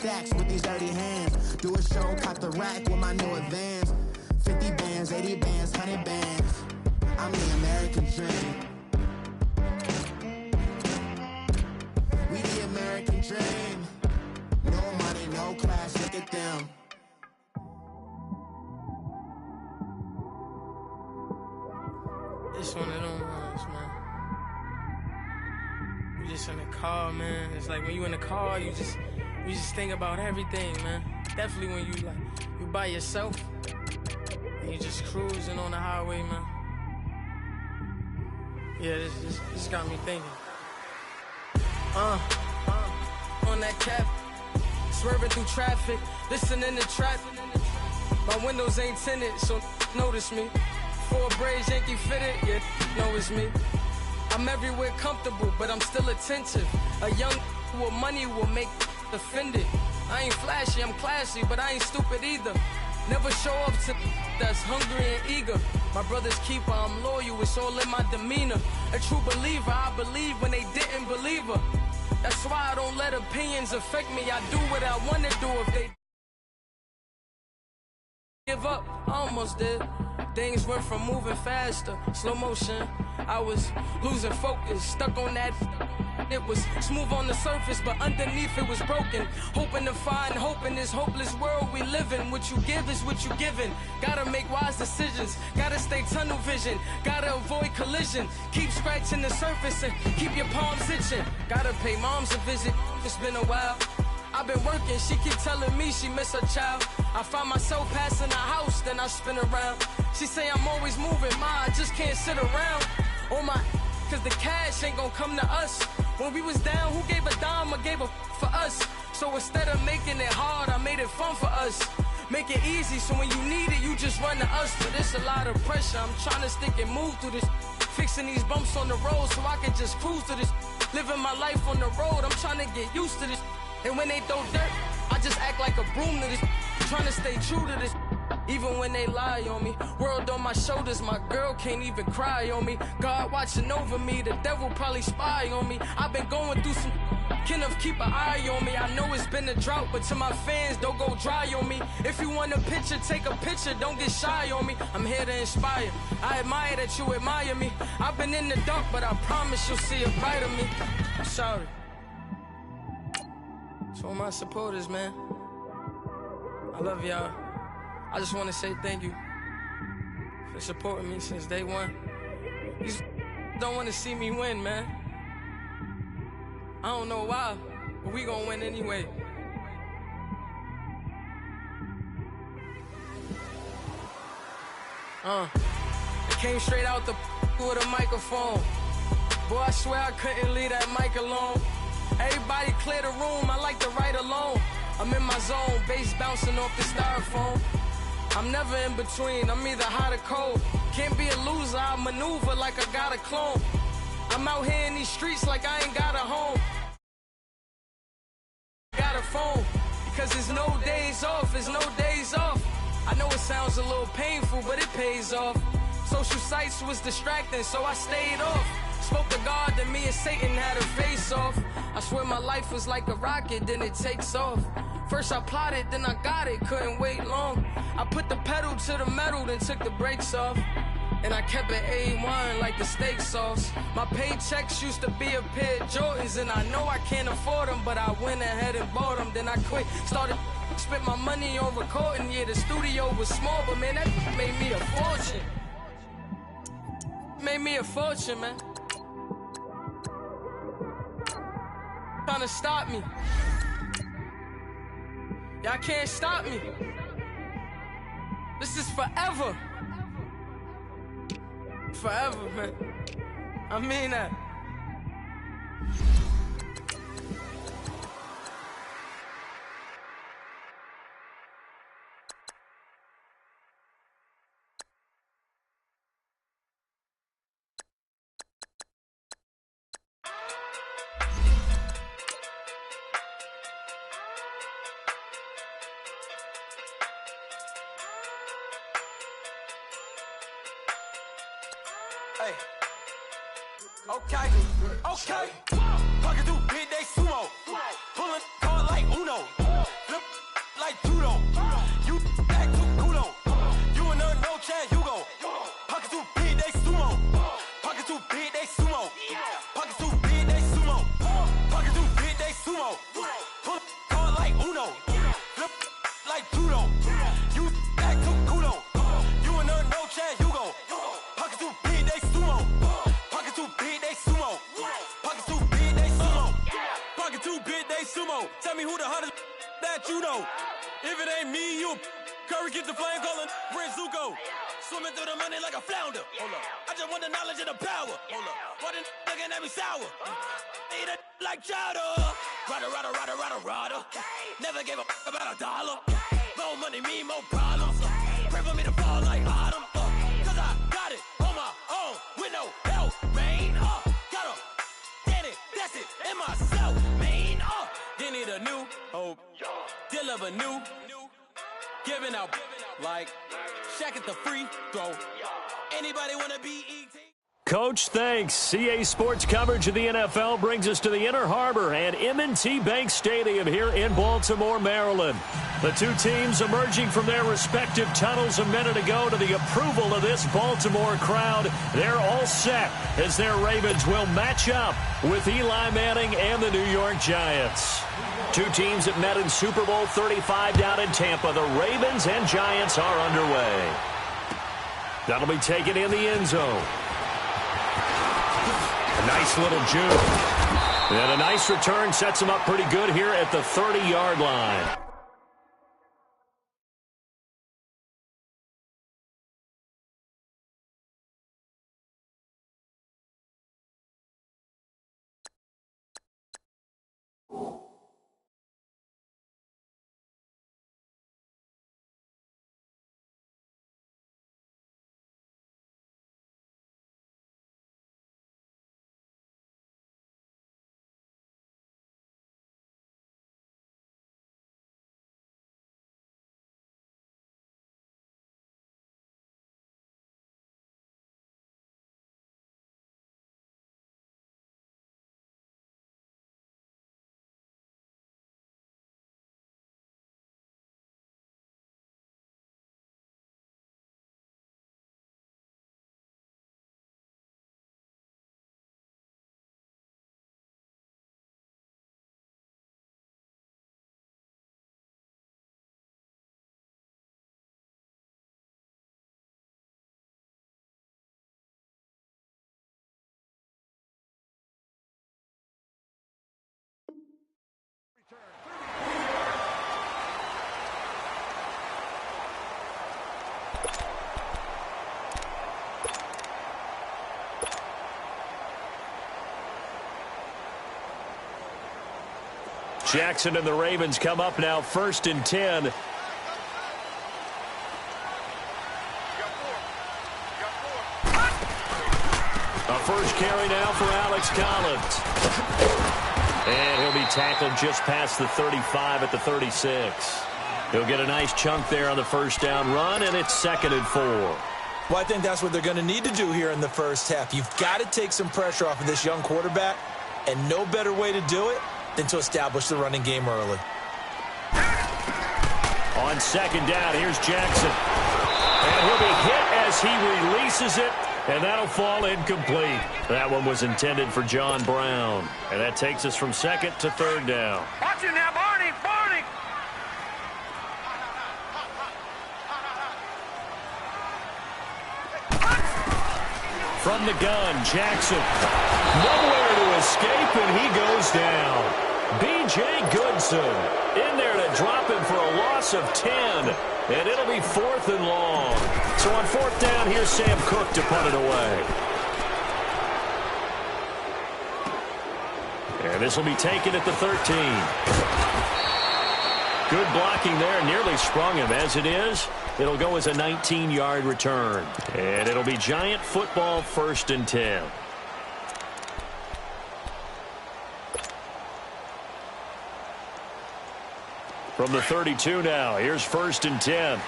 stacks with these dirty hands. Do a show, cop the rack with my new advance. 50 bands, 80 bands, 100 bands. I'm the American dream. We the American dream. No money, no class, look at them. It's one of them ones, man. You just in the car, man. It's like when you in the car, you just think about everything, man. Definitely when you by yourself and you just cruising on the highway, man. Yeah, this got me thinking. On that cap, swerving through traffic, listening to trap. My windows ain't tinted, so notice me. 4 braids, Yankee fitted, yeah, know it's me. I'm everywhere comfortable, but I'm still attentive. A young with money will make offended. I ain't flashy, I'm classy, but I ain't stupid either. Never show up to that's hungry and eager. My brother's keeper, I'm loyal, it's all in my demeanor. A true believer, I believe when they didn't believe her. That's why I don't let opinions affect me. I do what I want to do. If they give up, I almost did. Things went from moving faster, slow motion. I was losing focus, stuck on that. It was smooth on the surface, but underneath it was broken. Hoping to find hope in this hopeless world we live in. What you give is what you given. Gotta make wise decisions, gotta stay tunnel vision, gotta avoid collision. Keep scratching the surface and keep your palms itching. Gotta pay moms a visit, it's been a while. I've been working, she keep telling me she miss her child. I find myself passing the house, then I spin around. She say I'm always moving, I just can't sit around. Oh my, cause the cash ain't gonna come to us. When we was down, who gave a dime or gave a for us? So instead of making it hard, I made it fun for us. Make it easy, so when you need it, you just run to us. But it's a lot of pressure, I'm trying to stick and move through this. Fixing these bumps on the road so I can just cruise to this. Living my life on the road, I'm trying to get used to this. And when they throw dirt, I just act like a broom to this. Trying to stay true to this. Even when they lie on me, world on my shoulders, my girl can't even cry on me. God watching over me, the devil probably spy on me. I've been going through some, Kenneth keep an eye on me. I know it's been a drought, but to my fans, don't go dry on me. If you want a picture, take a picture, don't get shy on me. I'm here to inspire, I admire that you admire me. I've been in the dark, but I promise you'll see a bright of me. I'm sorry. To all my supporters, man, I love y'all. I just want to say thank you for supporting me since day one. You don't want to see me win, man. I don't know why, but we gonna win anyway. It came straight out the with a microphone. Boy, I swear I couldn't leave that mic alone. Everybody clear the room, I like to write alone. I'm in my zone, bass bouncing off the styrofoam. I'm never in between, I'm either hot or cold. Can't be a loser, I maneuver like I got a clone. I'm out here in these streets like I ain't got a home. Got a phone, because there's no days off, there's no days off. I know it sounds a little painful, but it pays off. Social sites was distracting, so I stayed off. Spoke to God, then me and Satan had a face off. I swear my life was like a rocket, then it takes off. First I plotted, then I got it, couldn't wait long. I put the pedal to the metal, then took the brakes off. And I kept it A1 like the steak sauce. My paychecks used to be a pair of Jordans, and I know I can't afford them, but I went ahead and bought them. Then I quit, started spent my money on recording. Yeah, the studio was small, but man, that made me a fortune. Made me a fortune, man. Trying to stop me. Y'all can't stop me. This is forever. Forever, man. I mean that. Hey. Okay. Talking through big day sumo. Pulling card like Uno. Pull card like Uno. Flip like Pluto. You that kudo. You and her no chance, you go. Pockets too big, they sumo. Pockets too big, they sumo. Pockets too big, they sumo. Pockets too big, they sumo. Tell me who the hottest that you know. If it ain't me, you. Curry keeps the flame calling. Prince Zuko. Swimming through the money like a flounder. Hold up. I just want the knowledge and the power. Hold up. Why the looking at me sour? Eat it like chowder. Rada. Never gave a about a dollar. More money mean more problems. Pray for me to fall like autumn. Cause I got it on my own with no help, man. Got a daddy, that's it, in myself, man. They need a new hope. Deliver new. Giving out like Shaq at the free throw. Anybody want to be E.T.? Coach, thanks. CA Sports coverage of the NFL brings us to the Inner Harbor and M&T Bank Stadium here in Baltimore, Maryland. The two teams emerging from their respective tunnels a minute ago to the approval of this Baltimore crowd. They're all set as their Ravens will match up with Eli Manning and the New York Giants. Two teams that met in Super Bowl 35 down in Tampa. The Ravens and Giants are underway. That'll be taken in the end zone. A nice little juke. And a nice return sets him up pretty good here at the 30-yard line. Jackson and the Ravens come up now, 1st and 10. A first carry now for Alex Collins. And he'll be tackled just past the 35 at the 36. He'll get a nice chunk there on the first down run, and it's 2nd and 4. Well, I think that's what they're going to need to do here in the first half. You've got to take some pressure off of this young quarterback, and no better way to do it than to establish the running game early. On 2nd down, here's Jackson. And he'll be hit as he releases it, and that'll fall incomplete. That one was intended for John Brown. And that takes us from 2nd to 3rd down. Watch it now, Barney! From the gun, Jackson. Nowhere to escape, and he goes down. B.J. Goodson in there to drop him for a loss of 10. And it'll be 4th and long. So on 4th down, here's Sam Cook to punt it away. And this will be taken at the 13. Good blocking there, nearly sprung him. As it is, it'll go as a 19-yard return. And it'll be Giant football, 1st and 10. From the 32 now, here's 1st and 10.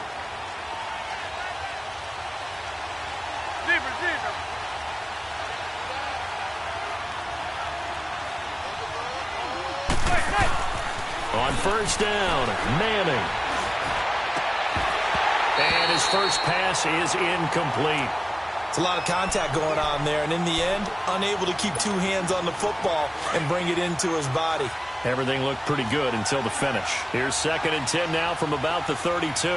On 1st down, Manning. And his first pass is incomplete. It's a lot of contact going on there, and in the end, unable to keep two hands on the football and bring it into his body. Everything looked pretty good until the finish. Here's 2nd and 10 now from about the 32.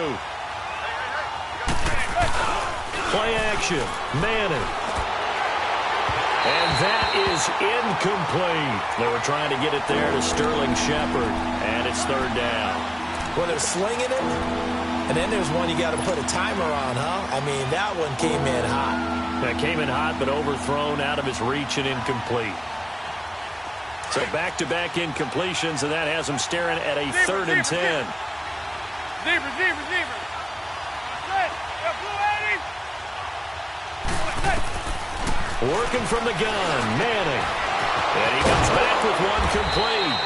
Play action. Manning. And that is incomplete. They were trying to get it there to Sterling Shepard, and it's 3rd down. Well, they're slinging it, and then there's one you got to put a timer on, huh? I mean, that one came in hot. That came in hot, but overthrown, out of his reach, and incomplete. So back-to-back incompletions, and that has him staring at a 3rd and 10. Working from the gun, Manning. And he comes back with one complete.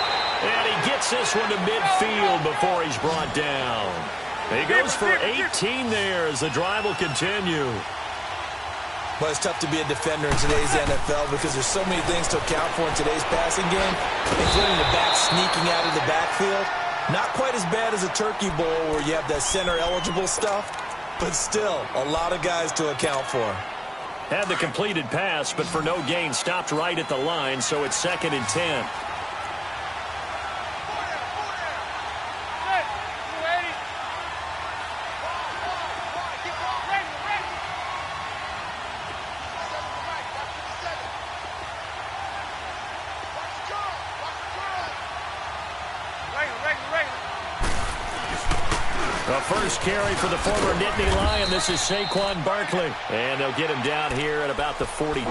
And he gets this one to midfield before he's brought down. He goes for 18 there as the drive will continue. Well, it's tough to be a defender in today's NFL because there's so many things to account for in today's passing game, including the back sneaking out of the backfield. Not quite as bad as a turkey bowl where you have that center-eligible stuff, but still a lot of guys to account for. Had the completed pass, but for no gain, stopped right at the line, so it's 2nd and 10. The first carry for the former Nittany Lion. This is Saquon Barkley. And they'll get him down here at about the 42.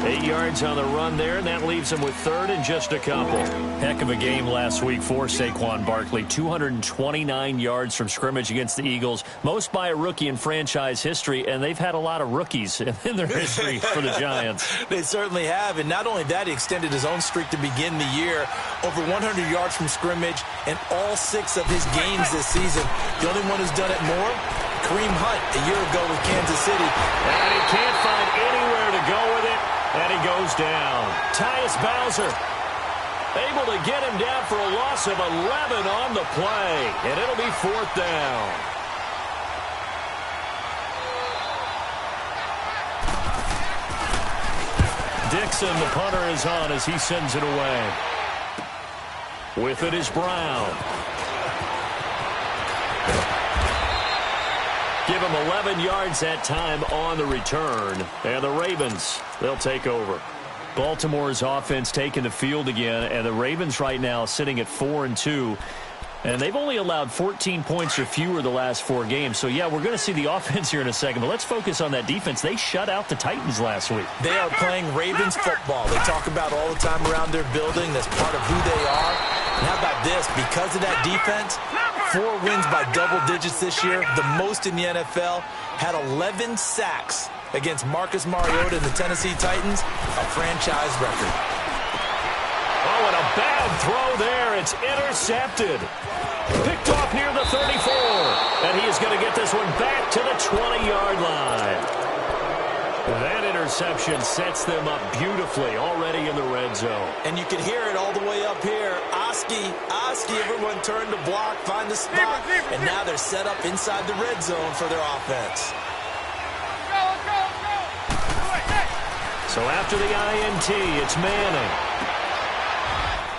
8 yards on the run there, and that leaves him with 3rd and just a couple. Heck of a game last week for Saquon Barkley. 229 yards from scrimmage against the Eagles, most by a rookie in franchise history, and they've had a lot of rookies in their history for the Giants. They certainly have, and not only that, he extended his own streak to begin the year. Over 100 yards from scrimmage in all 6 of his games this season. The only one who's done it more, Kareem Hunt, a year ago with Kansas City. And he can't find anywhere to go with it. And he goes down. Tyus Bowser able to get him down for a loss of 11 on the play. And it'll be 4th down. Dixon, the punter, is on as he sends it away. With it is Brown. Give him 11 yards that time on the return. And the Ravens, they'll take over. Baltimore's offense taking the field again, and the Ravens right now sitting at 4-2. And they've only allowed 14 points or fewer the last 4 games. So, yeah, we're going to see the offense here in a second. But let's focus on that defense. They shut out the Titans last week. They are playing Ravens football. They talk about all the time around their building. That's part of who they are. And how about this? Because of that defense, 4 wins by double digits this year, the most in the NFL, had 11 sacks against Marcus Mariota and the Tennessee Titans, a franchise record. Oh, and a bad throw there. It's intercepted. Picked off near the 34. And he is going to get this one back to the 20-yard line. That interception sets them up beautifully already in the red zone. And you can hear it all the way up here. Oski, everyone turned to block, find the spot, and now they're set up inside the red zone for their offense. So after the INT, it's Manning.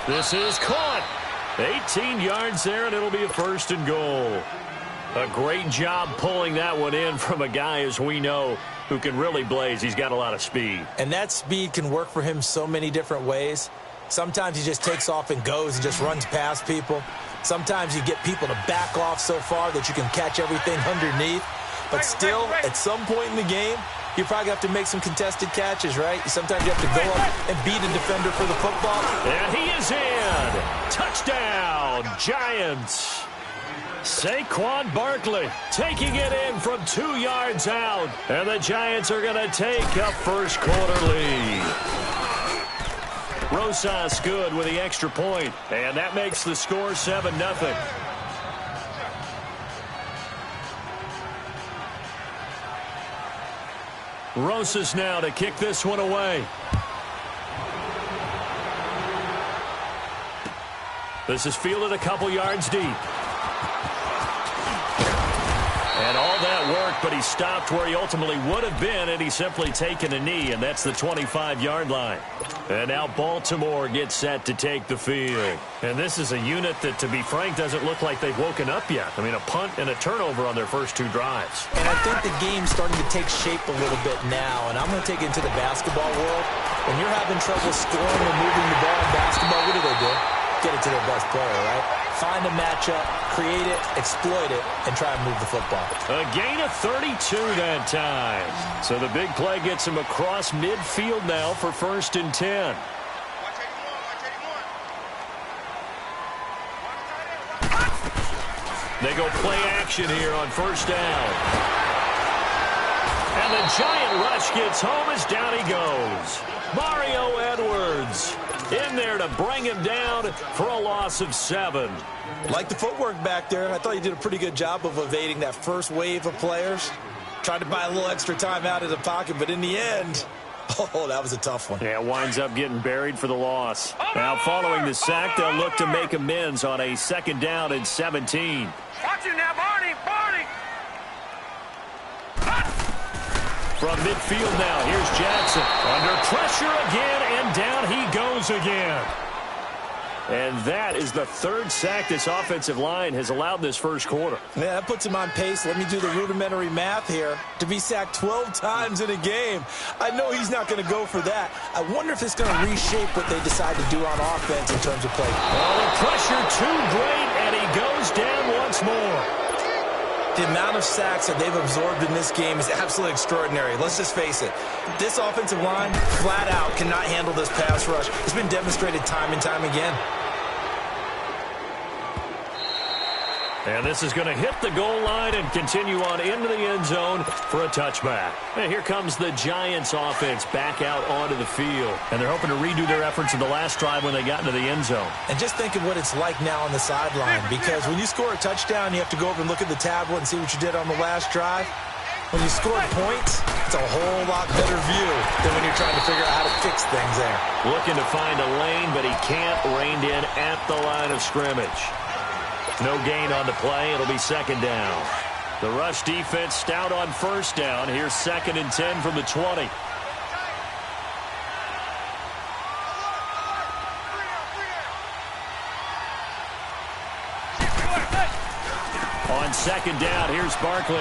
This is caught. 18 yards there, and it'll be a 1st and goal. A great job pulling that one in from a guy, as we know, who can really blaze. He's got a lot of speed. And that speed can work for him so many different ways. Sometimes he just takes off and goes and just runs past people. Sometimes you get people to back off so far that you can catch everything underneath. But still, at some point in the game, you probably have to make some contested catches, right? Sometimes you have to go up and beat a defender for the football. And he is in. Touchdown, Giants. Saquon Barkley taking it in from 2 yards out. And the Giants are going to take a first-quarter lead. Rosas good with the extra point. And that makes the score 7-0. Rosas now to kick this one away. This is fielded a couple yards deep. And all that work, but he stopped where he ultimately would have been, and he's simply taken a knee, and that's the 25-yard line. And now Baltimore gets set to take the field. And this is a unit that, to be frank, doesn't look like they've woken up yet. I mean, a punt and a turnover on their first 2 drives. And I think the game's starting to take shape a little bit now, and I'm going to take it into the basketball world. When you're having trouble scoring or moving the ball in basketball, what do? Get it to their best player, right? Find a matchup, create it, exploit it, and try and move the football. A gain of 32 that time. So the big play gets him across midfield now for 1st and 10. They go play action here on 1st down. And the giant rush gets home as down he goes. Mario Edwards in there to bring him down for a loss of 7. Like the footwork back there, I thought he did a pretty good job of evading that first wave of players. Tried to buy a little extra time out of the pocket, but in the end, oh, that was a tough one. Yeah, winds up getting buried for the loss. Now following the sack, they'll look to make amends on a 2nd down and 17. Watch you now, Barney! From midfield now, here's Jackson. Under pressure again, and down he goes again. And that is the 3rd sack this offensive line has allowed this first quarter. Yeah, that puts him on pace. Let me do the rudimentary math here. To be sacked 12 times in a game. I know he's not going to go for that. I wonder if it's going to reshape what they decide to do on offense in terms of play. Oh, the pressure too great, and he goes down once more. The amount of sacks that they've absorbed in this game is absolutely extraordinary. Let's just face it. This offensive line, flat out, cannot handle this pass rush. It's been demonstrated time and time again. And this is going to hit the goal line and continue on into the end zone for a touchback. And here comes the Giants offense back out onto the field. And they're hoping to redo their efforts in the last drive when they got into the end zone. And just think of what it's like now on the sideline, because when you score a touchdown, you have to go over and look at the tablet and see what you did on the last drive. When you score points, it's a whole lot better view than when you're trying to figure out how to fix things there. Looking to find a lane, but he can't. Reined in at the line of scrimmage. No gain on the play. It'll be 2nd down. The rush defense stout on 1st down. Here's 2nd and 10 from the 20. On 2nd down, here's Barkley.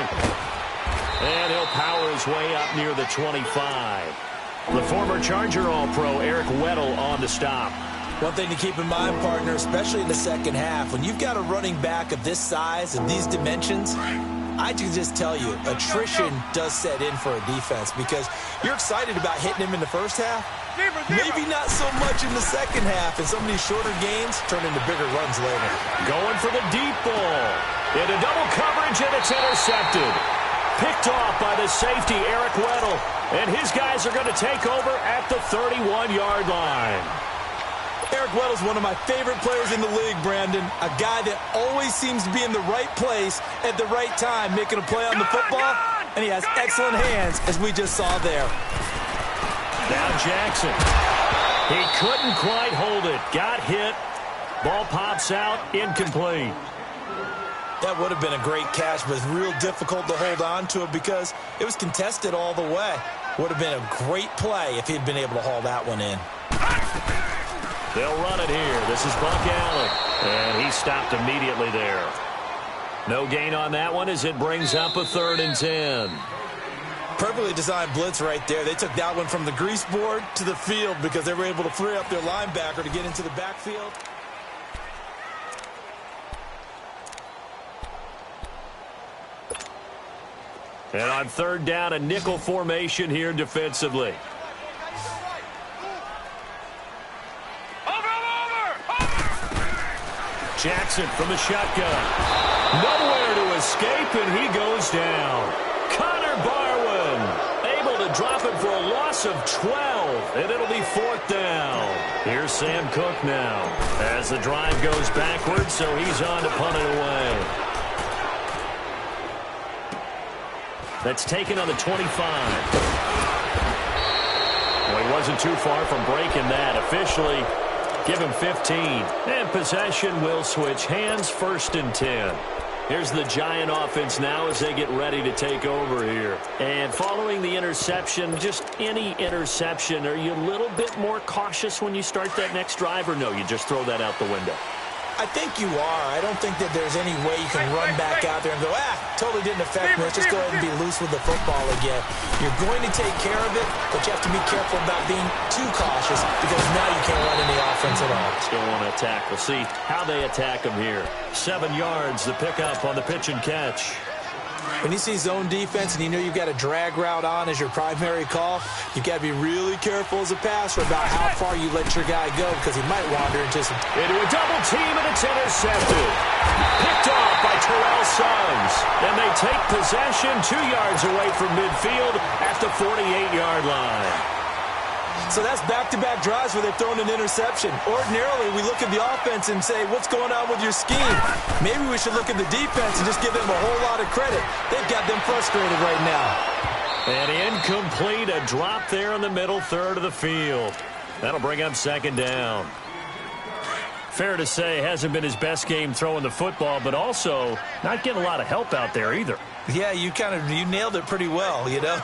And he'll power his way up near the 25. The former Charger All-Pro Eric Weddle on the stop. One thing to keep in mind, partner, especially in the second half, when you've got a running back of this size and these dimensions, I can just tell you, attrition does set in for a defense because you're excited about hitting him in the first half. Maybe not so much in the second half, and some of these shorter gains turn into bigger runs later. Going for the deep ball. Into double coverage, and it's intercepted. Picked off by the safety, Eric Weddle. And his guys are going to take over at the 31-yard line. Eric Weddle's one of my favorite players in the league, Brandon. A guy that always seems to be in the right place at the right time, making a play on the football, and he has excellent hands, as we just saw there. Now Jackson. He couldn't quite hold it. Got hit. Ball pops out, incomplete. That would have been a great catch, but it's real difficult to hold on to it because it was contested all the way. Would have been a great play if he'd been able to haul that one in. They'll run it here. This is Buck Allen. And he stopped immediately there. No gain on that one as it brings up a 3rd and 10. Perfectly designed blitz right there. They took that one from the grease board to the field because they were able to free up their linebacker to get into the backfield. And on 3rd down, a nickel formation here defensively. Jackson from the shotgun. Nowhere to escape, and he goes down. Connor Barwin able to drop it for a loss of 12, and it'll be 4th down. Here's Sam Cook now as the drive goes backwards, so he's on to punt it away. That's taken on the 25. Well, he wasn't too far from breaking that. Officially, give him 15. And possession will switch hands, 1st and 10. Here's the Giant offense now as they get ready to take over here. And following the interception, just any interception, are you a little bit more cautious when you start that next drive, or no, you just throw that out the window? I think you are. I don't think that there's any way you can run back out there and go, totally didn't affect me. Let's just go ahead and be loose with the football again. You're going to take care of it, but you have to be careful about being too cautious because now you can't run any offense at all. Still want to attack. We'll see how they attack them here. 7 yards, the pickup on the pitch and catch. When you see zone defense and you know you've got a drag route on as your primary call, you've got to be really careful as a passer about how far you let your guy go because he might wander into a double team, and it's intercepted. Picked off by Terrell Suggs. And they take possession 2 yards away from midfield at the 48-yard line. So that's back-to-back drives where they've thrown an interception. Ordinarily, we look at the offense and say, what's going on with your scheme? Maybe we should look at the defense and just give them a whole lot of credit. They've got them frustrated right now. And incomplete, a drop there in the middle third of the field. That'll bring up second down. Fair to say, hasn't been his best game throwing the football, but also not getting a lot of help out there either. Yeah, you nailed it pretty well, you know.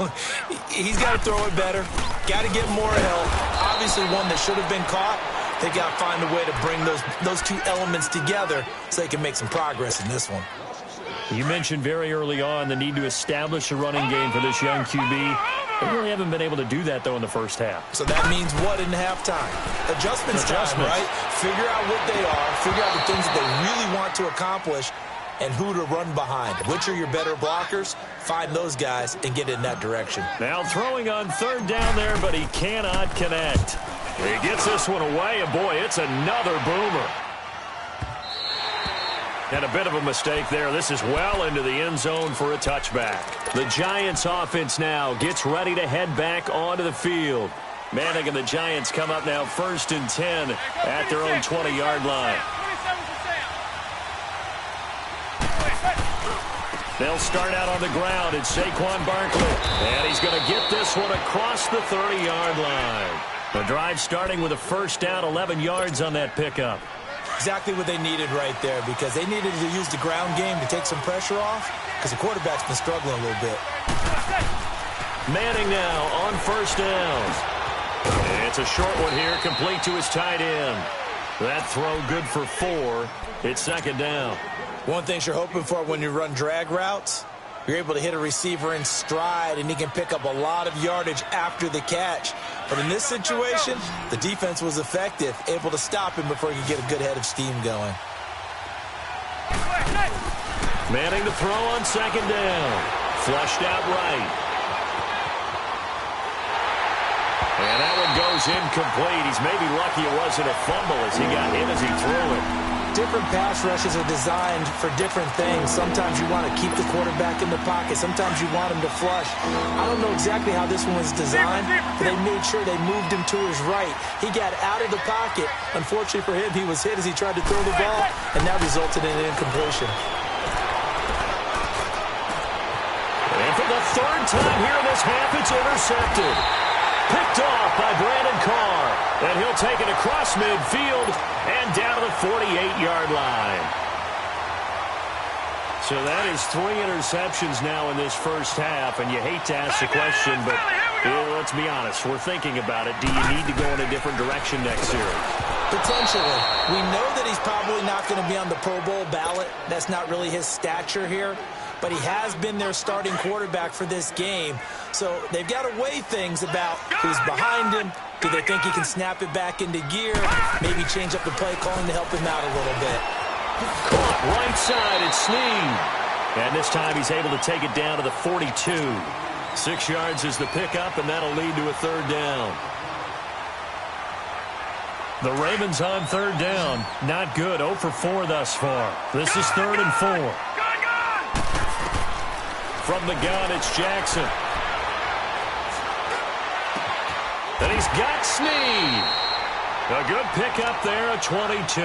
He's got to throw it better, got to get more help. Obviously one that should have been caught. They've got to find a way to bring those two elements together so they can make some progress in this one. You mentioned very early on the need to establish a running game for this young QB. They really haven't been able to do that, though, in the first half. So that means what in halftime? Adjustments time, right? Figure out what they are, figure out the things that they really want to accomplish, and who to run behind. Which are your better blockers? Find those guys and get in that direction. Now throwing on third down there, but he cannot connect. He gets this one away, and boy, it's another boomer. And a bit of a mistake there. This is well into the end zone for a touchback. The Giants offense now gets ready to head back onto the field. Manning and the Giants come up now 1st and 10 at their own 20-yard line. They'll start out on the ground. It's Saquon Barkley. And he's going to get this one across the 30-yard line. The drive starting with a first down, 11 yards on that pickup. Exactly what they needed right there because they needed to use the ground game to take some pressure off because the quarterback's been struggling a little bit. Manning now on first down. It's a short one here, complete to his tight end. That throw good for 4. It's second down. One thing you're hoping for when you run drag routes, you're able to hit a receiver in stride and he can pick up a lot of yardage after the catch. But in this situation, the defense was effective, able to stop him before he could get a good head of steam going. Manning to throw on second down. Flushed out right. And that one goes incomplete. He's maybe lucky it wasn't a fumble as he got hit as he threw it. Different pass rushes are designed for different things. Sometimes you want to keep the quarterback in the pocket. Sometimes you want him to flush. I don't know exactly how this one was designed, but they made sure they moved him to his right. He got out of the pocket. Unfortunately for him, he was hit as he tried to throw the ball, and that resulted in an incompletion. And for the third time here in this half, it's intercepted. Picked off by Brandon Carr. And he'll take it across midfield and down to the 48-yard line. So that is 3 interceptions now in this first half. And you hate to ask the question, but let's be honest. We're thinking about it. Do you need to go in a different direction next series? Potentially. We know that he's probably not going to be on the Pro Bowl ballot. That's not really his stature here. But he has been their starting quarterback for this game. So they've got to weigh things about who's behind him. Do they think he can snap it back into gear? Maybe change up the play calling to help him out a little bit. Caught right side, it's Snead. And this time he's able to take it down to the 42. 6 yards is the pickup, and that'll lead to a third down. The Ravens on third down. Not good. 0 for 4 thus far. This is 3rd and 4. From the gun, it's Jackson. And he's got Snead. A good pickup there, a 22.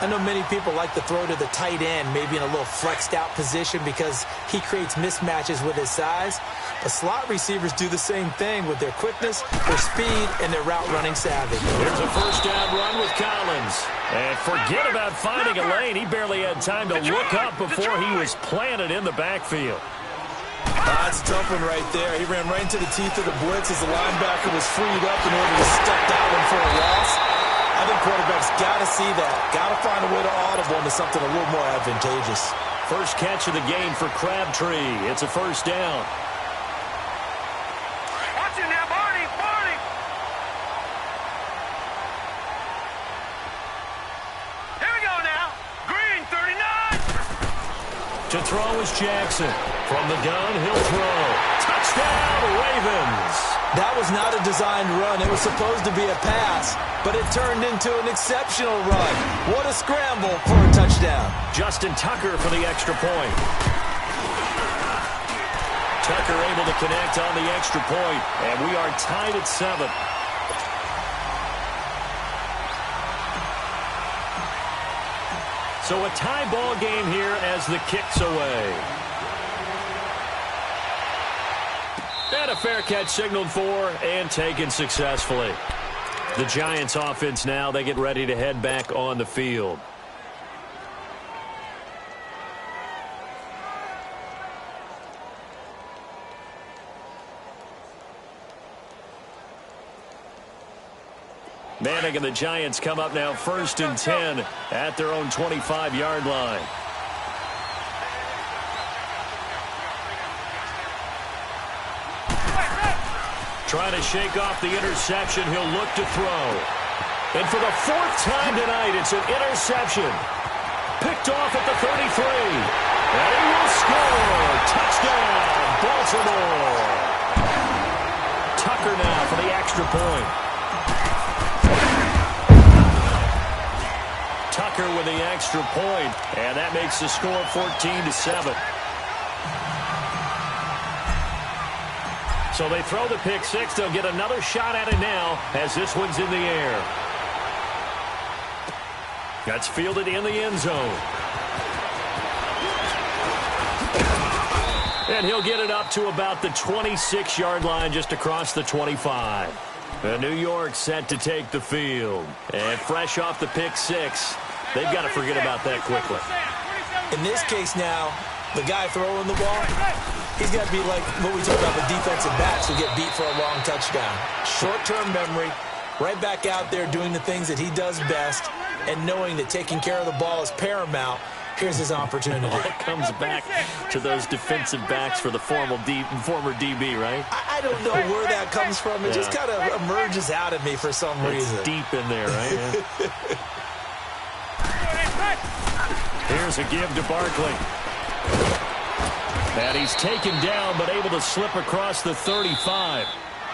I know many people like to throw to the tight end, maybe in a little flexed out position because he creates mismatches with his size. But slot receivers do the same thing with their quickness, their speed, and their route running savvy. Here's a first down run with Collins. And forget about finding a lane. He barely had time to look up before he was planted in the backfield. That's a tough one right there. He ran right into the teeth of the blitz as the linebacker was freed up in order to step that one for a loss. I think quarterbacks got to see that. Got to find a way to audible into something a little more advantageous. First catch of the game for Crabtree. It's a first down. Watch it now, Barney! Barney! Here we go now. Green, 39. To throw is Jackson. From the gun, he'll throw. Touchdown, Ravens. That was not a designed run. It was supposed to be a pass, but it turned into an exceptional run. What a scramble for a touchdown. Justin Tucker for the extra point. Tucker able to connect on the extra point, and we are tied at 7. So a tie ball game here as the kick's away. And a fair catch signaled for and taken successfully. The Giants offense now, they get ready to head back on the field. Manning and the Giants come up now 1st and 10 at their own 25-yard line. Trying to shake off the interception. He'll look to throw. And for the 4th time tonight, it's an interception. Picked off at the 33. And he will score. Touchdown, Baltimore. Tucker now for the extra point. Tucker with the extra point, and that makes the score 14-7. So they throw the pick six. They'll get another shot at it now as this one's in the air. That's fielded in the end zone. And he'll get it up to about the 26-yard line just across the 25. And New York set to take the field. And fresh off the pick six, they've got to forget about that quickly. In this case now, the guy throwing the ball, he's got to be like what we talk about with defensive backs who get beat for a long touchdown. Short-term memory, right back out there doing the things that he does best, and knowing that taking care of the ball is paramount. Here's his opportunity. It comes back to those defensive backs for the former DB, right? I don't know where that comes from. It just kind of emerges out of me for some reason. It's deep in there, right? Here's a give to Barkley. And he's taken down, but able to slip across the 35.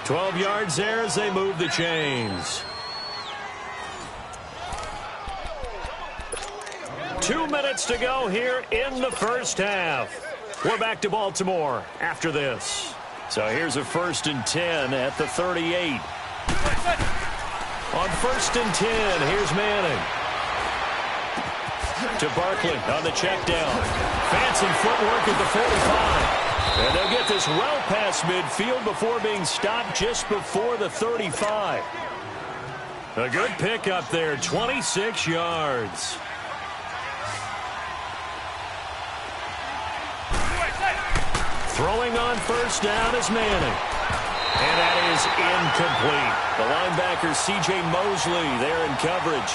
12 yards there as they move the chains. 2 minutes to go here in the first half. We're back to Baltimore after this. So here's a 1st and 10 at the 38. On 1st and 10, here's Manning. To Barkley on the check down. Fancy footwork at the 45. And they'll get this well past midfield before being stopped just before the 35. A good pickup there, 26 yards. Throwing on 1st down is Manning. And that is incomplete. The linebacker, C.J. Mosley, there in coverage.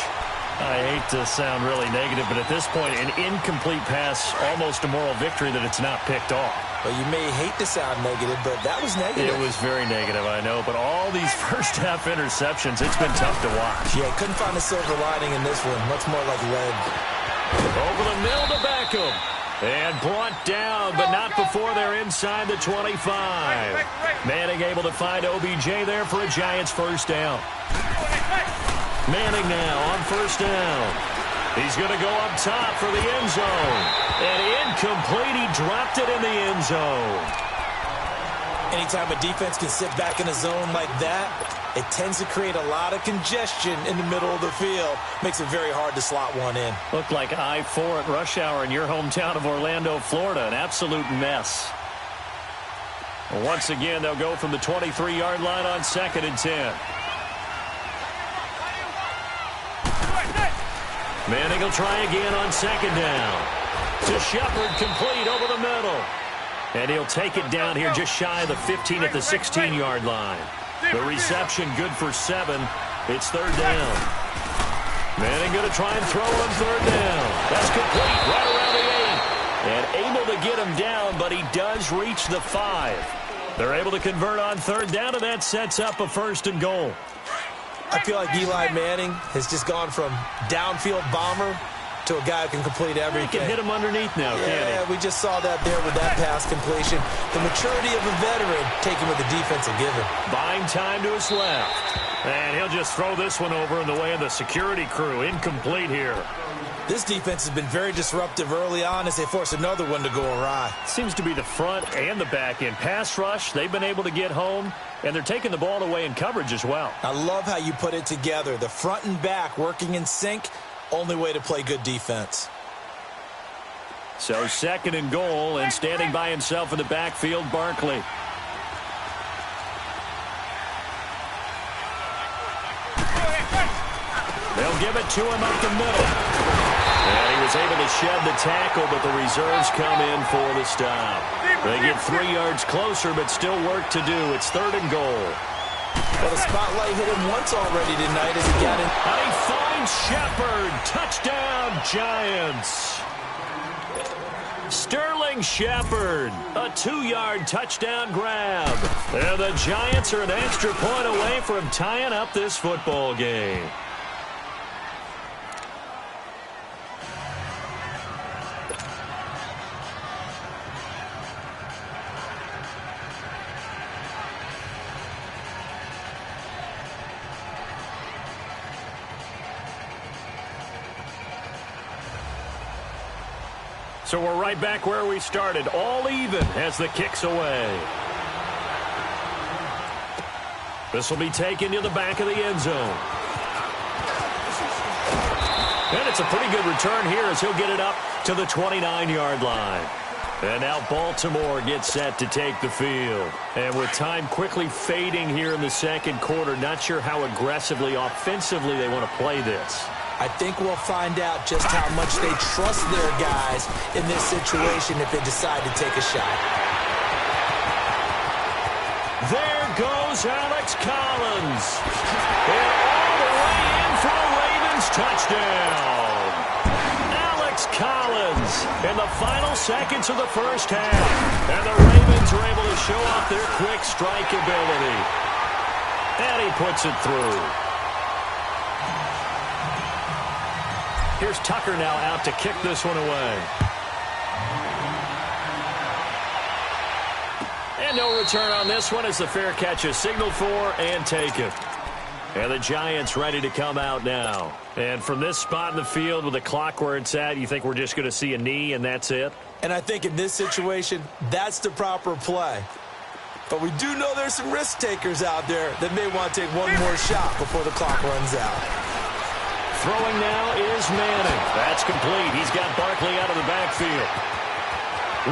I hate to sound really negative, but at this point, an incomplete pass, almost a moral victory that it's not picked off. Well, you may hate to sound negative, but that was negative. It was very negative, I know. But all these first-half interceptions, it's been tough to watch. Yeah, couldn't find a silver lining in this one. Much more like lead. Over the middle to Beckham. And brought down, but not before they're inside the 25. Manning able to find OBJ there for a Giants 1st down. Manning now on 1st down. He's going to go up top for the end zone. And incomplete. He dropped it in the end zone. Anytime a defense can sit back in a zone like that, it tends to create a lot of congestion in the middle of the field. Makes it very hard to slot one in. Looked like I-4 at rush hour in your hometown of Orlando, Florida. An absolute mess. Once again, they'll go from the 23-yard line on 2nd and 10. Manning will try again on 2nd down. To Shepard, complete over the middle. And he'll take it down here just shy of the 15 at the 16-yard line. The reception good for 7. It's 3rd down. Manning going to try and throw on 3rd down. That's complete right around the 8. And able to get him down, but he does reach the 5. They're able to convert on 3rd down, and that sets up a 1st and goal. I feel like Eli Manning has just gone from downfield bomber to a guy who can complete everything. He can hit him underneath now, can't he? Yeah, we just saw that there with that pass completion. The maturity of a veteran taken with the defensive given. Buying time to his left. And he'll just throw this one over in the way of the security crew. Incomplete here. This defense has been very disruptive early on as they force another one to go awry. Seems to be the front and the back end. Pass rush, they've been able to get home, and they're taking the ball away in coverage as well. I love how you put it together. The front and back working in sync. Only way to play good defense. So 2nd and goal, and standing by himself in the backfield, Barkley. They'll give it to him up the middle. And he was able to shed the tackle, but the reserves come in for the stop. They get 3 yards closer, but still work to do. It's 3rd and goal. Well, the spotlight hit him once already tonight as he got in. And he finds Shepard. Touchdown, Giants. Sterling Shepard, a 2-yard touchdown grab. And the Giants are an extra point away from tying up this football game. So we're right back where we started, all even as the kick's away. This will be taken to the back of the end zone. And it's a pretty good return here as he'll get it up to the 29-yard line. And now Baltimore gets set to take the field. And with time quickly fading here in the 2nd quarter, not sure how aggressively, offensively they want to play this. I think we'll find out just how much they trust their guys in this situation if they decide to take a shot. There goes Alex Collins. And all the way in for a Ravens touchdown. Alex Collins in the final seconds of the first half. And the Ravens are able to show off their quick strike ability. And he puts it through. Here's Tucker now out to kick this one away. And no return on this one as the fair catch is signaled for and taken. And the Giants ready to come out now. And from this spot in the field with the clock where it's at, you think we're just going to see a knee and that's it? And I think in this situation, that's the proper play. But we do know there's some risk takers out there that may want to take one more shot before the clock runs out. Throwing now is Manning. That's complete. He's got Barkley out of the backfield.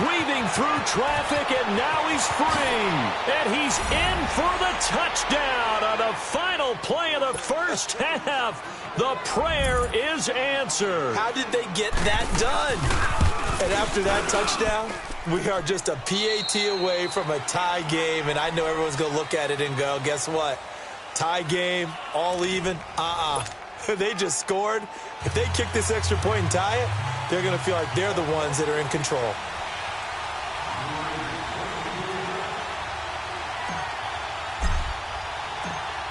Weaving through traffic, and now he's free. And he's in for the touchdown on the final play of the first half. The prayer is answered. How did they get that done? And after that touchdown, we are just a PAT away from a tie game. And I know everyone's going to look at it and go, guess what? Tie game, all even, They just scored. If they kick this extra point and tie it, they're going to feel like they're the ones that are in control.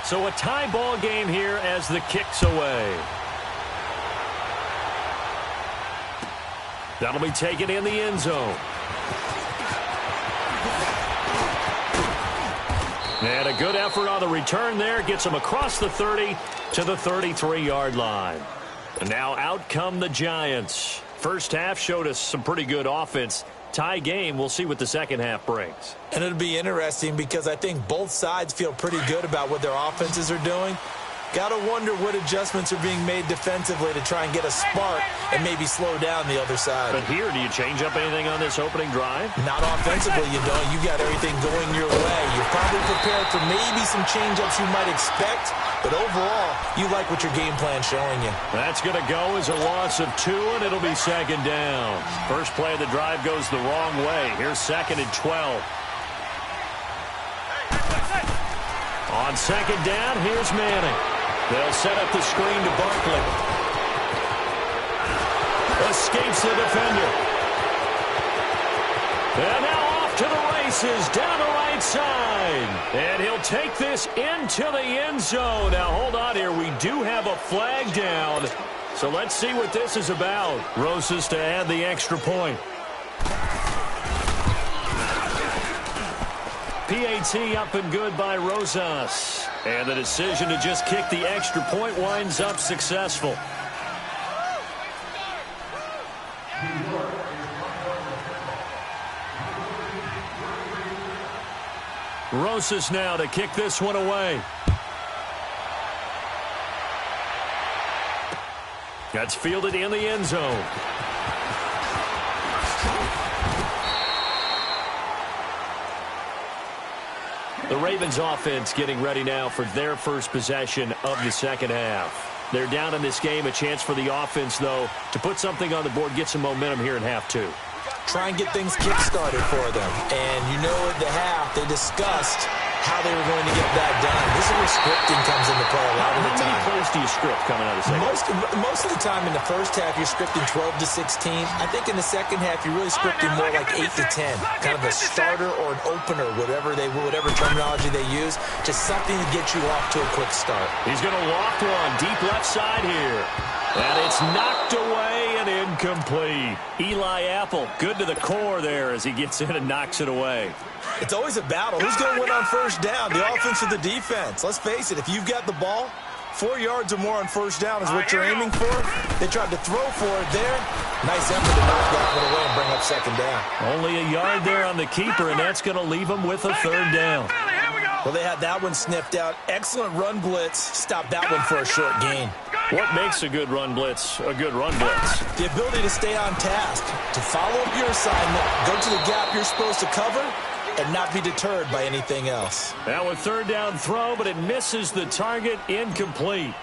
So a tie ball game here as the kick's away. That'll be taken in the end zone. And a good effort on the return there. Gets him across the 30 to the 33-yard line. And now out come the Giants. First half showed us some pretty good offense. Tie game. We'll see what the second half brings. And it'll be interesting because I think both sides feel pretty good about what their offenses are doing. Got to wonder what adjustments are being made defensively to try and get a spark and maybe slow down the other side. But here, do you change up anything on this opening drive? Not offensively, you don't. You got everything going your way. You're probably prepared for maybe some change-ups you might expect, but overall, you like what your game plan's showing you. That's going to go as a loss of 2, and it'll be second down. First play of the drive goes the wrong way. Here's 2nd and 12. On second down, here's Manning. They'll set up the screen to Barkley. Escapes the defender. And now off to the races down the right side. And he'll take this into the end zone. Now hold on here. We do have a flag down. So let's see what this is about. Rosas to add the extra point. PAT up and good by Rosas. And the decision to just kick the extra point winds up successful. Rosas now to kick this one away. That's fielded in the end zone. The Ravens offense getting ready now for their first possession of the second half. They're down in this game. A chance for the offense, though, to put something on the board, get some momentum here in half 2. Try and get things kick-started for them. And you know at the half, they discussed how they were going to get that done. This is where scripting comes into play a lot of the time. How many plays do you script coming out of the second? Most of the time in the first half, you're scripting 12 to 16. I think in the second half, you're really scripting more like 8 to 10. Kind of a starter or an opener, whatever terminology they use. Just something to get you off to a quick start. He's going to loft one deep left side here. And it's knocked away and incomplete. Eli Apple, good to the core there as he gets in and knocks it away. It's always a battle. Who's going to win on first down, the offense or the defense? Let's face it, if you've got the ball, 4 yards or more on first down is what you're aiming for. They tried to throw for it there. Nice effort to knock that one away and bring up second down. Only a yard there on the keeper, and that's going to leave them with a third down. Well, they had that one sniffed out. Excellent run blitz. Stop that one for a short gain. What makes a good run blitz a good run blitz? The ability to stay on task, to follow up your assignment, go to the gap you're supposed to cover, and not be deterred by anything else. Now a third down throw, but it misses the target, incomplete.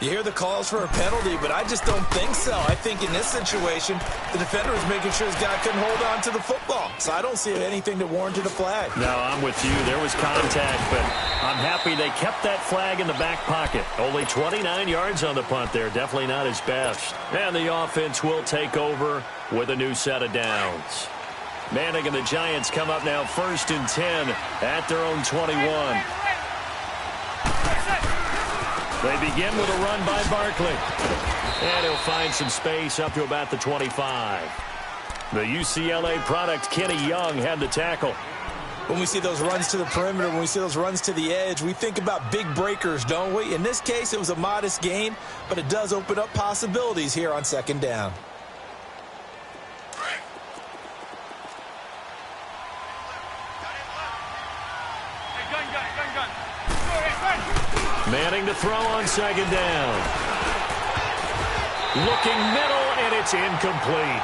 You hear the calls for a penalty, but I just don't think so. I think in this situation, the defender was making sure his guy couldn't hold on to the football. So I don't see anything that warranted a flag. No, I'm with you. There was contact, but I'm happy they kept that flag in the back pocket. Only 29 yards on the punt there. Definitely not his best. And the offense will take over with a new set of downs. Manning and the Giants come up now 1st and 10 at their own 21. They begin with a run by Barkley. And he'll find some space up to about the 25. The UCLA product, Kenny Young, had the tackle. When we see those runs to the perimeter, when we see those runs to the edge, we think about big breakers, don't we? In this case, it was a modest gain, but it does open up possibilities here on second down. Manning to throw on second down. Looking middle, and it's incomplete.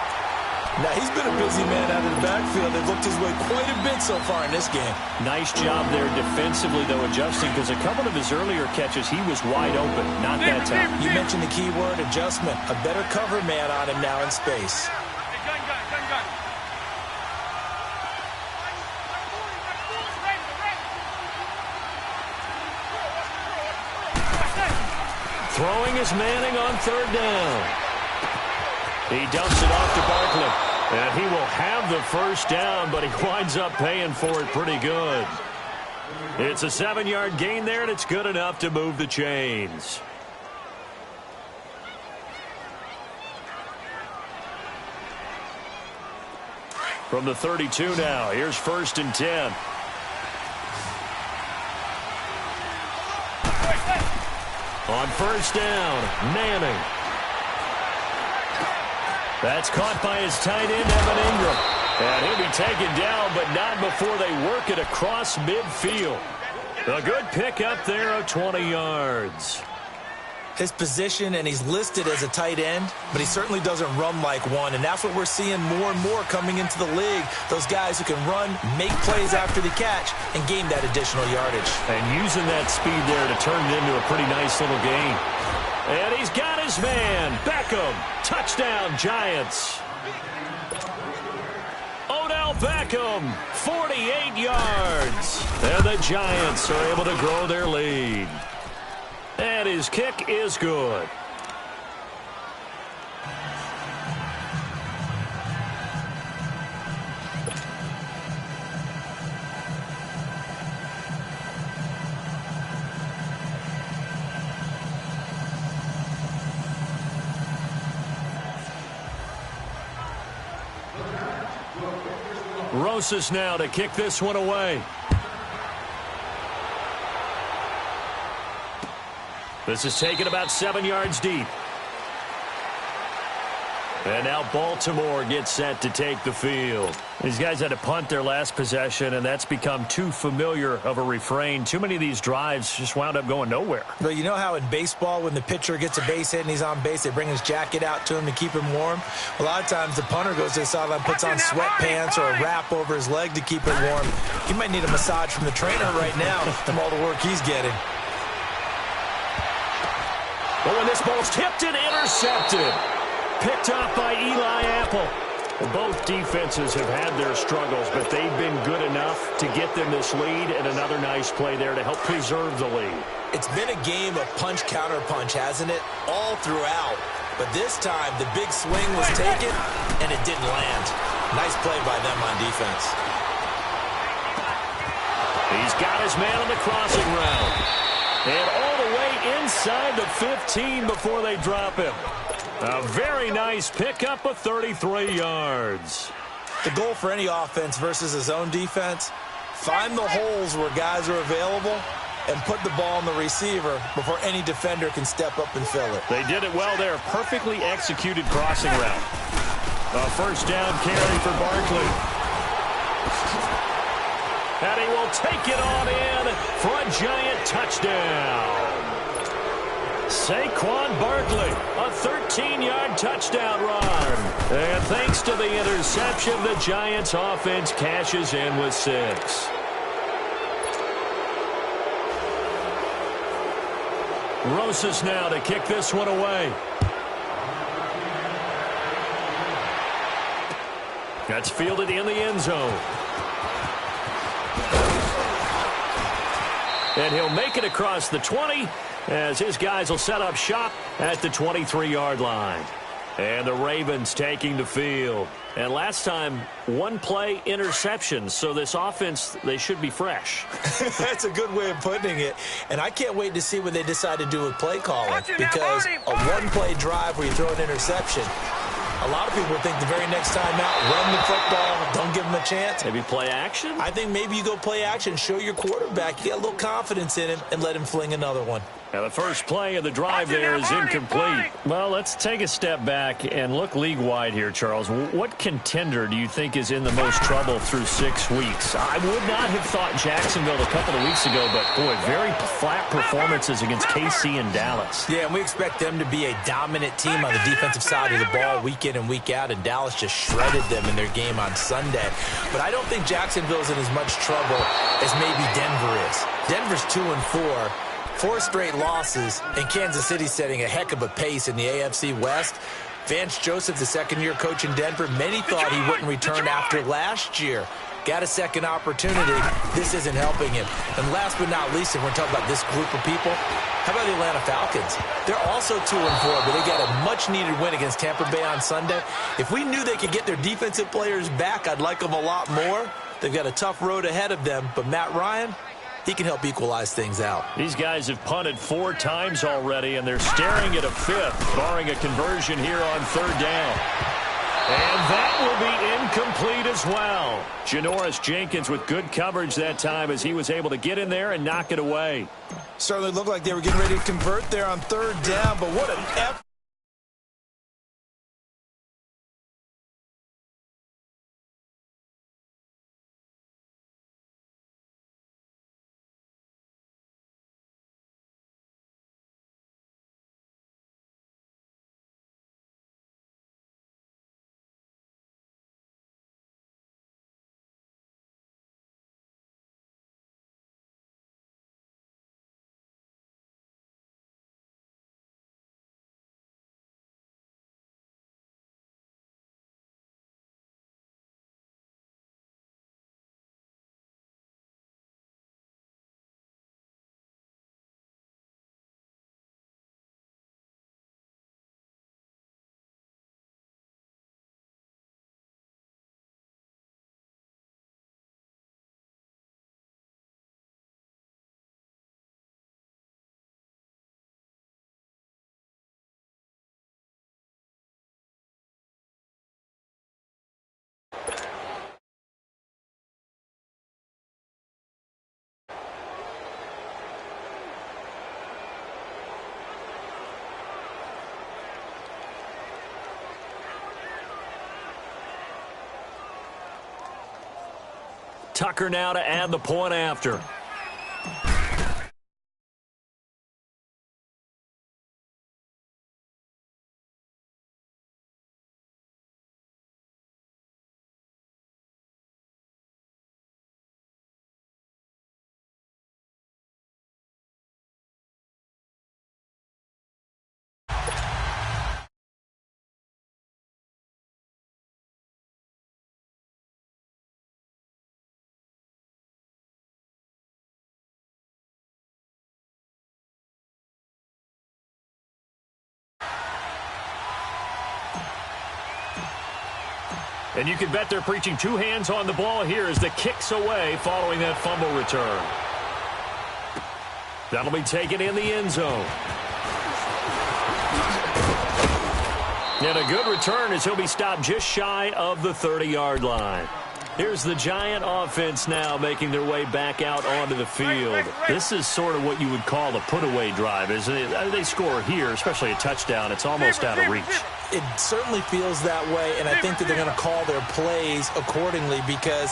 Now, he's been a busy man out of the backfield. They've looked his way quite a bit so far in this game. Nice job there defensively, though, adjusting, because a couple of his earlier catches, he was wide open. Not that time. You mentioned the key word, adjustment. A better cover man on him now in space. Throwing is Manning on third down. He dumps it off to Barkley. And he will have the first down, but he winds up paying for it pretty good. It's a 7-yard gain there, and it's good enough to move the chains. From the 32 now, here's 1st and 10. On first down, Manning. That's caught by his tight end, Evan Ingram. And he'll be taken down, but not before they work it across midfield. A good pick up there of 20 yards. His position, and he's listed as a tight end, but he certainly doesn't run like one, and that's what we're seeing more and more coming into the league. Those guys who can run, make plays after the catch, and gain that additional yardage. And using that speed there to turn it into a pretty nice little gain. And he's got his man, Beckham. Touchdown, Giants. Odell Beckham, 48 yards. And the Giants are able to grow their lead. And his kick is good. Rosas now to kick this one away. This is taken about 7 yards deep. And now Baltimore gets set to take the field. These guys had to punt their last possession, and that's become too familiar of a refrain. Too many of these drives just wound up going nowhere. But you know how in baseball, when the pitcher gets a base hit and he's on base, they bring his jacket out to him to keep him warm? A lot of times the punter goes to the sideline, puts on sweatpants or a wrap over his leg to keep it warm. He might need a massage from the trainer right now from all the work he's getting. But when this ball's tipped and intercepted, picked off by Eli Apple. Both defenses have had their struggles, but they've been good enough to get them this lead, and another nice play there to help preserve the lead. It's been a game of punch-counter-punch, hasn't it? All throughout. But this time, the big swing was taken, and it didn't land. Nice play by them on defense. He's got his man on the crossing route. And all the way inside the 15 before they drop him. A very nice pickup of 33 yards. The goal for any offense versus his own defense, find the holes where guys are available and put the ball on the receiver before any defender can step up and fill it. They did it well there. Perfectly executed crossing route. A first down carry for Barkley. And he will take it on in for a Giant touchdown. Saquon Barkley, a 13-yard touchdown run. And thanks to the interception, the Giants offense cashes in with 6. Rosas now to kick this one away. That's fielded in the end zone. And he'll make it across the 20 as his guys will set up shop at the 23-yard line. And the Ravens taking the field. And last time, one play interception. So this offense, they should be fresh. That's a good way of putting it. And I can't wait to see what they decide to do with play calling. Because a one-play drive where you throw an interception, a lot of people think the very next time out, run the football, don't give them a chance. Maybe play action? I think maybe you go play action, show your quarterback, you got a little confidence in him, and let him fling another one. Now the first play of the drive there is incomplete. Well, let's take a step back and look league-wide here, Charles. What contender do you think is in the most trouble through 6 weeks? I would not have thought Jacksonville a couple of weeks ago, but, boy, very flat performances against KC and Dallas. Yeah, and we expect them to be a dominant team on the defensive side of the ball week in and week out, and Dallas just shredded them in their game on Sunday. But I don't think Jacksonville's in as much trouble as maybe Denver is. Denver's 2-4. 4 straight losses, and Kansas City setting a heck of a pace in the AFC West. Vance Joseph, the second-year coach in Denver, many thought he wouldn't return after last year. Got a second opportunity. This isn't helping him. And last but not least, if we're talking about this group of people, how about the Atlanta Falcons? They're also 2-4, but they got a much-needed win against Tampa Bay on Sunday. If we knew they could get their defensive players back, I'd like them a lot more. They've got a tough road ahead of them, but Matt Ryan, he can help equalize things out. These guys have punted 4 times already, and they're staring at a 5th, barring a conversion here on 3rd down. And that will be incomplete as well. Janoris Jenkins with good coverage that time as he was able to get in there and knock it away. Certainly looked like they were getting ready to convert there on 3rd down, but what an effort. Tucker now to add the point after. And you can bet they're preaching two hands on the ball here as the kick's away following that fumble return. That'll be taken in the end zone. And a good return as he'll be stopped just shy of the 30-yard line. Here's the Giant offense now making their way back out onto the field. This is sort of what you would call a put-away drive, isn't it? They score here, especially a touchdown. It's almost out of reach. It certainly feels that way, and I think that they're going to call their plays accordingly because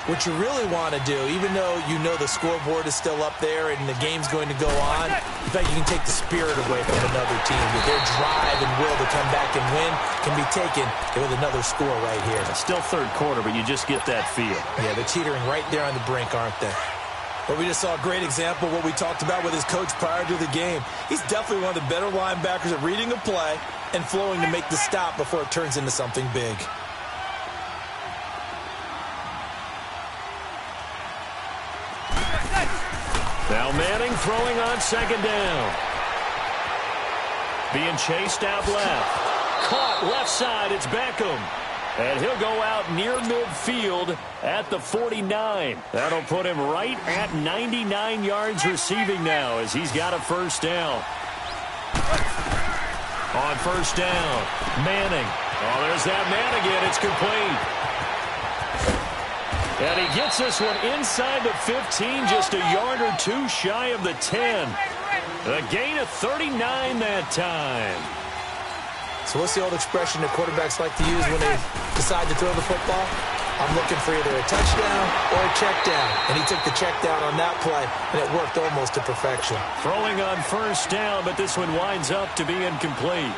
what you really want to do, even though you know the scoreboard is still up there and the game's going to go on, in fact, you can take the spirit away from another team. With their drive and will to come back and win can be taken with another score right here. It's still third quarter, but you just get that feel. Yeah, they're teetering right there on the brink, aren't they? But we just saw a great example of what we talked about with his coach prior to the game. He's definitely one of the better linebackers at reading a play and flowing to make the stop before it turns into something big. Now Manning throwing on second down. Being chased out left. Caught left side, it's Beckham. And he'll go out near midfield at the 49. That'll put him right at 99 yards receiving now as he's got a first down. On first down, Manning. Oh, there's that man again. It's complete. And he gets this one inside the 15, just a yard or two shy of the 10. A gain of 39 that time. So what's the old expression that quarterbacks like to use when they decide to throw the football? I'm looking for either a touchdown or a check down. And he took the check down on that play, and it worked almost to perfection. Throwing on first down, but this one winds up to be incomplete.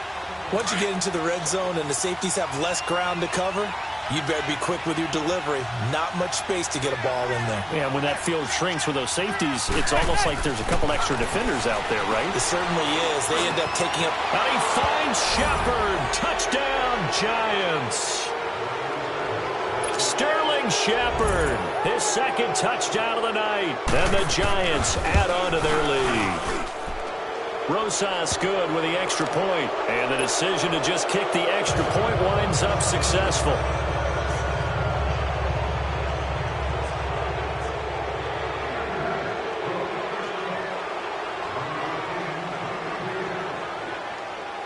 Once you get into the red zone and the safeties have less ground to cover, you better be quick with your delivery. Not much space to get a ball in there. Yeah, when that field shrinks with those safeties, it's almost like there's a couple extra defenders out there, right? It certainly is. They end up taking up. And he finds Shepard. Touchdown, Giants. Sterling Shepard, his second touchdown of the night. And the Giants add on to their lead. Rosas good with the extra point. And the decision to just kick the extra point winds up successful.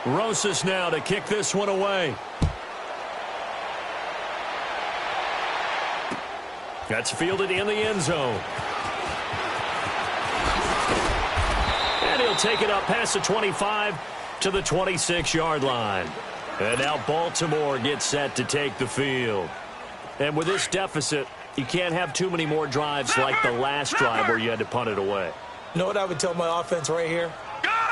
Rosas now to kick this one away. That's fielded in the end zone. And he'll take it up past the 25 to the 26-yard line. And now Baltimore gets set to take the field. And with this deficit, you can't have too many more drives like the last drive where you had to punt it away. You know what I would tell my offense right here?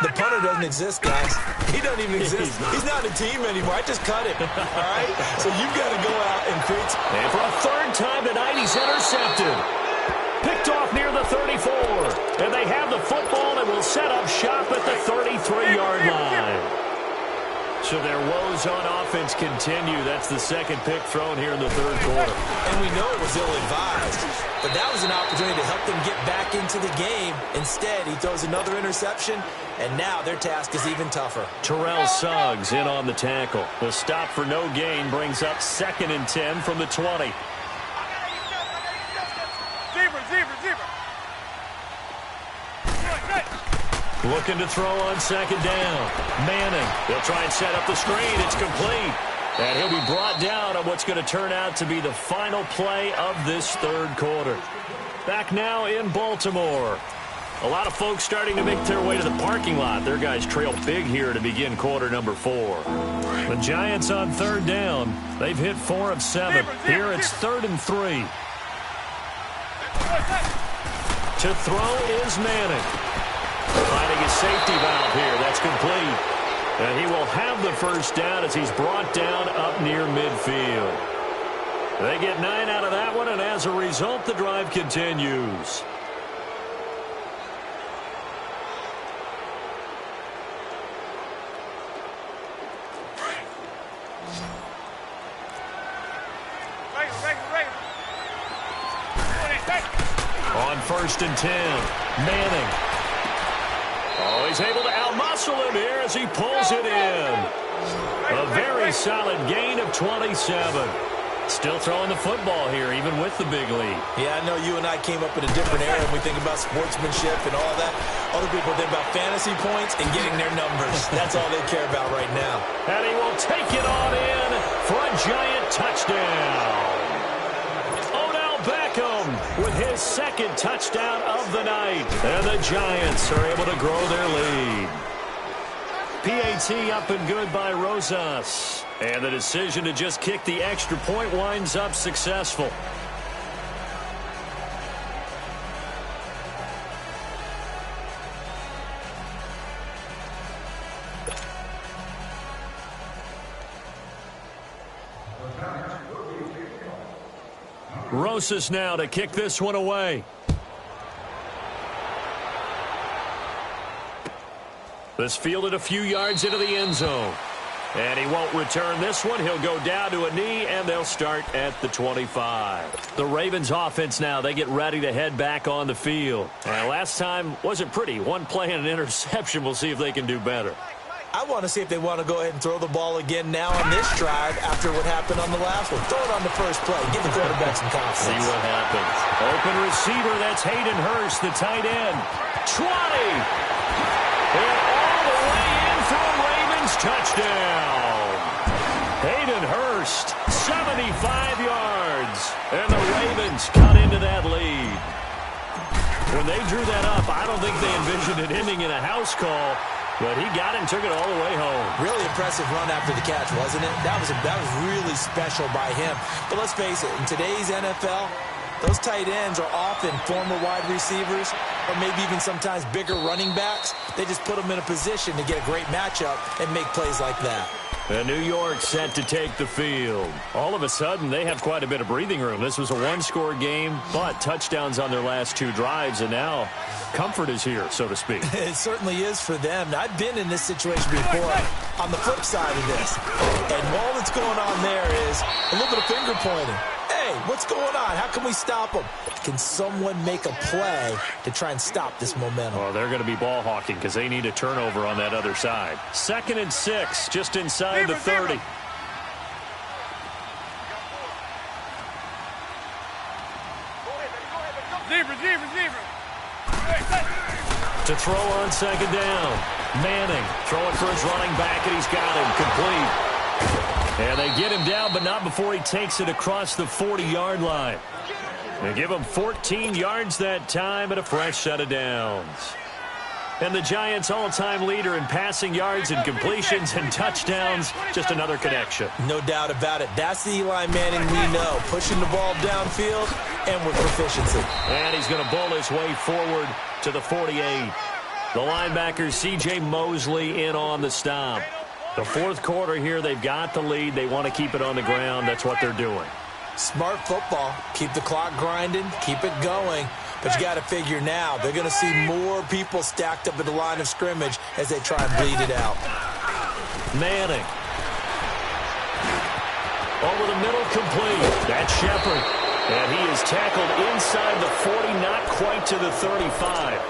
The punter doesn't exist, guys. He doesn't even exist. He's not a team anymore. I just cut him. All right? So you've got to go out and create. And for a third time tonight, he's intercepted. Picked off near the 34. And they have the football and will set up shop at the 33-yard line. So their woes on offense continue. That's the second pick thrown here in the third quarter. And we know it was ill-advised. But that was an opportunity to help them get back into the game. Instead, he throws another interception, and now their task is even tougher. Terrell Suggs in on the tackle. The stop for no gain brings up 2nd and 10 from the 20. Looking to throw on second down. Manning. He'll try and set up the screen. It's complete. And he'll be brought down on what's going to turn out to be the final play of this third quarter. Back now in Baltimore. A lot of folks starting to make their way to the parking lot. Their guys trail big here to begin quarter number 4. The Giants on third down. They've hit 4 of 7. Here it's 3rd and 3. To throw is Manning. Finding his safety valve here. That's complete. And he will have the first down as he's brought down up near midfield. They get 9 out of that one, and as a result, the drive continues. On 1st and 10, Manning. Oh, he's able to outmuscle him here as he pulls it in. A very solid gain of 27. Still throwing the football here, even with the big lead. Yeah, I know you and I came up in a different era, and we think about sportsmanship and all that. Other people think about fantasy points and getting their numbers. That's all they care about right now. And he will take it on in for a giant touchdown. With his second touchdown of the night. And the Giants are able to grow their lead. PAT up and good by Rosas. And the decision to just kick the extra point winds up successful. Rosas now to kick this one away. This fielded a few yards into the end zone. And he won't return this one. He'll go down to a knee, and they'll start at the 25. The Ravens offense now, they get ready to head back on the field. And last time wasn't pretty. One play and an interception. We'll see if they can do better. I want to see if they want to go ahead and throw the ball again now on this drive after what happened on the last one. Throw it on the first play. Give the quarterback some confidence. See what happens. Open receiver, that's Hayden Hurst, the tight end. 20! And all the way in for a Ravens touchdown. Hayden Hurst, 75 yards. And the Ravens cut into that lead. When they drew that up, I don't think they envisioned it ending in a house call. But he got it and took it all the way home. Really impressive run after the catch, wasn't it? That was really special by him. But let's face it, in today's NFL, those tight ends are often former wide receivers or maybe even sometimes bigger running backs. They just put them in a position to get a great matchup and make plays like that. And New York set to take the field. All of a sudden, they have quite a bit of breathing room. This was a one-score game, but touchdowns on their last 2 drives, and now comfort is here, so to speak. It certainly is for them. I've been in this situation before on the flip side of this. And all that's going on there is a little bit of finger pointing. Hey, what's going on? How can we stop them? Can someone make a play to try and stop this momentum? Well, they're going to be ball hawking because they need a turnover on that other side. 2nd and 6, just inside the 30. To throw on 2nd down. Manning throwing for his running back, and he's got him complete. And they get him down, but not before he takes it across the 40-yard line. They give him 14 yards that time and a fresh set of downs. And the Giants' all-time leader in passing yards and completions and touchdowns, just another connection. No doubt about it. That's the Eli Manning we know. Pushing the ball downfield and with proficiency. And he's going to bowl his way forward to the 48. The linebacker, C.J. Mosley, in on the stop. The 4th quarter here, they've got the lead. They want to keep it on the ground. That's what they're doing. Smart football. Keep the clock grinding. Keep it going. But you got to figure now, they're going to see more people stacked up at the line of scrimmage as they try and bleed it out. Manning. Over the middle, complete. That's Shepard. And he is tackled inside the 40, not quite to the 35.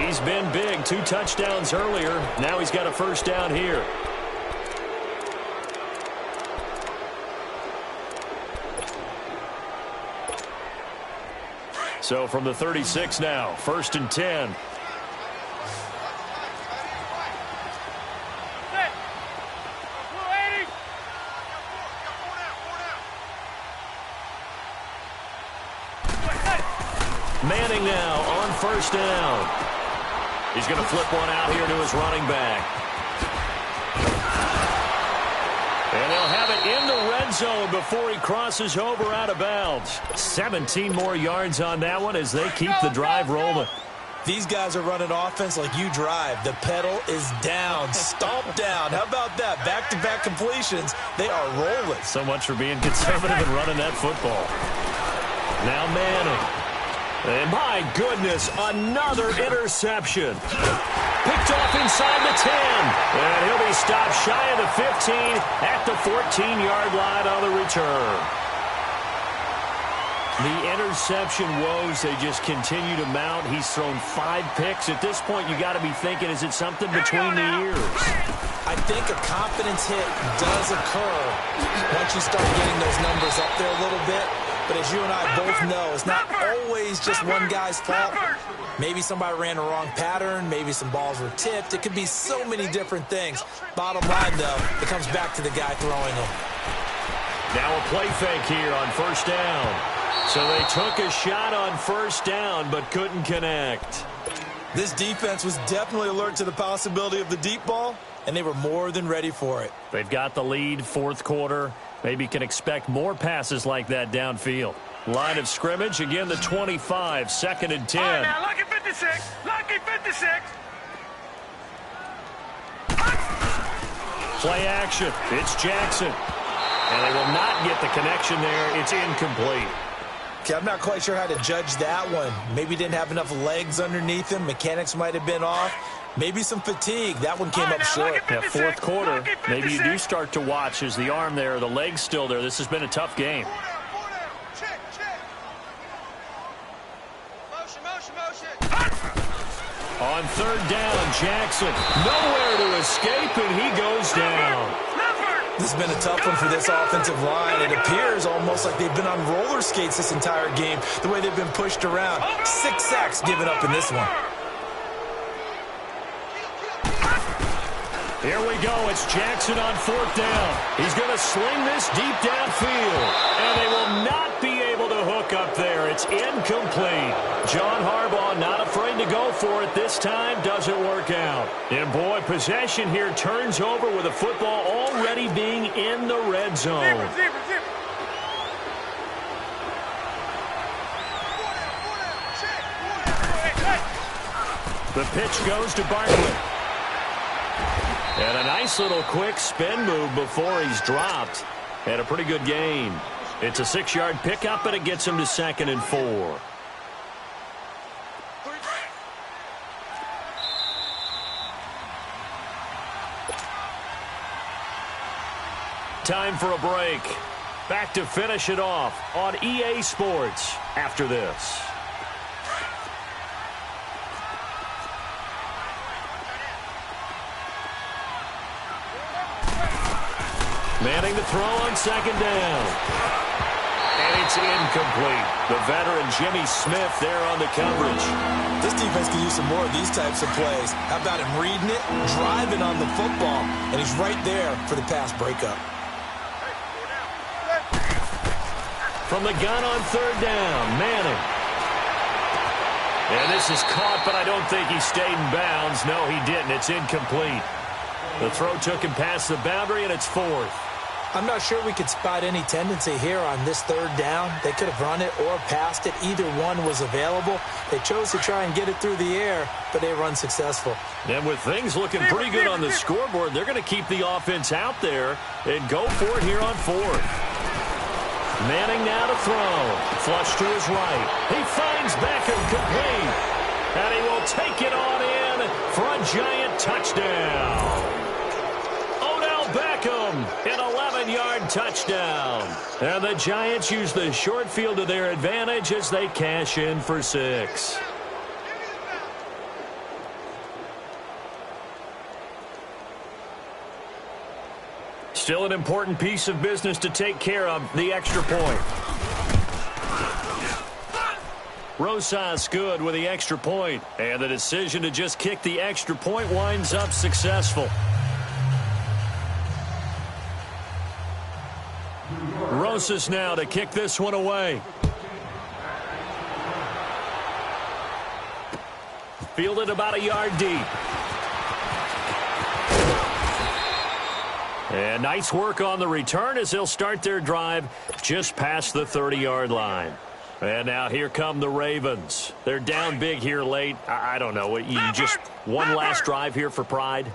He's been big. 2 touchdowns earlier. Now he's got a first down here. So from the 36 now, 1st and 10. Manning now on 1st down. He's going to flip one out here to his running back. And they'll have it in the red zone before he crosses over out of bounds. 17 more yards on that one as they keep the drive rolling. These guys are running offense like you drive. The pedal is down, stomp down. How about that? Back-to-back completions. They are rolling. So much for being conservative and running that football. Now Manning. And my goodness, another interception. Picked off inside the 10. And he'll be stopped shy of the 15 at the 14-yard line on the return. The interception woes, they just continue to mount. He's thrown 5 picks. At this point, you got to be thinking, is it something between the ears? I think a confidence hit does occur once you start getting those numbers up there a little bit. But as you and I both know, it's not always just one guy's fault. Maybe somebody ran the wrong pattern. Maybe some balls were tipped. It could be so many different things. Bottom line, though, it comes back to the guy throwing them. Now a play fake here on first down. So they took a shot on first down but couldn't connect. This defense was definitely alert to the possibility of the deep ball, and they were more than ready for it. They've got the lead, fourth quarter. Maybe can expect more passes like that downfield. Line of scrimmage, again the 25, 2nd and 10. All right, now, lucky 56, lucky 56. Play action, it's Jackson. And they will not get the connection there. It's incomplete. Okay, I'm not quite sure how to judge that one. Maybe didn't have enough legs underneath him. Mechanics might have been off. Maybe some fatigue. That one came up short. Yeah, fourth quarter, maybe you do start to watch as the arm there, the leg's still there. This has been a tough game. On third down, Jackson nowhere to escape, and he goes down. This has been a tough one for this offensive line. It appears almost like they've been on roller skates this entire game, the way they've been pushed around. 6 sacks given up in this one. Here we go. It's Jackson on fourth down. He's going to sling this deep downfield, and they will not be able to hook up there. It's incomplete. John Harbaugh not afraid to go for it this time. Doesn't work out. And, boy, possession here turns over with the football already being in the red zone. The pitch goes to Barkley. And a nice little quick spin move before he's dropped. Had a pretty good gain. It's a 6-yard pickup, and it gets him to 2nd and 4. Time for a break. Back to finish it off on EA Sports after this. Manning the throw on 2nd down. And it's incomplete. The veteran Jimmy Smith there on the coverage. This defense can use some more of these types of plays. How about him reading it, driving on the football, and he's right there for the pass breakup. From the gun on third down, Manning. And this is caught, but I don't think he stayed in bounds. No, he didn't. It's incomplete. The throw took him past the boundary, and it's 4th. I'm not sure we could spot any tendency here on this third down. They could have run it or passed it. Either one was available. They chose to try and get it through the air, but they run successful. And with things looking pretty good on the scoreboard, they're going to keep the offense out there and go for it here on 4th. Manning now to throw. Flush to his right. He finds Beckham complete. And he will take it on in for a giant touchdown. Beckham, an 11-yard touchdown. And the Giants use the short field to their advantage as they cash in for 6. Still an important piece of business to take care of, the extra point. Rosas good with the extra point. And the decision to just kick the extra point winds up successful. Rosas now to kick this one away. Fielded about a yard deep. And nice work on the return as they'll start their drive just past the 30-yard line. And now here come the Ravens. They're down big here late. I don't know. You just one last drive here for pride?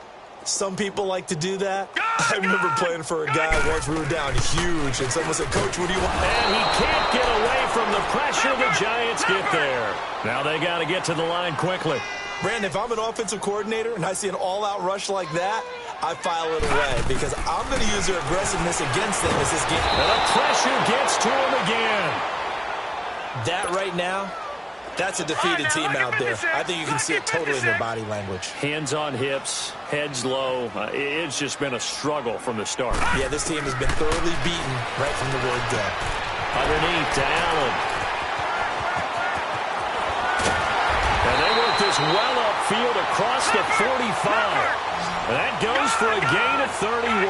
Some people like to do that. I remember playing for a guy once. We were down huge, and someone said, Coach, what do you want? And he can't get away from the pressure. The Giants get there. Now they got to get to the line quickly. Brandon, if I'm an offensive coordinator and I see an all-out rush like that, I file it away because I'm going to use their aggressiveness against them as this game. And the pressure gets to him again. That right now, that's a defeated team out there. I think you can see it totally in their body language. Hands on hips, heads low. It's just been a struggle from the start. Yeah, this team has been thoroughly beaten right from the word go. Underneath to Allen. And they work this well upfield across the 45. And that goes for a gain of 31.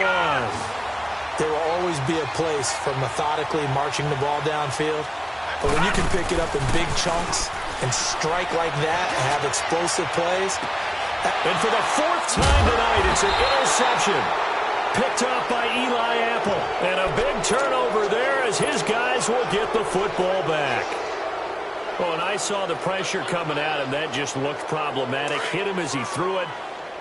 There will always be a place for methodically marching the ball downfield. But when you can pick it up in big chunks and strike like that and have explosive plays. And for the fourth time tonight, it's an interception. Picked up by Eli Apple. And a big turnover there as his guys will get the football back. Oh, and I saw the pressure coming at him. That just looked problematic. Hit him as he threw it.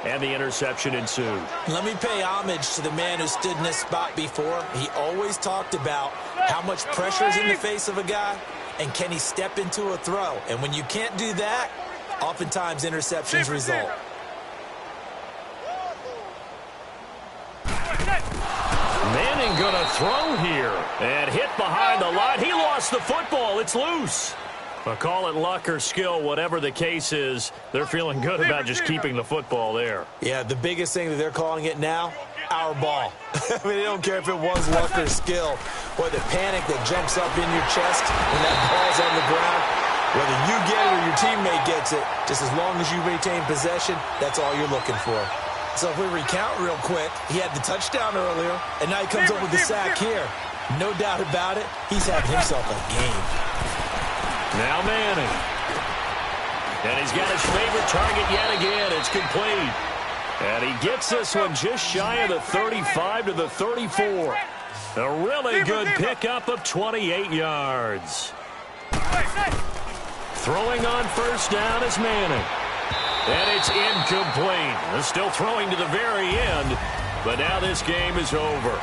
And the interception ensued. Let me pay homage to the man who stood in this spot before. He always talked about how much pressure is in the face of a guy, and can he step into a throw. And when you can't do that, oftentimes interceptions result. Manning going to throw here. And hit behind the line. He lost the football. It's loose. But call it luck or skill, whatever the case is, they're feeling good about just keeping the football there. Yeah, the biggest thing that they're calling it now, our ball. I mean, they don't care if it was luck or skill, or the panic that jumps up in your chest when that ball's on the ground. Whether you get it or your teammate gets it, just as long as you retain possession, that's all you're looking for. So if we recount real quick, he had the touchdown earlier, and now he comes up with the sack here. No doubt about it, he's having himself a game. Now Manning. And he's got his favorite target yet again. It's complete. And he gets this one just shy of the 35 to the 34. A really good pickup of 28 yards. Throwing on first down is Manning. And it's incomplete. They're still throwing to the very end. But now this game is over.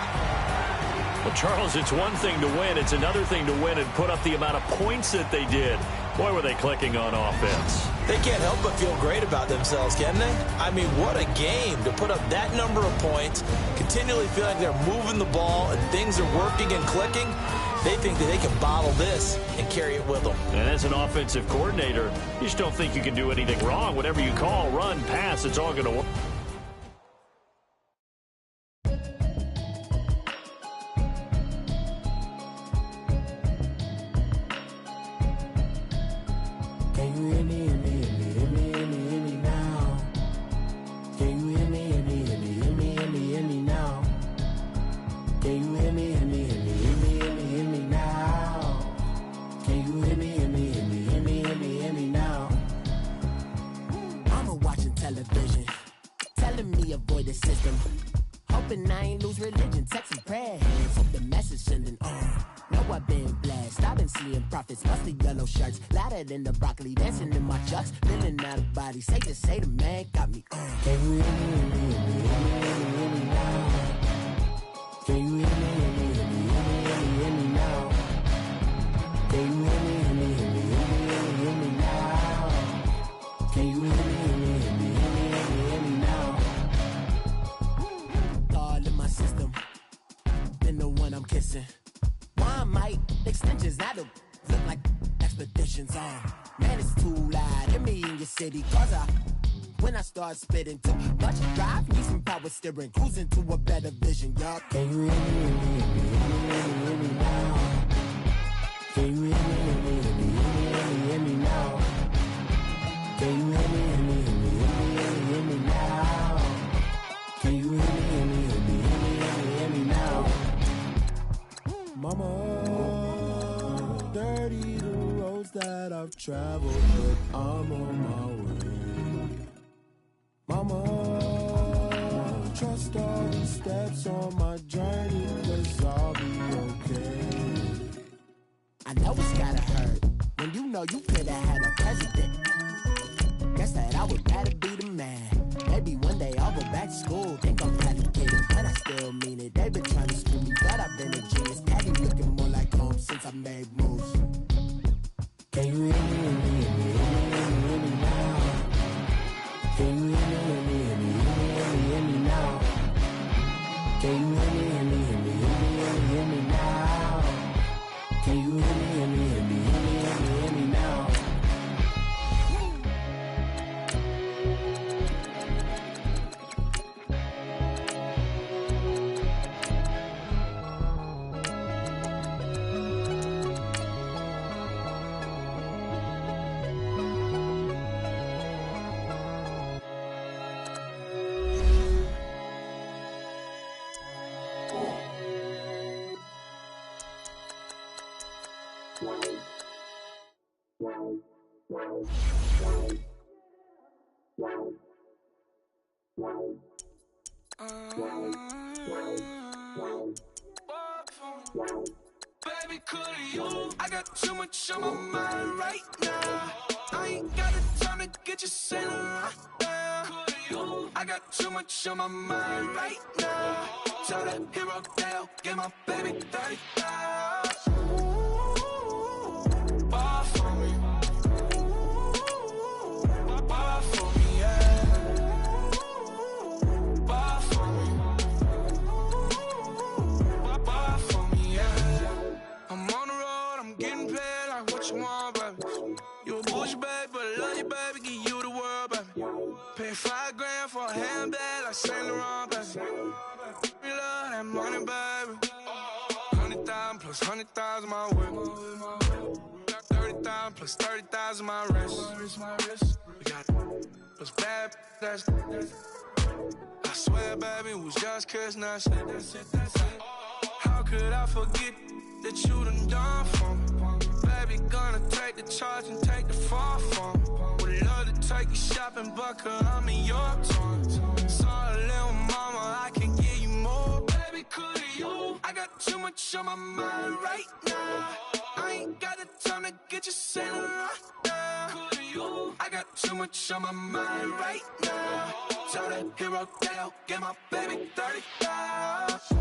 Well, Charles, it's one thing to win. It's another thing to win and put up the amount of points that they did. Boy, were they clicking on offense. They can't help but feel great about themselves, can they? I mean, what a game to put up that number of points, continually feel like they're moving the ball and things are working and clicking. They think that they can bottle this and carry it with them. And as an offensive coordinator, you just don't think you can do anything wrong. Whatever you call, run, pass, it's all going to work. In the broccoli, dancing in my chucks, feeling out of body. Say the man got me on. Can you hear me now? Can you hear me now? Can you hear me now? Can you hear me now? All in my system, been the one I'm kissing. Why might extensions that'll look like expeditions on. Man, it's too loud. Hit me in your city, cause when I start spitting too much drive, need some power steering, cruising to a better vision, y'all. Can you hear me now? Can you hear me now? Can you hear me now? Can you hear me now? Mama, dirty the roads that I've traveled, but I'm on my way. Mama, trust all these steps on my journey, 'cause I'll be okay. I know it's gotta hurt when you know you could've had a president. Guess that I would rather be the man. Maybe one day I'll go back to school. Think I'm complicated, but I still mean it. They've been trying to screw me, but I've been a genius. Daddy looking more like home since I made moves. Can you hear me, hear me, hear me, hear me, hear me now? Can you hear me, hear me, hear me, hear me, hear me, hear me now? Can you hear me, hear me, hear me, hear me, hear me, hear me now? Can you hear me, hear me, hear me, hear me, hear me, hear me now? Baby, could you? I got too much on my mind right now. I ain't got the time to get you sailing right now. Could you? I got too much on my mind right now. Tell that hero Dale, get my baby 30,000. Bar for me. Bar for me, yeah. Bar for me. Bar for me, yeah. I'm on the road, I'm getting paid like what you want, baby. You a bullshit, baby, but I love you, baby, give you the world, baby. Pay $5 for a handbag like Saint Laurent, baby. We love that money, baby. 100,000 plus 100,000 my whip. 30,000 plus 30,000 my wrist. We got plus bad, that's I swear, baby, it was just kissing us. How could I forget that you done for me? Baby, gonna take the charge and take the fall from me. Would love to take you shopping, but I'm in your town. Sorry, little mama, I can give you more. Baby, could you? I got too much on my mind right now. I ain't got the time to get you sailing right now. Could you? I got too much on my mind right now. Tell that hero Dale, get my baby 30,000.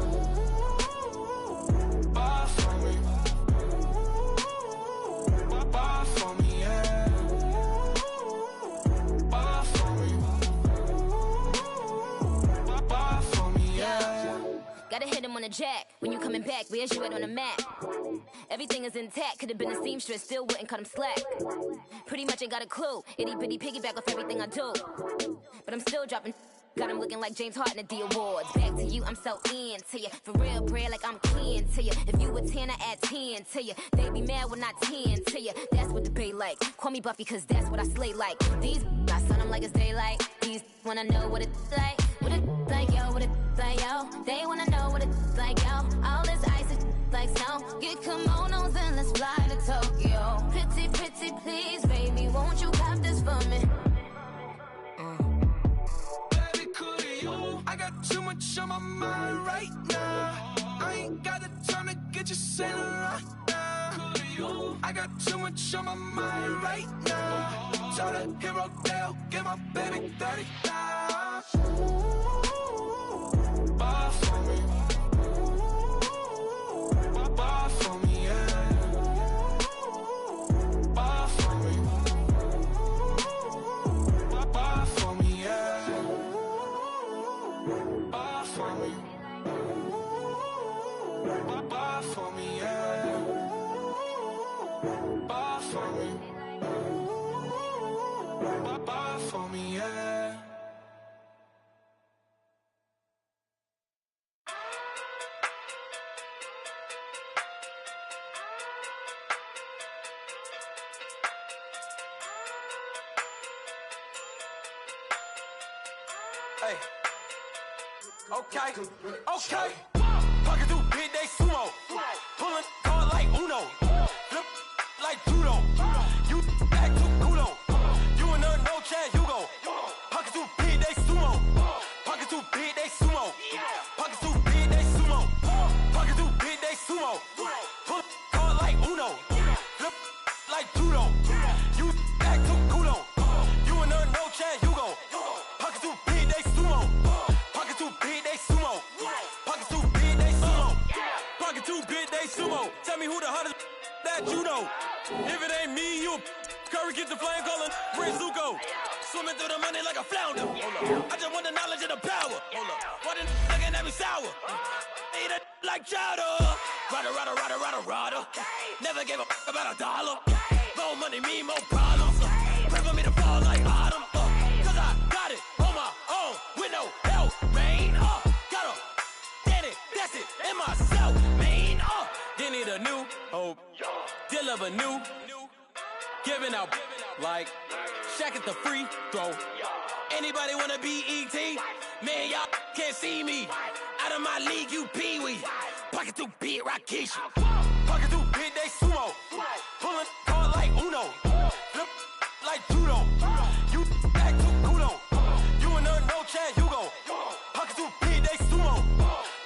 Bar for me. Bar for me, yeah. Bar for me. Bar for me, yeah. Gotta hit him on the jack. When you coming back, where's you at on the map? Everything is intact. Could've been a seamstress, still wouldn't cut him slack. Pretty much ain't got a clue. Itty bitty piggyback off everything I do. But I'm still dropping. Got him looking like James Harden at the awards. Back to you, I'm so into you. For real, bread, like I'm keen to you. If you a 10, I add 10 to you. They be mad when I 10 to you. That's what the bay like. Call me Buffy, cause that's what I slay like. These I sun them like it's daylight. These wanna know what it's like. What it's like, yo, what it's like, yo. They wanna know what it's like, yo. All this ice is like snow. Get kimonos and let's fly to Tokyo. Pretty, pretty, please, baby, won't you cop this for me? I got too much on my mind right now. I ain't got the time to get you sailing right now. I got too much on my mind right now. Tell that hero Dale, get my baby 30,000. Bar for me. Bar for me, yeah. Bar for me. Bar for me, yeah. Bar for me. Bar for me, yeah. Bar for me. Bar for me, yeah. Hey. Okay. Pocket too big, they sumo. Pulling card like Uno. Flip like judo. You back to kudo. You and no chance, you go. Pocket too big, they sumo. Pocket too big, they sumo. me who the hottest that you know. If it ain't me, you Curry get the flame calling Prince Zuko. Swimming through the money like a flounder. Hold up. I just want the knowledge and the power. Hold up. Why the looking at me sour? Eat it like chowder. Rada. Never gave a about a dollar. More money, me, more problems. Pray for me to fall like autumn. Cause I got it on my own with no help, man. Got a daddy, that's it, in myself, man. They need a new hope. Deal of a new. Giving out like Shaq at the free throw. Anybody wanna be E.T.? Man, y'all can't see me. Out of my league, you pee-wee. Pocket too big, Rakesh. Pocket too big, they sumo. Pulling hard like Uno. Flip like judo. You act too kudo. You and her, no chance, you go. Pocket too big, they sumo.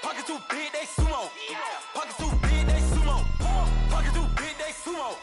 Pocket too big, they sumo. Pocket too big, they sumo. Pocket too big, they sumo.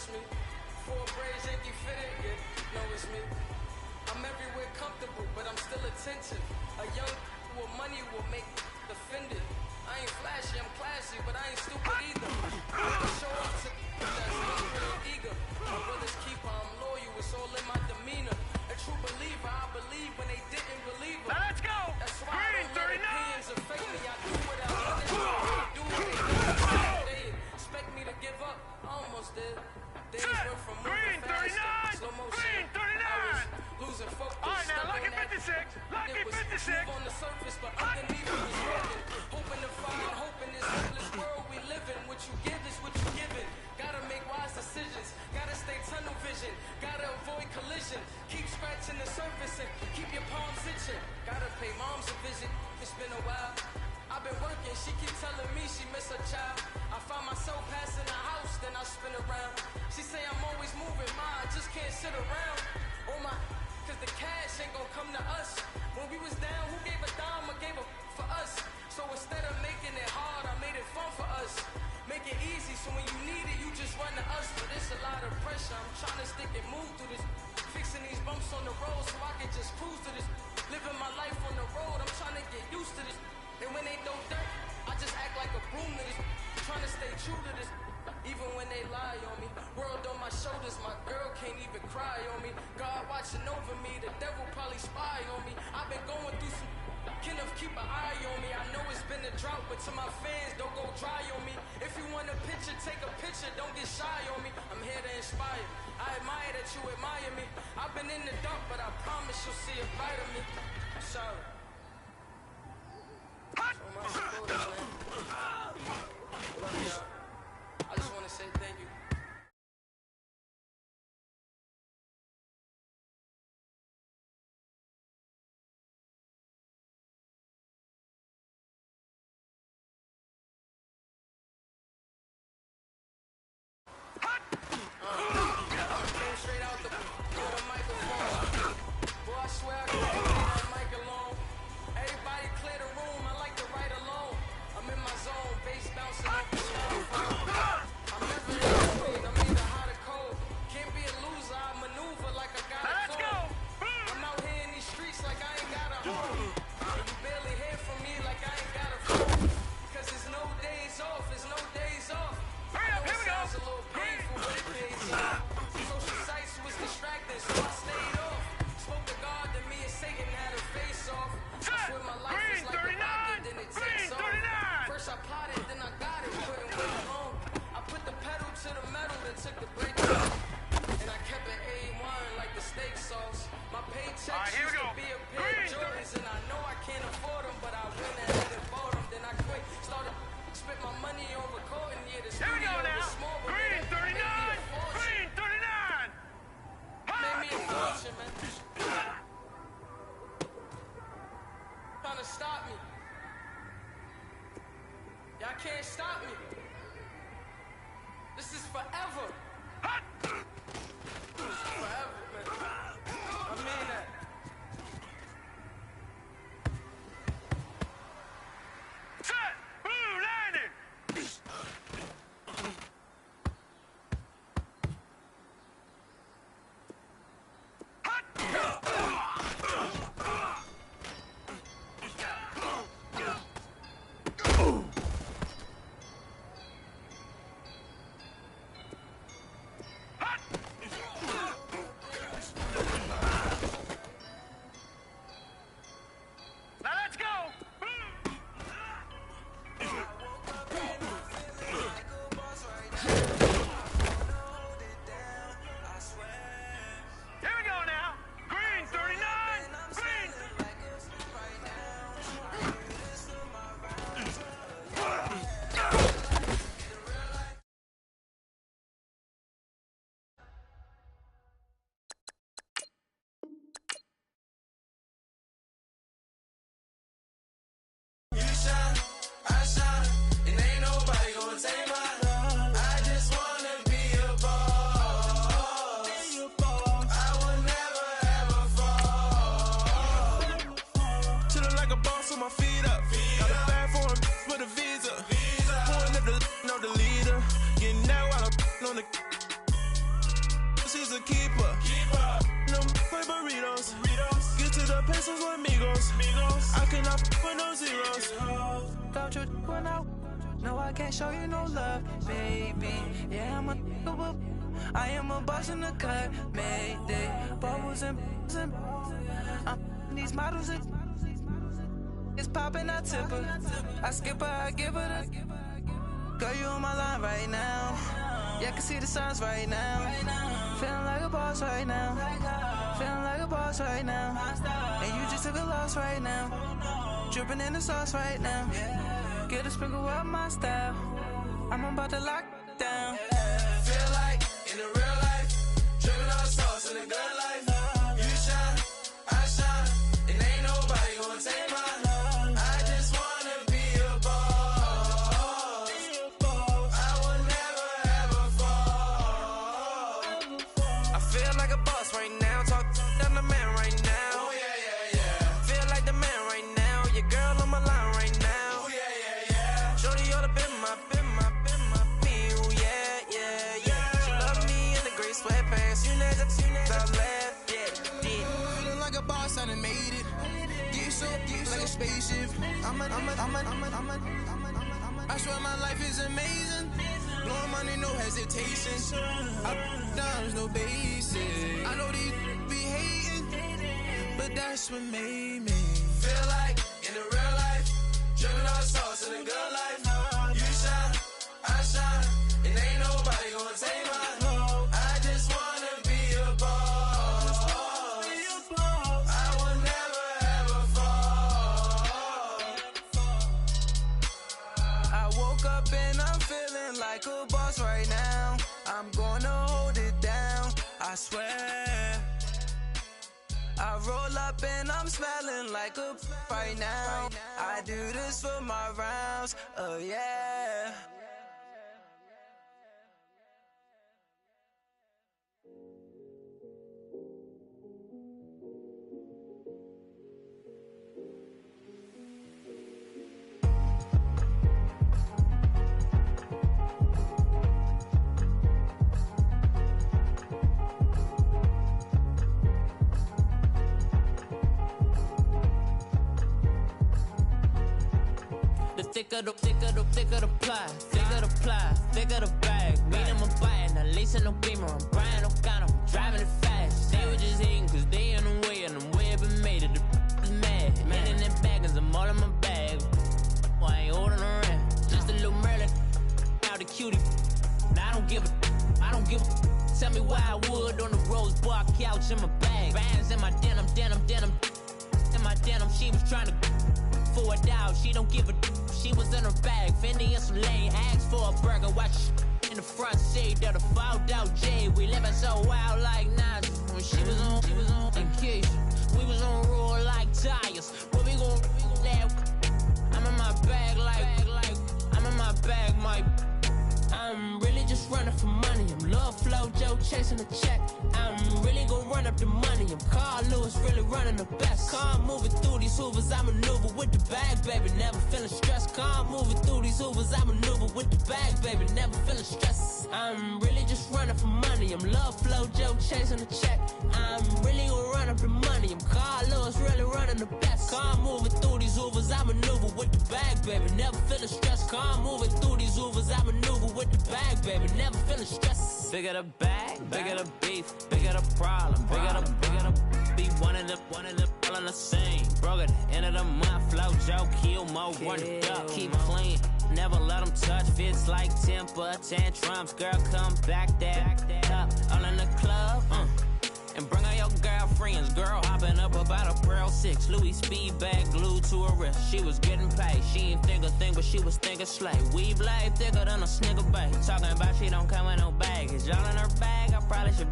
it's me. Four braids, Yankee fitted, yeah, know it's me. I'm everywhere comfortable, but I'm still attentive. A young with money will make offended. I ain't flashy, I'm classy, but I ain't stupid either. I show up to that's hungry and eager. My brother's keeper, I'm loyal, it's all in my demeanor. A true believer, I believe when they didn't believe her. Let's go! That's why I don't let opinions affect me. I do what I want to do. I do what they do. They expect me to give up. I almost did. Days went from moving faster, slow motion. I was losing focus. All right, now, lucky 56. Lucky 56. On the surface, but underneath it was broken. Hoping to find hope in this hopeless world we live in. What you give is what you given. Gotta make wise decisions. Gotta stay tunnel vision. Gotta avoid collision. Keep scratching the surface and keep your palms itching. Gotta pay moms a visit. It's been a while. I've been working, she keep telling me she miss her child. I find myself passing the house, then I spin around. She say I'm always moving, I just can't sit around. Oh my, cause the cash ain't gonna come to us. When we was down, who gave a dime or gave a for us? So instead of making it hard, I made it fun for us. Make it easy, so when you need it, you just run to us. But it's a lot of pressure, I'm trying to stick and move through this. Fixing these bumps on the road so I can just cruise to this. Living my life on the road, I'm trying to get used to this. And when they throw dirt, I just act like a broom to this. Trying to stay true to this, even when they lie on me. World on my shoulders, my girl can't even cry on me. God watching over me, the devil probably spy on me. I've been going through some, enough keep an eye on me. I know it's been a drought, but to my fans, don't go dry on me. If you want a picture, take a picture, don't get shy on me. I'm here to inspire, I admire that you admire me. I've been in the dark, but I promise you'll see a bright of me. I'm sorry. I just want to say thank you. Came straight out the microphone. Boy, I swear I couldn't leave that mic alone. Everybody clear the room, I like to write alone. I'm in my zone, bass bouncing off the styrofoam. I'm never in between, I'm either hot or cold. Can't be a loser, I maneuver like I got a phone. I'm out here in these streets like I ain't got a home. And you barely hear from me like I ain't got a phone. Cause there's no days off, there's no days off. I know it sounds a little painful, but it pays off. Social sites was distracting, so I stayed off. Spoke to God, then me and Satan had a face off. I swear my life is like a rocket, then it takes off. First I plotted, then I got it, couldn't wait long. I put the pedal to the metal, then took the brake off. And I kept it A1 like the steak sauce. My paycheck used to be a pair of Jordans, and I know I can't afford them, but I went ahead and bought them. Then I quit, started spent my money on recording. Yeah, the studio was small, but Green 39! Green 39! made me a fortune, man. Trying to stop me. Y'all can't stop me. This is forever. This is forever, man. I mean that. Set! Blue landing! when I no, I can't show you no love, baby. Yeah, I am a boss in the cut, Mayday. Bubbles and these models are it's popping, I tip her. I skip her, I give her the girl, you on my line right now. Yeah, I can see the signs right now. Feeling like a boss right now. Feeling like a boss right now. And you just took a loss right now. Dripping in the sauce right now. Get a sprinkle up my style. I'm about to lock down. Feel like in the real life, dripping on sauce in the good life. You shine, I shine, and ain't nobody gonna take mine. I just wanna be a boss. I will never ever fall. I feel like a boss right now. Talk down the man right now. Oh yeah. Feel like the man right now. Your girl on my line right now. Oh yeah. Shorty oughta been my me. Ooh, yeah. She love me in the gray sweatpants. You never stop left. Yeah. Feeling like a boss, I done made it. Get so like a spaceship. I swear my life is amazing. Blowing money, no hesitation. Up, downs, no basic. I know these be hating, but that's what made me. Feel like in the real life, dripping on sauce in the good life. You shine, I shine, and ain't nobody gonna take mine. I just wanna be a boss. I will never ever fall. I woke up and I'm feeling like a boss right now. I'm gonna hold it down, I swear. I roll up and I'm smelling like a right now. I do this for my rounds, oh yeah. Thicker the ply, thicker the bag. Meet them a bite, now lace in no beamer. I'm Brian O'Connor, I'm driving it fast. They were just hating cause they in the way, and the way I've been made it, the is mad. Man in them baggers, I'm all in my bag. Well, I ain't holding around, just a little Merlin. Now the cutie, now I don't give a. Tell me why I would on the rose bar couch in my bag. Bands in my denim. In my denim, she was trying to for it out, she don't give a. She was in her bag, Fendi and some lane. Asked for a burger, watch in the front seat of the fouled out J. We living so wild like Nas. When she was on vacation, we was on roll like tires. Where we gon' let? I'm in my bag like I'm in my bag, Mike. I'm really just running for money. I'm Love Flow Joe chasing the check. I'm really gon' run up the money. I'm Carl Lewis, really running the best. Car moving through these Hoovers, I maneuver with the bag, baby. Never feeling stressed. Car moving through these Hoovers, I maneuver with the bag, baby. Never feeling stressed. I'm really just running for money. I'm Love Flow Joe chasing the check. I'm really gon' run up the money. I'm Carl Lewis, really running the best. Car moving through these Hoovers, I maneuver with the bag, baby. Never feeling stressed. Car moving through these Hoovers, I maneuver with the bag, baby. Never feeling stressed. Bigger the bag, bigger the beef, bigger the problem, bigger the be one in the all in the same. Broke at the end of the month, flow Joe, kill mo, run it up, keep clean. Never let them touch, fits like temper tantrums. Girl, come back that up, all in the club, and bring all your girlfriends. Girl hopping up about a Pearl 6 Louis speed bag glued to her wrist. She was getting paid, she ain't think a thing, but she was thinking slay. We blade thicker than a snigger bag. Talking about she don't come with no baggage. All in her bag, I probably should.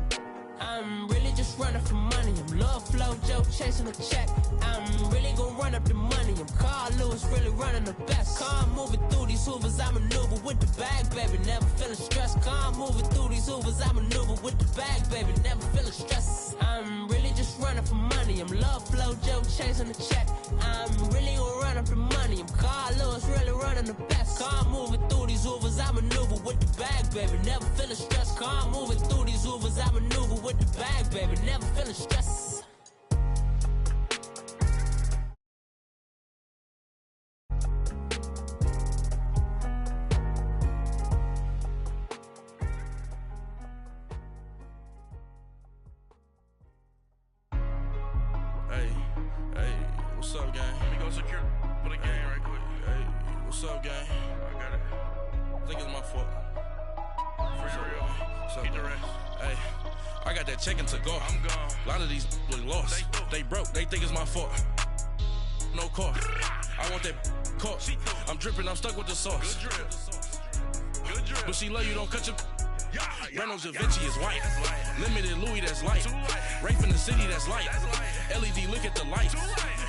I'm really just running for money. I'm Love Flow Joe chasing a check. I'm really gon' run up the money. I'm Carl Lewis, really running the best. Car moving through these Hoovers, I maneuver with the bag, baby. Never feeling stressed. Car moving through these Hoovers, I maneuver with the bag, baby. Never feeling stressed. I'm really just running for money. I'm Love Flow Joe chasing the check. I'm really gon' run up the money. I'm Carl Lewis, really running the best. Car moving through these Hoovers, I maneuver with the bag, baby. Never feeling stressed. Car moving through these Hoovers, I maneuver with the bag, baby. Never feeling stressed. What's up, gang? Let me go secure for the game right quick. Hey, what's up, gang? I got it. I think it's my fault. For real. What's up, Keep the gang? rest. Hey, I got that check-in to go. I'm gone. A lot of these look lost. They broke. They think it's my fault. No car. I want that caught. I'm dripping. I'm stuck with the sauce. Good drip. Good drip. But she love you. Don't cut your. Yeah, Reynolds Da Vinci is white. Limited Louis, that's light. Rape in the city, that's light. LED, look at the lights.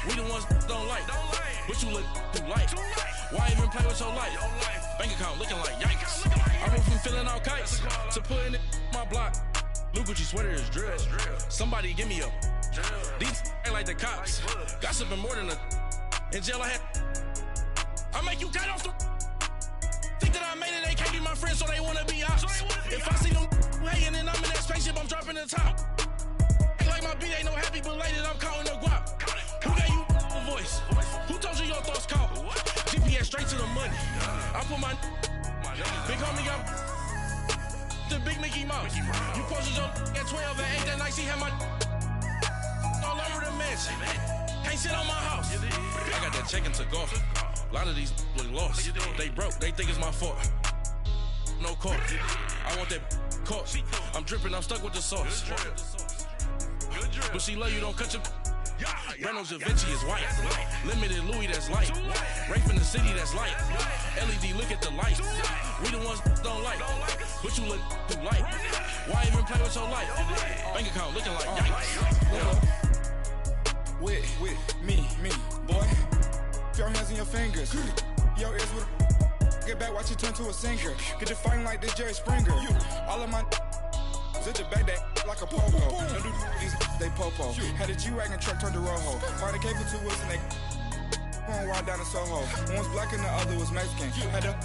We the ones don't like. But you look too light. Why even play with your life? Bank account looking like yikes. I went from filling out kites to putting it in my block. Blue Gucci sweater is drill. Somebody give me a. These ain't like the cops. Gossiping more than a. In jail I had. I make you cut off the. Think that I made it, they can't be my friends, so they wanna be ops. If I see them hating and I'm in that spaceship, I'm dropping the top. Ain't like my beat ain't no happy belated, I'm counting the guap. Who gave you a voice? Who told you your thoughts count? GPS straight to the money. I put my big homie up the big Mickey Mouse. You posted your at 12 and 8 that night, she had my all over the mansion. Can't sit on my house. I got that check-in to go. A lot of these look lost. They broke, they think it's my fault. No car. I want that caught. I'm dripping, I'm stuck with the sauce. But she love you, don't cut your. Reynolds Da Vinci is white. Limited Louis, that's light. Rape in the city, that's light. LED, look at the lights. We the ones don't like. But you look too light. Why even play with your life? Bank account looking like yikes. With me, boy. Your hands in your fingers. Your ears with a. Get back, watch you turn to a singer. Get to fighting like this Jerry Springer. All of my. Zit the back that like a popo. Don't do these they popo. Had a G-Wagon truck turned to Rojo. Find a cable 2 wheels and they. Going wild down in Soho. One was black and the other was Mexican. Had a.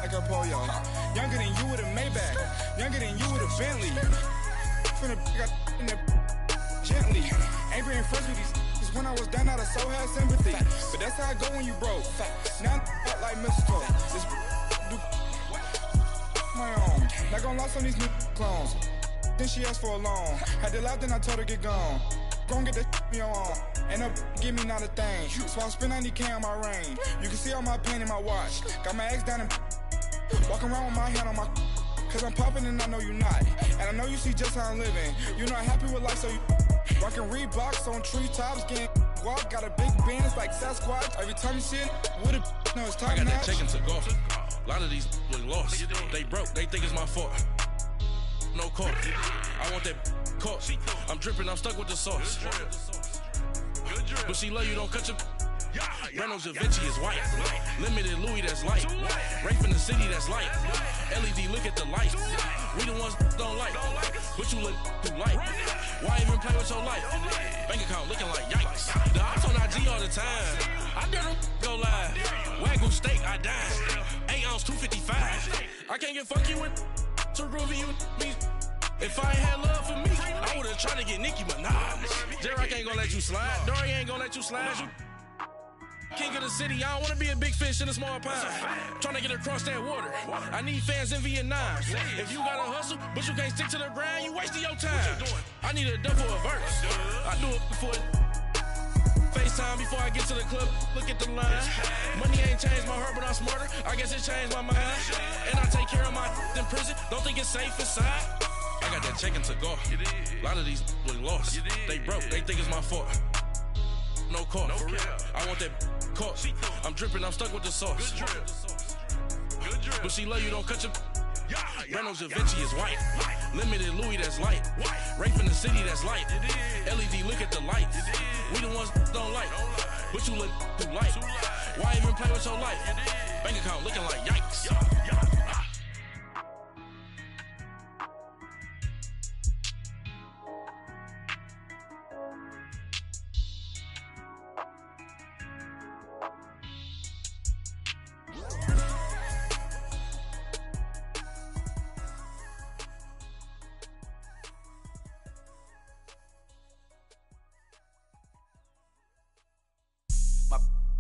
Like a pollo. Younger than you with a Maybach. Younger than you with a Bentley. From the. Got in the. Gently. Ain't being friends with these. When I was down, I so had sympathy. But that's how I go when you broke. Now I'm like mistletoe. This do my own. Not gonna lie on these new clones. Then she asked for a loan. Had to laugh, then I told her get gone. Gon' get that me on. Ain't no give me not a thing. So I spend 90K on my ring. You can see all my pain in my watch. Got my ex down and walking around with my hand on my. Cause I'm popping and I know you not. And I know you see just how I'm living. You're not happy with life, so you. Rockin' Reeboks on treetops, getting guap. Got a big band, it's like Sasquatch. Every time you see it, with a no, it's top notch. I got that check-in to go. A lot of these look lost. They broke, they think it's my fault. No car. I want that caught. I'm dripping, I'm stuck with the sauce. But she love you, don't cut your. Reynolds Da Vinci is white. Limited Louis, that's light. Rape in the city, that's light. LED, look at the lights. We the ones don't like. But you look too light. Why even play with your life? Bank account looking like yikes. The ops on IG all the time. I dare them go live. Wagyu steak, I dine. 8 ounce, 255. I can't get fuck you with too groovy you me. If I ain't had love for me, I would've tried to get Nicki Minaj. J-Rock ain't gonna let you slide. Dory ain't gonna let you slide. King of the city, I don't wanna be a big fish in a small pond. Trying to get across that water. I need fans in Vietnam. If you gotta hustle, but you can't stick to the grind, you wasting your time. I need a double a verse. I do it before FaceTime before I get to the club. Look at the line. Money ain't changed my heart, but I'm smarter. I guess it changed my mind. And I take care of my in prison. Don't think it's safe inside. I got that check-in to go. A lot of these look lost. They broke, they think it's my fault. No car. I want that caught. I'm dripping, I'm stuck with the sauce. But she love you, don't cut your. Reynolds Da Vinci is white. Limited Louis, that's light. Rape in the city, that's light. LED, look at the lights. We the ones don't like. But you look too light. Why even play with your life? Bank account looking like yikes.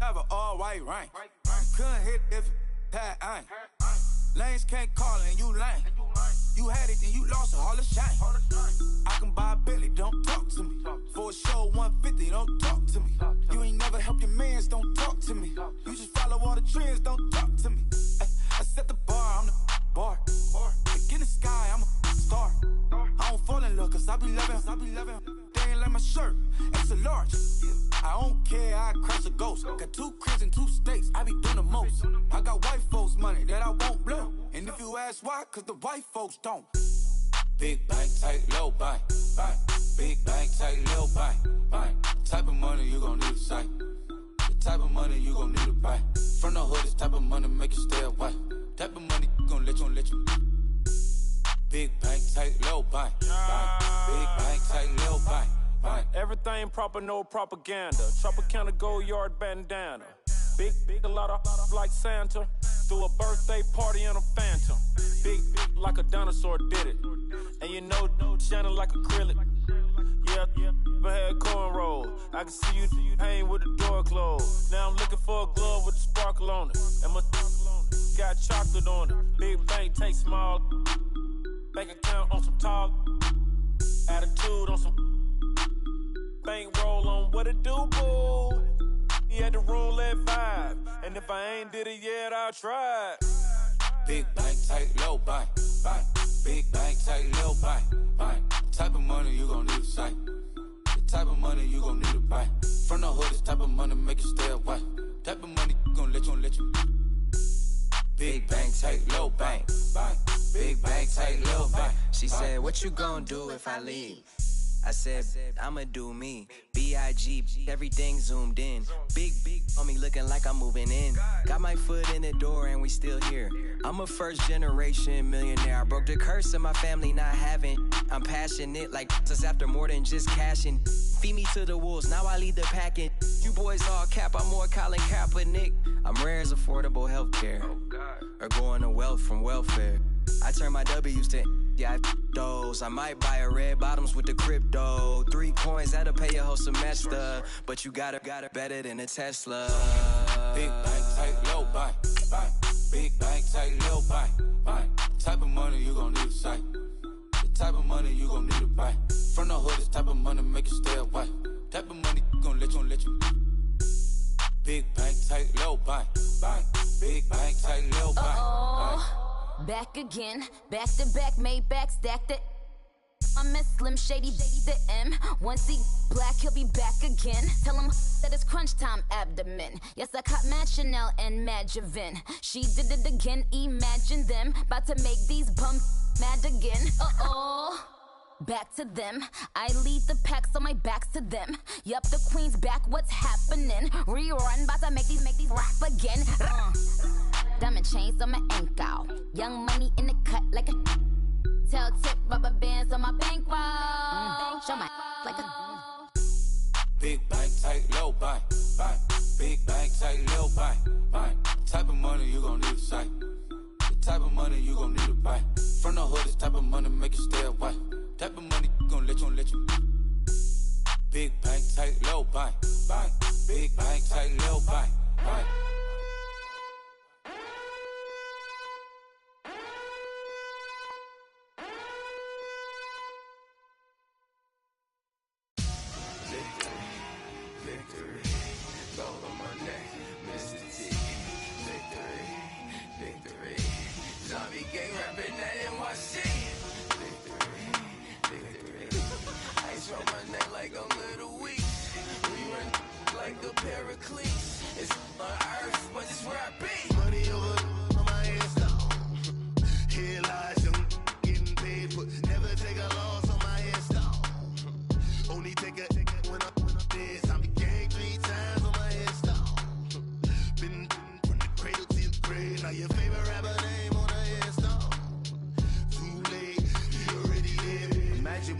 Have an all-white rank. Couldn't hit if it had ain't. Lanes can't call and you lame. You had it and you lost it, all the shame. I can buy a Billy, don't talk to me. For a show 150, don't talk to me. You ain't never helped friends, don't talk to me. You just follow all the trends, don't talk to me. I set the bar, I'm the bar. Look in the sky, I'm a star. I don't fall in love, cause I be loving. They ain't like my shirt, it's a large. I don't care, I crash a ghost. Got 2 cribs in 2 states, I be doing the most. I got white folks' money that I won't blow. And if you ask why, cause the white folks don't. Big bank, tight, low buy. Big bank, tight, low buy. Type of money you gon' need a sight. The type of money you gon' need to buy. From the hood, this type of money make you stay away. Type of money gon' let you. Big bank, tight, low buy. Big bank, tight, low buy. Everything proper, no propaganda. Tropicana gold yard bandana. Big, a lot of like Santa. Threw a birthday party in a phantom. Big like a dinosaur did it. And you know, shining like acrylic. Yeah, I had cornrow. I can see you hang with the door closed. Now I'm looking for a glove with a sparkle on it. And my got chocolate on it. Big bank, take small. Bank account on some talk. Attitude on some. Bank roll on what it do, boo. He had the roulette vibe. And if I ain't did it yet, I'll try. Big bank, tight, low buy. Big bank, tight, low buy. Type of money you gon' need a sight. The type of money you gon' need to buy. From the hood, this type of money make you stay away. Type of money gon' let you. Big bank, tight, low buy. Big bank, tight, low buy. She said, what you gon' do if I leave? I said, I'ma do me. B.I.G. Everything zoomed in. Big on me looking like I'm moving in. Got my foot in the door and we still here. I'm a first generation millionaire. I broke the curse of my family not having. I'm passionate like this after more than just cashing. Feed me to the wolves, now I lead the packing. You boys all cap, I'm more Colin Kaepernick. I'm rare as affordable healthcare. Or going to wealth from welfare. I turn my W's to those. I might buy a red bottoms with the crypto. 3 coins, that'll pay your whole semester. But you got it better than a Tesla. Big bank, tight, low buy. Big bank, tight, low buy. Type of money you gon' need a sight. The type of money you gon' need to buy. From the hood, this type of money make you stay away. Type of money gon' let you. Big bank, tight, low buy. Big bank, tight, low buy. Back again, back to back, made back, stacked it. I'm a Slim Shady, the M. Once he black, he'll be back again. Tell him that it's crunch time abdomen. Yes, I caught Mad Chanel and Mad Javin. She did it again, imagine them. About to make these bums mad again. Back to them. I lead the pack, so my back's to them. Yup, the queen's back, what's happening? Rerun, about to make these rap again. Diamond chains on my ankle. Young money in the cut like a tail tip, rubber bands on my bankroll. Show my like a Big bank, tight, low buy. Big bank, tight, low buy. Type of money you gon' need a sight. The type of money you gon' need to buy. From the hood, this type of money make you stay away. Type of money gon' let you. Big bank, tight, low buy. Big bank, tight, low buy.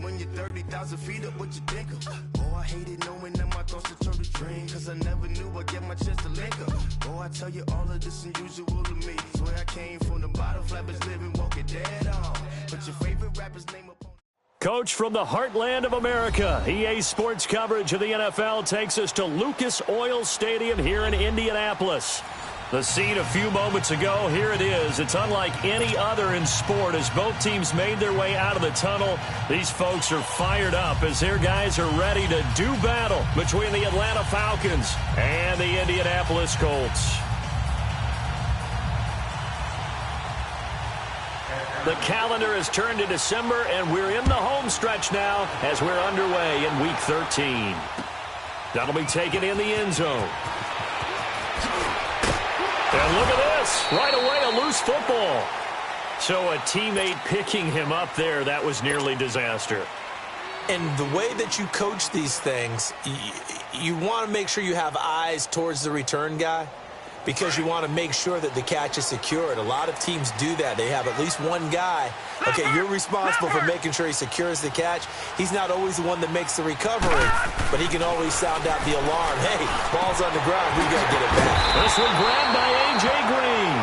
When you're 30,000 feet up, what you think of? Oh, I hated knowing that my thoughts would turn to dream. Cause I never knew I'd get my chance to link up. Oh, I tell you all of this unusual to me. Swear I came from the bottom, flappers living, walking dead on. But your favorite rapper's name up on. Coach from the heartland of America, EA Sports coverage of the NFL takes us to Lucas Oil Stadium here in Indianapolis. The scene a few moments ago, here it is. It's unlike any other in sport as both teams made their way out of the tunnel. These folks are fired up as their guys are ready to do battle between the Atlanta Falcons and the Indianapolis Colts. The calendar has turned to December, and we're in the home stretch now as we're underway in Week 13. That'll be taken in the end zone. And look at this. Right away, a loose football. So a teammate picking him up there, that was nearly disaster. And the way that you coach these things, you want to make sure you have eyes towards the return guy because you want to make sure that the catch is secured. A lot of teams do that. They have at least one guy. Okay, you're responsible for making sure he secures the catch. He's not always the one that makes the recovery, but he can always sound out the alarm. Hey, ball's on the ground. We got to get it back. This one grabbed by A.J. Green.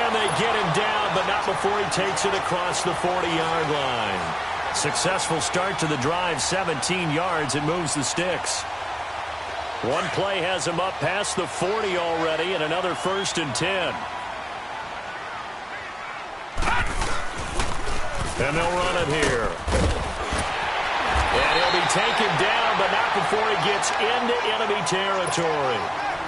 And they get him down, but not before he takes it across the 40-yard line. Successful start to the drive, 17 yards. It moves the sticks. One play has him up past the 40 already, and another 1st and 10. And they'll run it here. And he'll be taken down, but not before he gets into enemy territory.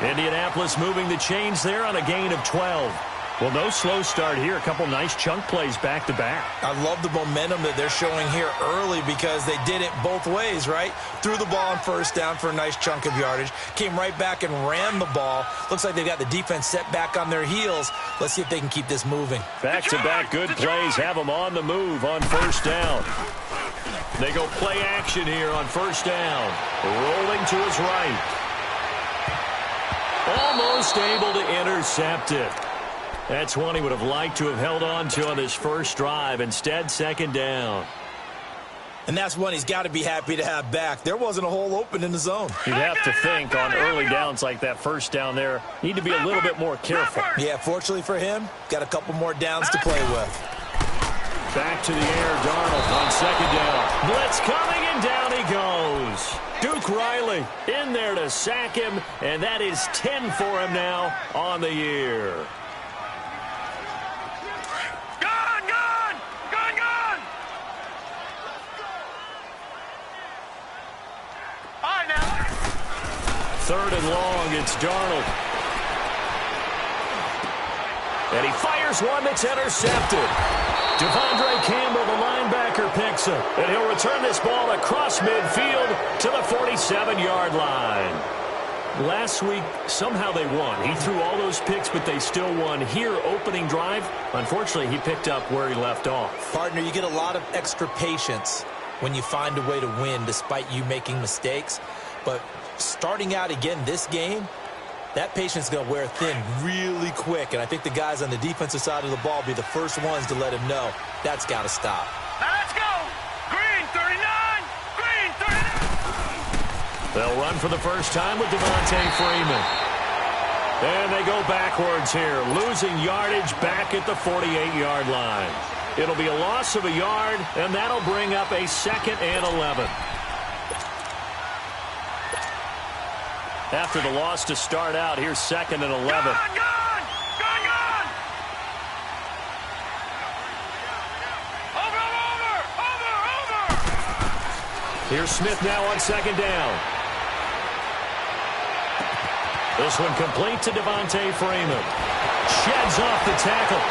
Indianapolis moving the chains there on a gain of 12. Well, no slow start here. A couple nice chunk plays back-to-back. I love the momentum that they're showing here early because they did it both ways, right? Threw the ball on 1st down for a nice chunk of yardage. Came right back and ran the ball. Looks like they've got the defense set back on their heels. Let's see if they can keep this moving. Back-to-back good plays have them on the move on 1st down. They go play action here on 1st down. Rolling to his right. Almost able to intercept it. That's one he would have liked to have held on to on this first drive. Instead, 2nd down. And that's one he's got to be happy to have back. There wasn't a hole open in the zone. You'd have to think on early downs like that 1st down there, need to be a little bit more careful. Yeah, fortunately for him, got a couple more downs to play with. Back to the air, Darnold on 2nd down. Blitz coming, and down he goes. Duke Riley in there to sack him, and that is 10 for him now on the year. Third and long, it's Darnold. And he fires one that's intercepted. Devondre Campbell, the linebacker, picks it. And he'll return this ball across midfield to the 47-yard line. Last week, somehow they won. He threw all those picks, but they still won. Here, opening drive, unfortunately, he picked up where he left off. Partner, you get a lot of extra patience when you find a way to win despite you making mistakes. But starting out again this game, that patience is going to wear thin really quick. And I think the guys on the defensive side of the ball will be the first ones to let him know that's got to stop. Now let's go. Green 39. Green 39. They'll run for the first time with Devontae Freeman. And they go backwards here, losing yardage back at the 48-yard line. It'll be a loss of a yard, and that'll bring up a 2nd and 11. After the loss to start out, here's 2nd and 11. Gone. Over. Here's Smith now on 2nd down. This one complete to Devontae Freeman. Sheds off the tackle.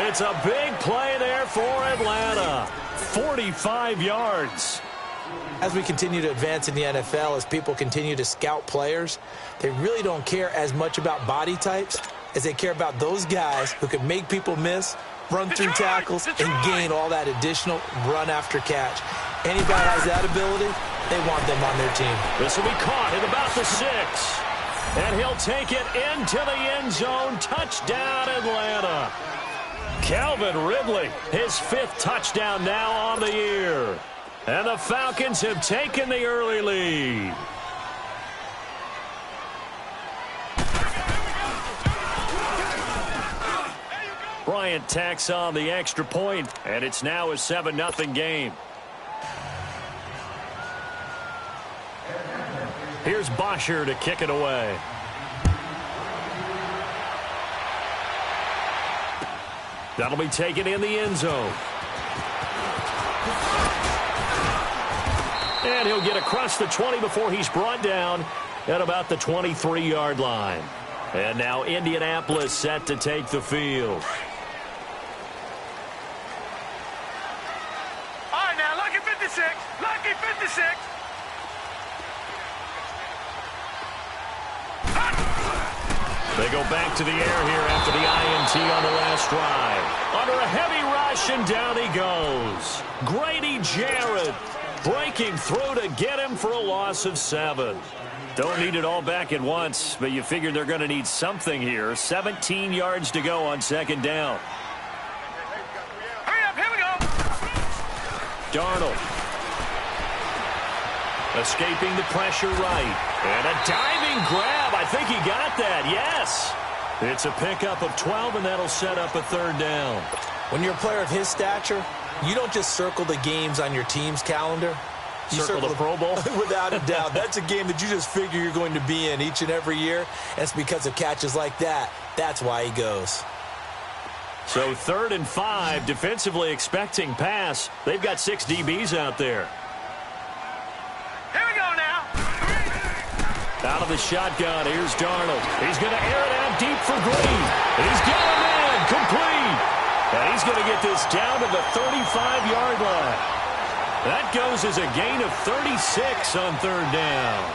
It's a big play there for Atlanta. 45 yards. As we continue to advance in the NFL, as people continue to scout players, they really don't care as much about body types as they care about those guys who can make people miss, run through tackles, and gain all that additional run after catch. Anybody has that ability, they want them on their team. This will be caught at about the 6. And he'll take it into the end zone. Touchdown, Atlanta. Calvin Ridley, his 5th touchdown now on the year. And the Falcons have taken the early lead. Bryant tacks on the extra point, and it's now a 7-0 game. Here's Bosher to kick it away. That'll be taken in the end zone. And he'll get across the 20 before he's brought down at about the 23-yard line. And now Indianapolis set to take the field. All right, now, lucky 56. Lucky 56. They go back to the air here after the INT on the last drive. Under a heavy rush, and down he goes. Grady Jarrett breaking through to get him for a loss of 7. Don't need it all back at once, but you figure they're going to need something here. 17 yards to go on second down. Hurry up, here we go. Darnold. Escaping the pressure right. And a diving grab. I think he got that. Yes. It's a pickup of 12, and that'll set up a third down. When you're a player of his stature, you don't just circle the games on your team's calendar. You circle the Pro Bowl? Without a doubt. That's a game that you just figure you're going to be in each and every year. And it's because of catches like that. That's why he goes. So 3rd and 5, defensively expecting pass. They've got 6 DBs out there. Here we go now. Out of the shotgun, here's Darnold. He's going to air it out deep for Green. He's got him in, complete. And he's going to get this down to the 35-yard line. That goes as a gain of 36 on 3rd down.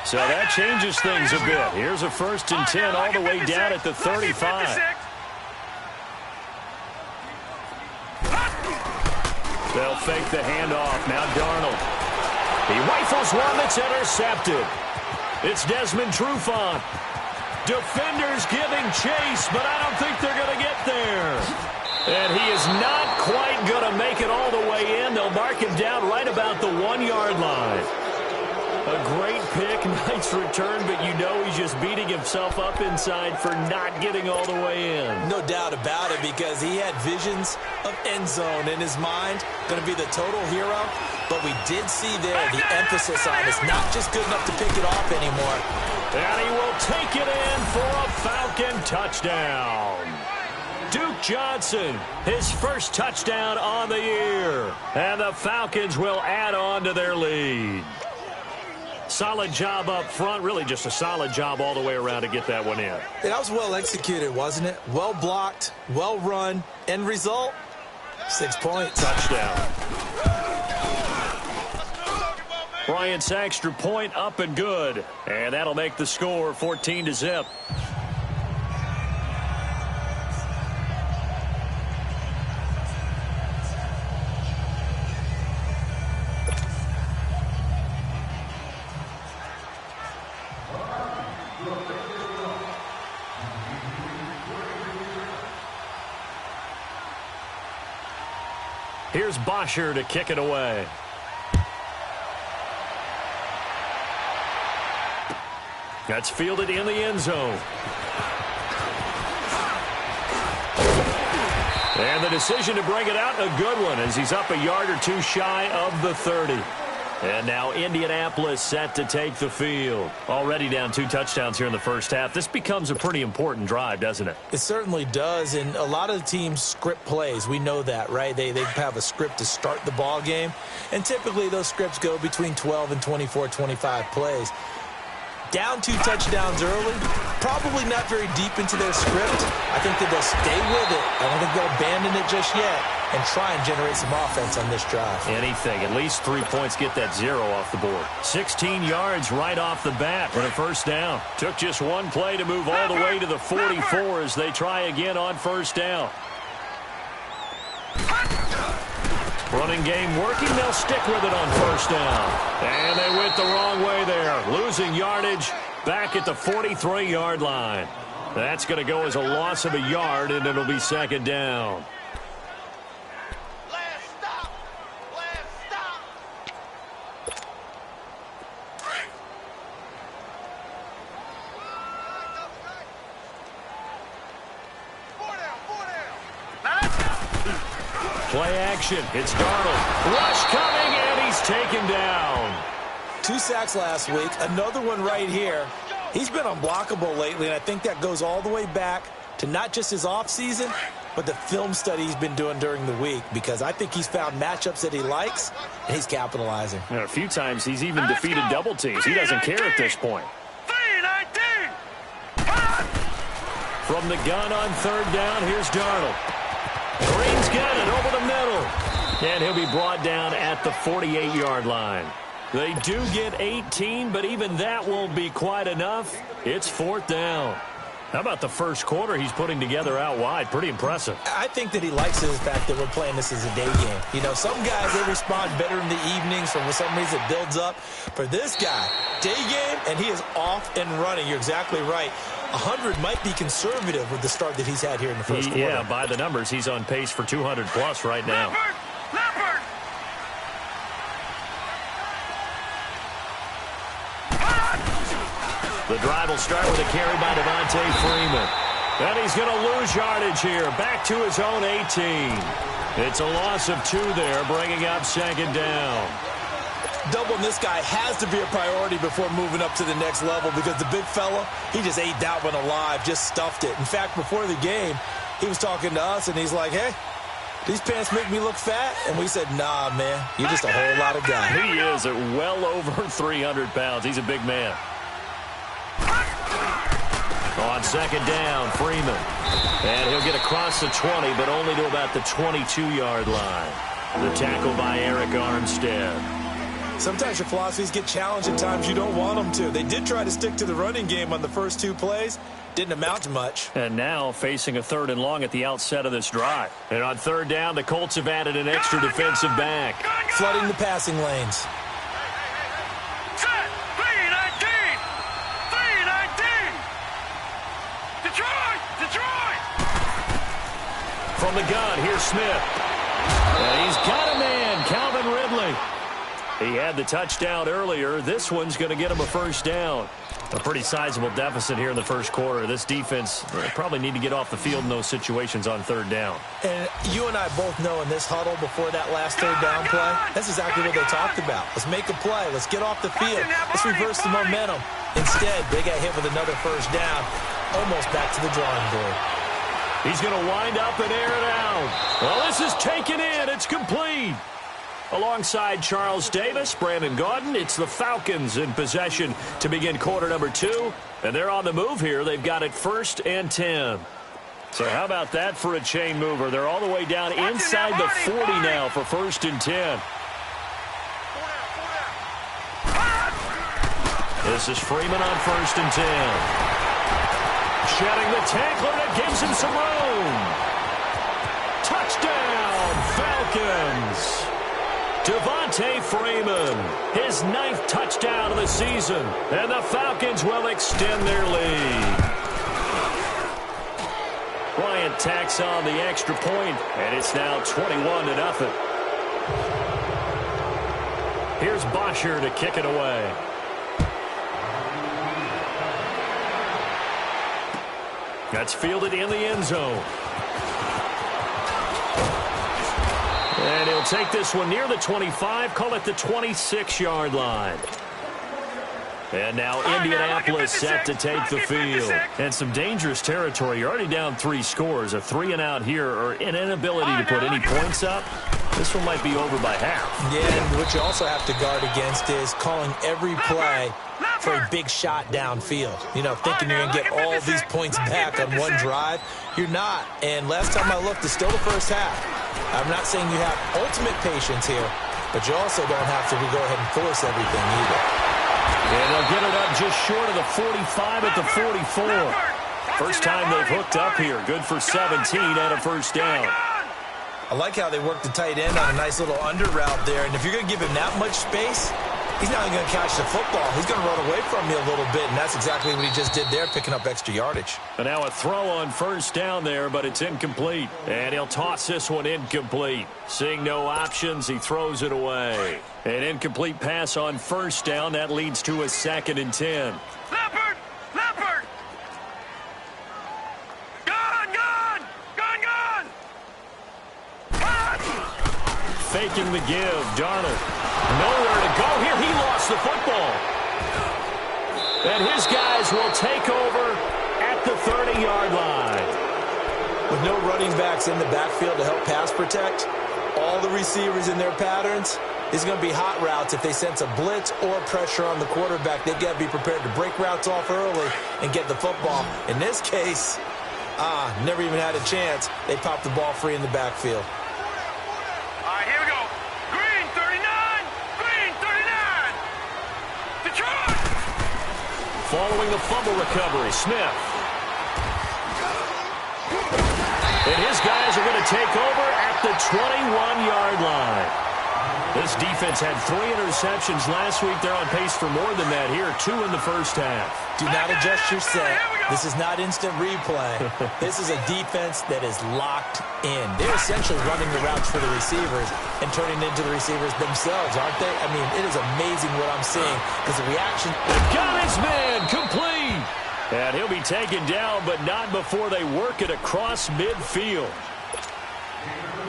So that changes things a bit. Here's a 1st and 10 all the way down at the 35. They'll fake the handoff. Now Darnold. He rifles one that's intercepted. It's Desmond Trufant. Defenders giving chase, but I don't think they're going to get there. And he is not quite going to make it all the way in. They'll mark him down right about the 1-yard line. A great pick, nice return, but you know he's just beating himself up inside for not getting all the way in. No doubt about it, because he had visions of end zone in his mind. Going to be the total hero. But we did see there the emphasis on it's not just good enough to pick it off anymore. And he will take it in for a Falcon touchdown. Duke Johnson, his first touchdown on the year. And the Falcons will add on to their lead. Solid job up front. Really just a solid job all the way around to get that one in. Yeah, that was well executed, wasn't it? Well blocked, well run. End result, 6 points. Touchdown. Bryant's extra point up and good. And that'll make the score 14-0. Here's Bosher to kick it away. That's fielded in the end zone. And the decision to bring it out, a good one, as he's up a yard or two shy of the 30. And now Indianapolis set to take the field. Already down 2 touchdowns here in the first half. This becomes a pretty important drive, doesn't it? It certainly does, and a lot of the teams script plays. We know that, right? They have a script to start the ball game, and typically those scripts go between 12 and 24, 25 plays. Down 2 touchdowns early, probably not very deep into their script. I think that they'll stay with it. I don't think they'll abandon it just yet and try and generate some offense on this drive. Anything. At least 3 points, get that 0 off the board. 16 yards right off the bat for a first down. Took just 1 play to move all the way to the 44 as they try again on first down. Running game working. They'll stick with it on first down. And they went the wrong way there. Losing yardage back at the 43-yard line. That's going to go as a loss of a yard, and it'll be second down. Play action. It's Darnold. Rush coming, and taken down. 2 sacks last week, another one right here. He's been unblockable lately, and I think that goes all the way back to not just his offseason, but the film study he's been doing during the week, because I think he's found matchups that he likes, and he's capitalizing. And a few times he's even defeated double teams. He doesn't care at this point. From the gun on 3rd down, here's Darnold. Green's got it over the middle. And he'll be brought down at the 48-yard line. They do get 18, but even that won't be quite enough. It's 4th down. How about the first quarter he's putting together out wide? Pretty impressive. I think that he likes the fact that we're playing this as a day game. You know, some guys, they respond better in the evenings. For some reason, it builds up. For this guy, day game, and he is off and running. You're exactly right. 100 might be conservative with the start that he's had here in the first quarter. Yeah, by the numbers, he's on pace for 200-plus right now. The drive will start with a carry by Devontae Freeman. And he's going to lose yardage here. Back to his own 18. It's a loss of 2 there, bringing up 2nd down. Doubling this guy has to be a priority before moving up to the next level, because the big fella, he just ate that one alive, just stuffed it. In fact, before the game, he was talking to us, and he's like, hey, these pants make me look fat? And we said, nah, man, you're just a whole lot of guy. He is at well over 300 pounds. He's a big man. On 2nd down, Freeman. And he'll get across the 20, but only to about the 22-yard line. The tackle by Eric Armstead. Sometimes your philosophies get challenged at times you don't want them to. They did try to stick to the running game on the first 2 plays. Didn't amount to much. And now facing a 3rd and long at the outset of this drive. And on 3rd down, the Colts have added an extra defensive back. Flooding the passing lanes. From the gun, here's Smith. And he's got a man, Calvin Ridley. He had the touchdown earlier. This one's going to get him a 1st down. A pretty sizable deficit here in the first quarter. This defense probably need to get off the field in those situations on 3rd down. And you and I both know in this huddle before that last 3rd down play, that's exactly what they talked about. Let's make a play. Let's get off the field. Let's reverse the momentum. Instead, they got hit with another 1st down, almost back to the drawing board. He's going to wind up and air it out. Well, this is taken in. It's complete. Alongside Charles Davis, Brandon Gaudin, it's the Falcons in possession to begin quarter number 2. And they're on the move here. They've got it 1st and 10. So how about that for a chain mover? They're all the way down inside the 40 now for 1st and 10. This is Freeman on 1st and 10. Shedding the tackler, that gives him some room. Touchdown, Falcons. Devontae Freeman, his 9th touchdown of the season, and the Falcons will extend their lead. Bryant tacks on the extra point, and it's now 21-0. Here's Bosher to kick it away. That's fielded in the end zone. And he'll take this one near the 25, call it the 26-yard line. And now Indianapolis set to take the field. And some dangerous territory. You're already down 3 scores. A 3-and-out here, or an inability to put any points up. This one might be over by half. Yeah, and what you also have to guard against is calling every play for a big shot downfield. You know, thinking you're going to get all these points back on one drive. You're not. And last time I looked, it's still the first half. I'm not saying you have ultimate patience here, but you also don't have to go ahead and force everything either. And they'll get it up just short of the 45 at the 44. First time they've hooked up here. Good for 17 and a 1st down. I like how they work the tight end on a nice little under route there. And if you're going to give him that much space, he's not even going to catch the football. He's going to run away from you a little bit, and that's exactly what he just did there, picking up extra yardage. And now a throw on 1st down there, but it's incomplete. And he'll toss this one incomplete. Seeing no options, he throws it away. An incomplete pass on 1st down. That leads to a 2nd and 10. Leopard! Leopard! Gone! Gone! Gone! Gone! faking the give. Darnold, nowhere to go here. He lost the football. And his guys will take over at the 30-yard line. With no running backs in the backfield to help pass protect, all the receivers in their patterns, it's going to be hot routes. If they sense a blitz or pressure on the quarterback, they've got to be prepared to break routes off early and get the football. In this case, never even had a chance. They popped the ball free in the backfield. All right, here we go. Green 39! Green 39! Detroit! Following the fumble recovery, Smith. And his guys are going to take over at the 21-yard line. This defense had 3 interceptions last week. They're on pace for more than that here, 2 in the first half. Do not adjust your set. This is not instant replay. This is a defense that is locked in. They're essentially running the routes for the receivers and turning into the receivers themselves, aren't they? I mean, it is amazing what I'm seeing because the reaction. Got his man, complete. And he'll be taken down, but not before they work it across midfield.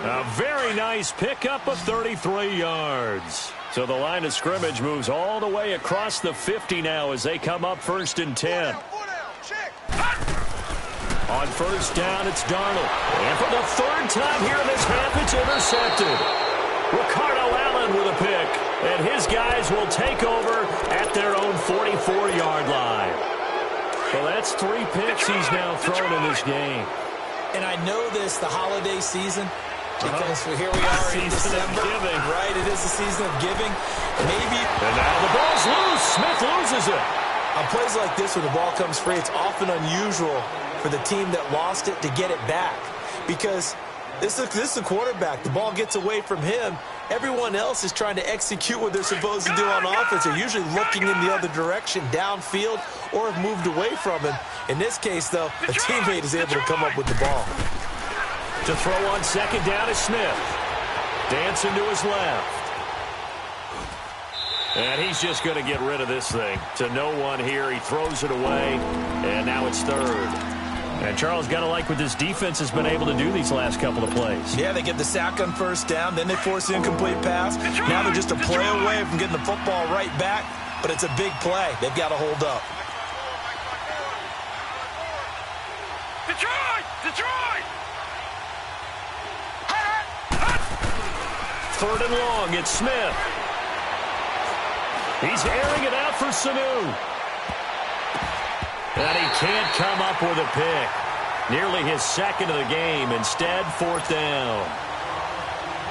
A very nice pickup of 33 yards. So the line of scrimmage moves all the way across the 50 now as they come up 1st and 10. On 1st down, it's Darnold. And for the 3rd time here in this half, it's intercepted. Ricardo Allen with a pick. And his guys will take over at their own 44-yard line. Well, that's 3 picks he's now thrown in this game. And I know this, the holiday season, because here we are in December, right? It is the season of giving. Maybe. And now the ball's loose. Smith loses it. On plays like this where the ball comes free, it's often unusual for the team that lost it to get it back. Because this is the quarterback. The ball gets away from him. Everyone else is trying to execute what they're supposed to do on offense. They're usually looking in the other direction, downfield, or have moved away from him. In this case, though, a teammate is able to come up with the ball. To throw on 2nd down is Smith. Dancing to his left. And he's just going to get rid of this thing. To no one here. He throws it away. And now it's 3rd. And Charles, got to like what this defense has been able to do these last couple of plays. Yeah, they get the sack on 1st down. Then they force the incomplete pass. Now they're just a play away from getting the football right back. But it's a big play. They've got to hold up. Detroit! Detroit! 3rd and long, it's Smith. He's airing it out for Sanu. And he can't come up with a pick. Nearly his 2nd of the game. Instead, 4th down.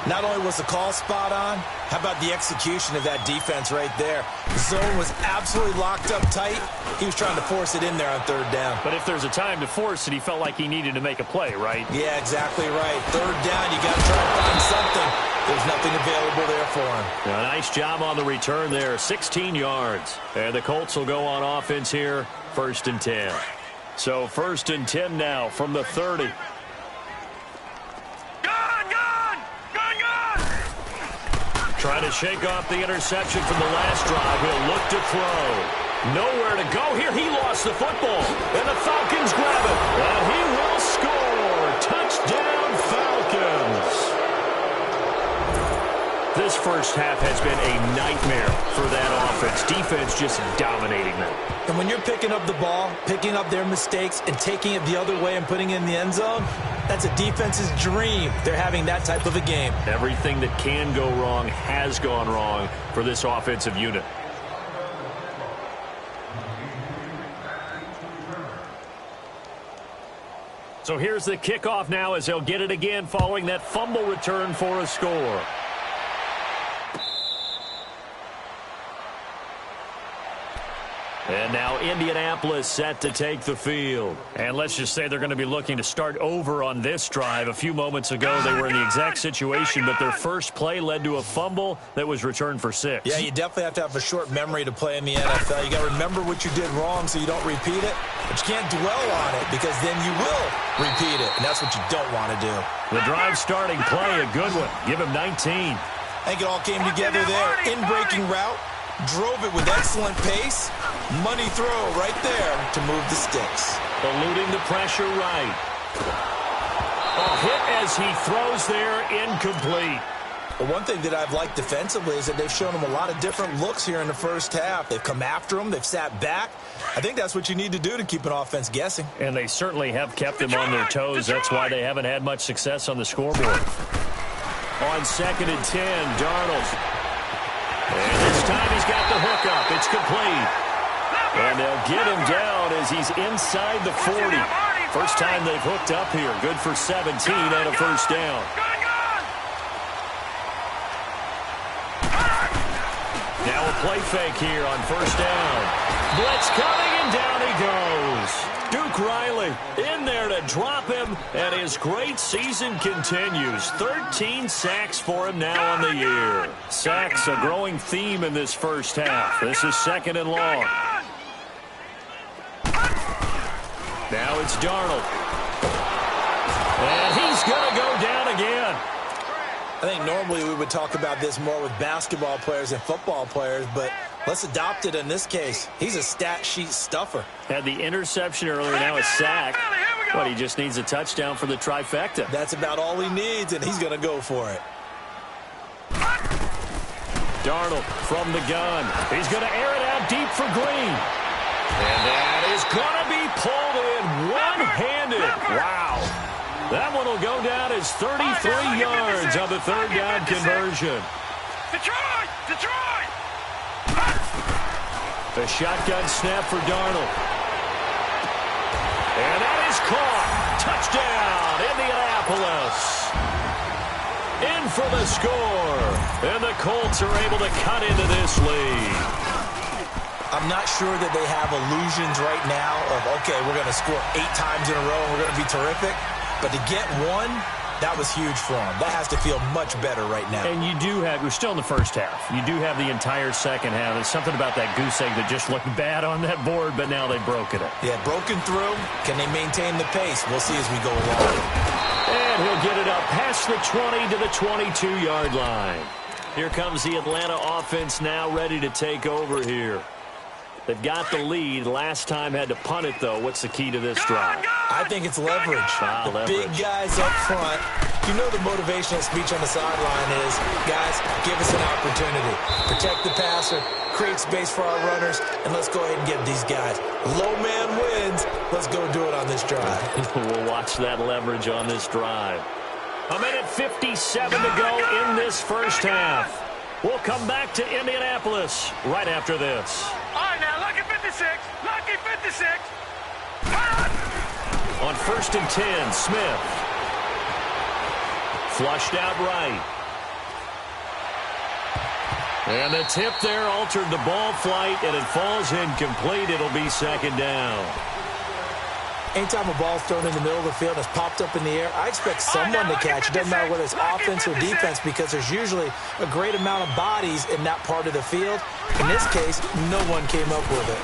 Not only was the call spot on, how about the execution of that defense right there? The zone was absolutely locked up tight. He was trying to force it in there on 3rd down. But if there's a time to force it, he felt like he needed to make a play, right? Yeah, exactly right. 3rd down, you got to try to find something. There's nothing available there for him. A nice job on the return there, 16 yards. And the Colts will go on offense here, 1st and 10. So 1st and 10 now from the 30. Trying to shake off the interception from the last drive. He'll look to throw. Nowhere to go here. He lost the football. And the Falcons grab it. And he will score. Touchdown, Falcons. This first half has been a nightmare for that offense. Defense just dominating them. And when you're picking up the ball, picking up their mistakes, and taking it the other way and putting it in the end zone, that's a defense's dream. They're having that type of a game. Everything that can go wrong has gone wrong for this offensive unit. So here's the kickoff now as they'll get it again following that fumble return for a score. And now Indianapolis set to take the field. And let's just say they're going to be looking to start over on this drive. A few moments ago, they were in the exact situation, but their first play led to a fumble that was returned for 6. Yeah, you definitely have to have a short memory to play in the NFL. You got to remember what you did wrong so you don't repeat it, but you can't dwell on it because then you will repeat it, and that's what you don't want to do. The drive starting play, a good one. Give him 19. I think it all came together there. In-breaking route. Drove it with excellent pace. Money throw right there to move the sticks. Eluding the pressure right. A hit as he throws there, incomplete. But one thing that I've liked defensively is that they've shown him a lot of different looks here in the first half. They've come after him. They've sat back. I think that's what you need to do to keep an offense guessing. And they certainly have kept them on their toes. That's why they haven't had much success on the scoreboard. On 2nd and 10, Darnold. And this time he's got the hookup. It's complete. And they'll get him down as he's inside the 40. First time they've hooked up here. Good for 17 and a first down. Now a play fake here on first down. Blitz coming, and down he goes. Duke Riley in there to drop him, and his great season continues. 13 sacks for him now on the year. Sacks a growing theme in this first half. This is 2nd and long. Now it's Darnold. And he's going to go down again. I think normally we would talk about this more with basketball players and football players, but let's adopt it in this case. He's a stat sheet stuffer. Had the interception earlier, now a sack. But he just needs a touchdown for the trifecta. That's about all he needs, and he's going to go for it. Darnold from the gun. He's going to air it out deep for Green. And that is going to be pulled in one-handed. Wow. That one will go down as 33 yards on the third down conversion. Detroit! The shotgun snap for Darnold. And that is caught. Touchdown, Indianapolis. In for the score. And the Colts are able to cut into this lead. I'm not sure that they have illusions right now of, okay, we're going to score 8 times in a row and we're going to be terrific. But to get one, that was huge for them. That has to feel much better right now. And you do have, we're still in the first half. You do have the entire second half. There's something about that goose egg that just looked bad on that board, but now they've broken it. Yeah, broken through. Can they maintain the pace? We'll see as we go along. And he'll get it up past the 20 to the 22-yard line. Here comes the Atlanta offense now ready to take over here. They've got the lead. Last time had to punt it, though. What's the key to this drive? I think it's leverage. The big guys up front. You know the motivational speech on the sideline is, guys, give us an opportunity. Protect the passer, create space for our runners, and let's go ahead and get these guys. Low man wins. Let's go do it on this drive. We'll watch that leverage on this drive. 1:57 to go in this first half. We'll come back to Indianapolis right after this. All right, now, lucky 56. Lucky 56. On 1st and 10, Smith. Flushed out right. And the tip there altered the ball flight, and it falls incomplete. It'll be 2nd down. Anytime a ball's thrown in the middle of the field and it's popped up in the air, I expect someone to catch. It doesn't matter whether it's offense or defense because there's usually a great amount of bodies in that part of the field. In this case, no one came up with it.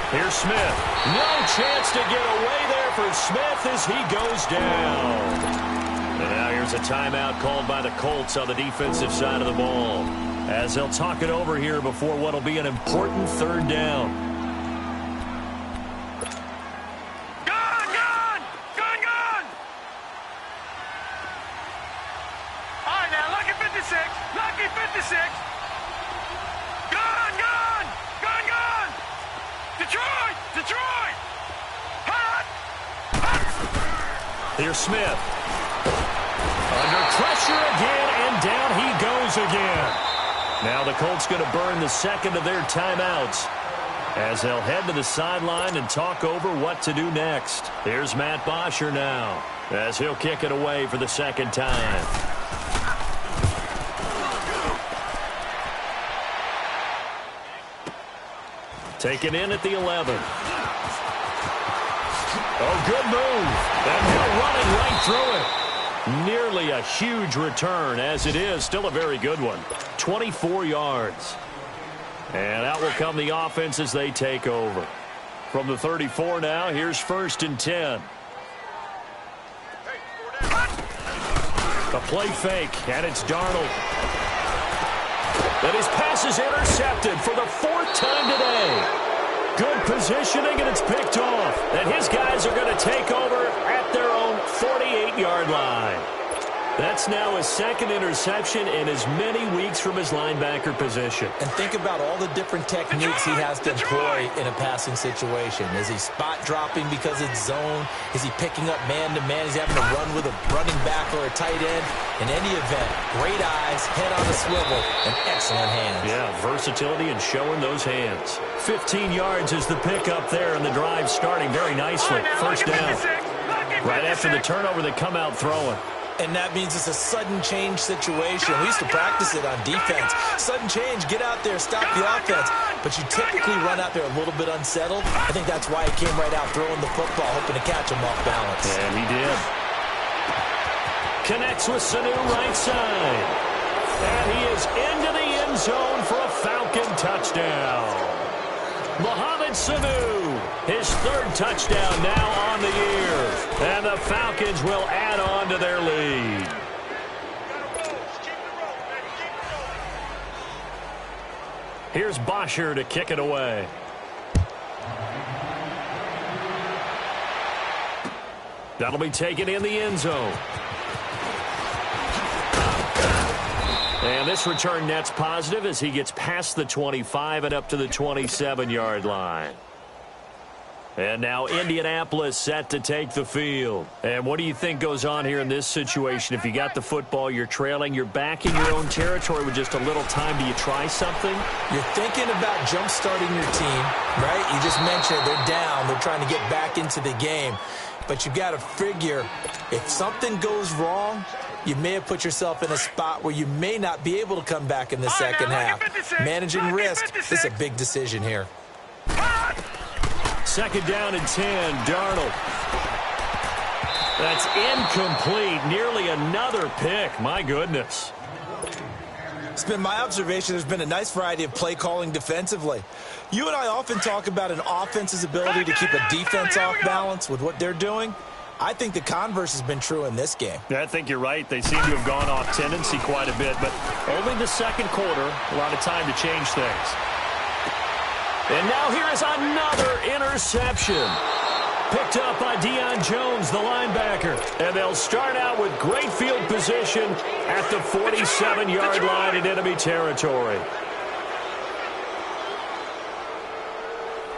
Here's Smith. No chance to get away there for Smith as he goes down. And now here's a timeout called by the Colts on the defensive side of the ball as they'll talk it over here before what will be an important 3rd down. Detroit! Here's Smith. Under pressure again, and down he goes again. Now the Colts going to burn the second of their timeouts as they'll head to the sideline and talk over what to do next. Here's Matt Bosher now as he'll kick it away for the second time. Taken in at the 11. Oh, good move. And now running right through it. Nearly a huge return, as it is. Still a very good one. 24 yards. And out will come the offense as they take over. From the 34 now, here's 1st and 10. A play fake, and it's Darnold. But his pass is intercepted for the 4th time today. Good positioning, and it's picked off. And his guys are going to take over at their own 48-yard line. That's now his second interception in as many weeks from his linebacker position. And think about all the different techniques he has to employ in a passing situation. Is he spot dropping because it's zone? Is he picking up man-to-man? Is he having to run with a running back or a tight end? In any event, great eyes, head on a swivel, and excellent hands. Yeah, versatility and showing those hands. 15 yards is the pickup there, and the drive starting very nicely. First down. Right after the turnover, they come out throwing. And that means it's a sudden change situation. We used to practice it on defense. Sudden change, get out there, stop the offense. But you typically run out there a little bit unsettled. I think that's why he came right out throwing the football, hoping to catch him off balance. And he did. Connects with Sanu right side. And he is into the end zone for a Falcon touchdown. Mohamed Sanu, his third touchdown now on the year. And the Falcons will add on to their lead. Here's Bosher to kick it away. That'll be taken in the end zone. And this return net's positive as he gets past the 25 and up to the 27-yard line. And now Indianapolis set to take the field. And what do you think goes on here in this situation? If you got the football, you're trailing, you're back in your own territory with just a little time. Do you try something? You're thinking about jump-starting your team, right? You just mentioned they're down. They're trying to get back into the game. But you got to figure if something goes wrong, you may have put yourself in a spot where you may not be able to come back in the second half. Managing risk, this is a big decision here. Second down and 10, Darnold. That's incomplete. Nearly another pick. My goodness. It's been my observation there's been a nice variety of play calling defensively. You and I often talk about an offense's ability to keep a defense off balance with what they're doing. I think the converse has been true in this game. Yeah, I think you're right. They seem to have gone off tendency quite a bit, but only the second quarter, a lot of time to change things. And now here is another interception. Picked up by Deion Jones, the linebacker. And they'll start out with great field position at the 47-yard line in enemy territory.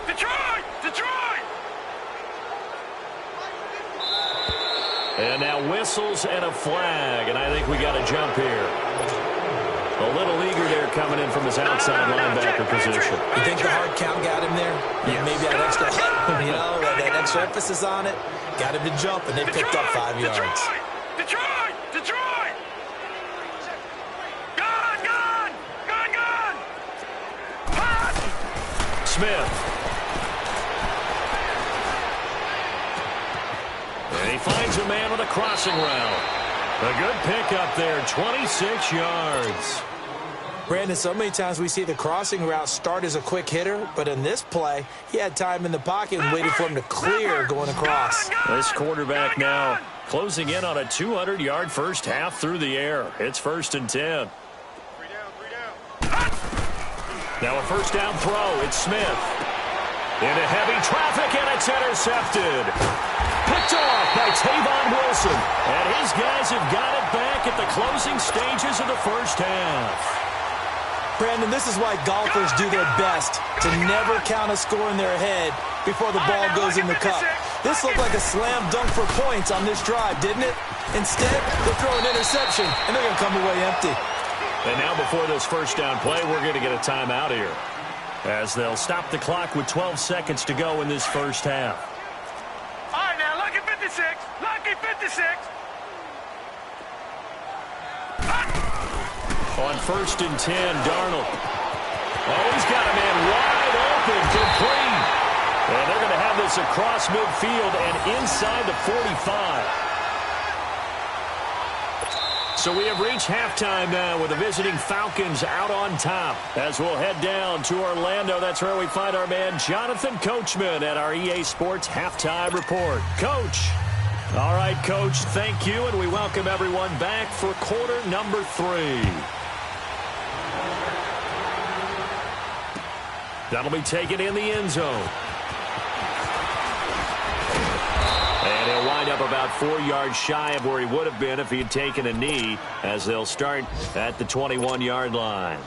Detroit! And now whistles and a flag, and I think we got a jump here. A little eager there coming in from his outside linebacker position. You think the hard count got him there? Yeah. Maybe that extra, that extra emphasis on it got him to jump, and they picked up 5 yards. Detroit! Gone! Smith. And he finds a man with a crossing route. A good pickup there, 26 yards. Brandon, so many times we see the crossing route start as a quick hitter, but in this play, he had time in the pocket and waited for him to clear going across. This quarterback now closing in on a 200-yard first half through the air. It's 1st and 10. Now a first down throw. It's Smith. Into heavy traffic, and it's intercepted. Picked off by Tavon Wilson. And his guys have got it back at the closing stages of the first half. Brandon, this is why golfers do their best to never count a score in their head before the ball goes in the cup. This looked like a slam dunk for points on this drive, didn't it? Instead, they throw an interception, and they're going to come away empty. And now before this first down play, we're going to get a timeout here, as they'll stop the clock with 12 seconds to go in this first half. All right, now, lucky 56. On 1st and 10, Darnold. Oh, he's got a man wide open, complete. And they're going to have this across midfield and inside the 45. So we have reached halftime now with the visiting Falcons out on top. As we'll head down to Orlando, that's where we find our man Jonathan Coachman at our EA Sports Halftime Report. Coach. All right, Coach, thank you, and we welcome everyone back for quarter number 3. That'll be taken in the end zone. And he'll wind up about 4 yards shy of where he would have been if he had taken a knee, as they'll start at the 21-yard line.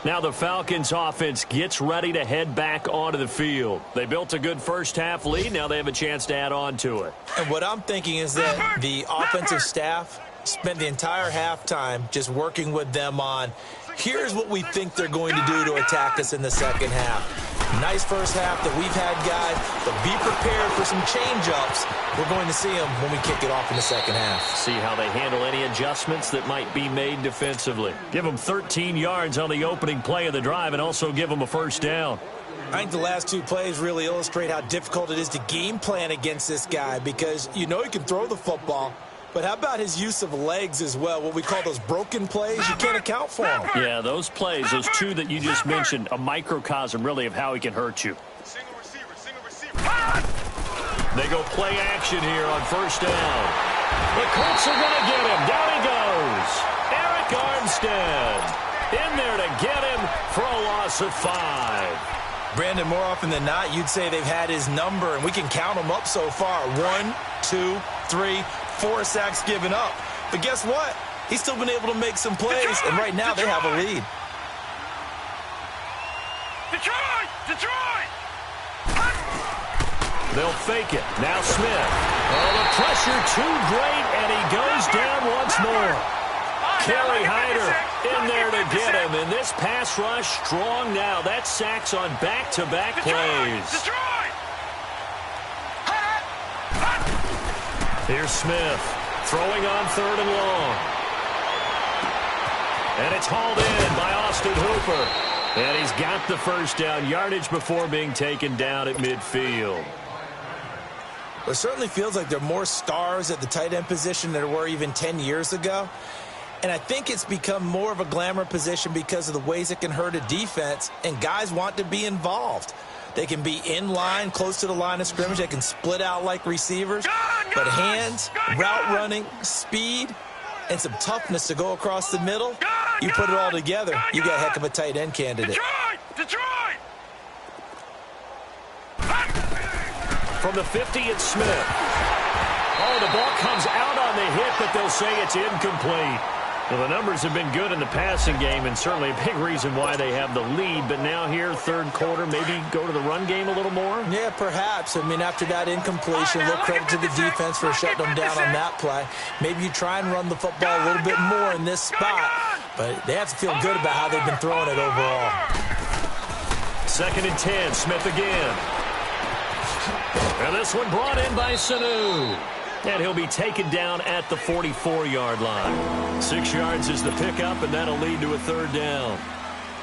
Now the Falcons offense gets ready to head back onto the field. They built a good first-half lead. Now they have a chance to add on to it. And what I'm thinking is that the offensive staff spent the entire halftime just working with them on, here's what we think they're going to do to attack us in the second half. Nice first half that we've had, guys, but be prepared for some change-ups. We're going to see them when we kick it off in the second half. See how they handle any adjustments that might be made defensively. Give them 13 yards on the opening play of the drive and also give them a first down. I think the last 2 plays really illustrate how difficult it is to game plan against this guy, because you know he can throw the football, but how about his use of legs as well? What we call those broken plays, you can't account for them. Yeah, those plays, those 2 that you just mentioned, a microcosm really of how he can hurt you. They go play action here on first down. The Colts are going to get him. Down he goes. Eric Armstead in there to get him for a loss of 5. Brandon, more often than not, you'd say they've had his number, and we can count them up so far. 1, 2, 3, 4 sacks given up. But guess what? He's still been able to make some plays, and right now they have a lead. Detroit! They'll fake it. Now Smith. Oh, the pressure too great, and he goes down once more. Kerry Hyder in there to get him, and this pass rush strong now. That's sacks on back-to-back plays. Here's Smith throwing on 3rd and long. And it's hauled in by Austin Hooper. And he's got the first down, yardage before being taken down at midfield. It certainly feels like there are more stars at the tight end position than there were even 10 years ago. And I think it's become more of a glamour position because of the ways it can hurt a defense, and guys want to be involved. They can be in line, close to the line of scrimmage. They can split out like receivers. But hands, route running, speed, and some toughness to go across the middle, you put it all together, you got a heck of a tight end candidate. Detroit! From the 50, it's Smith. Oh, the ball comes out on the hit, but they'll say it's incomplete. Well, the numbers have been good in the passing game, and certainly a big reason why they have the lead. But now here, 3rd quarter, maybe go to the run game a little more? Yeah, perhaps. I mean, after that incompletion, a little credit to the defense for shutting them down on that play. Maybe you try and run the football a little bit more in this spot, but they have to feel good about how they've been throwing it overall. 2nd and 10, Smith again. And this one brought in by Sanu. And he'll be taken down at the 44-yard line. 6 yards is the pickup, and that'll lead to a 3rd down.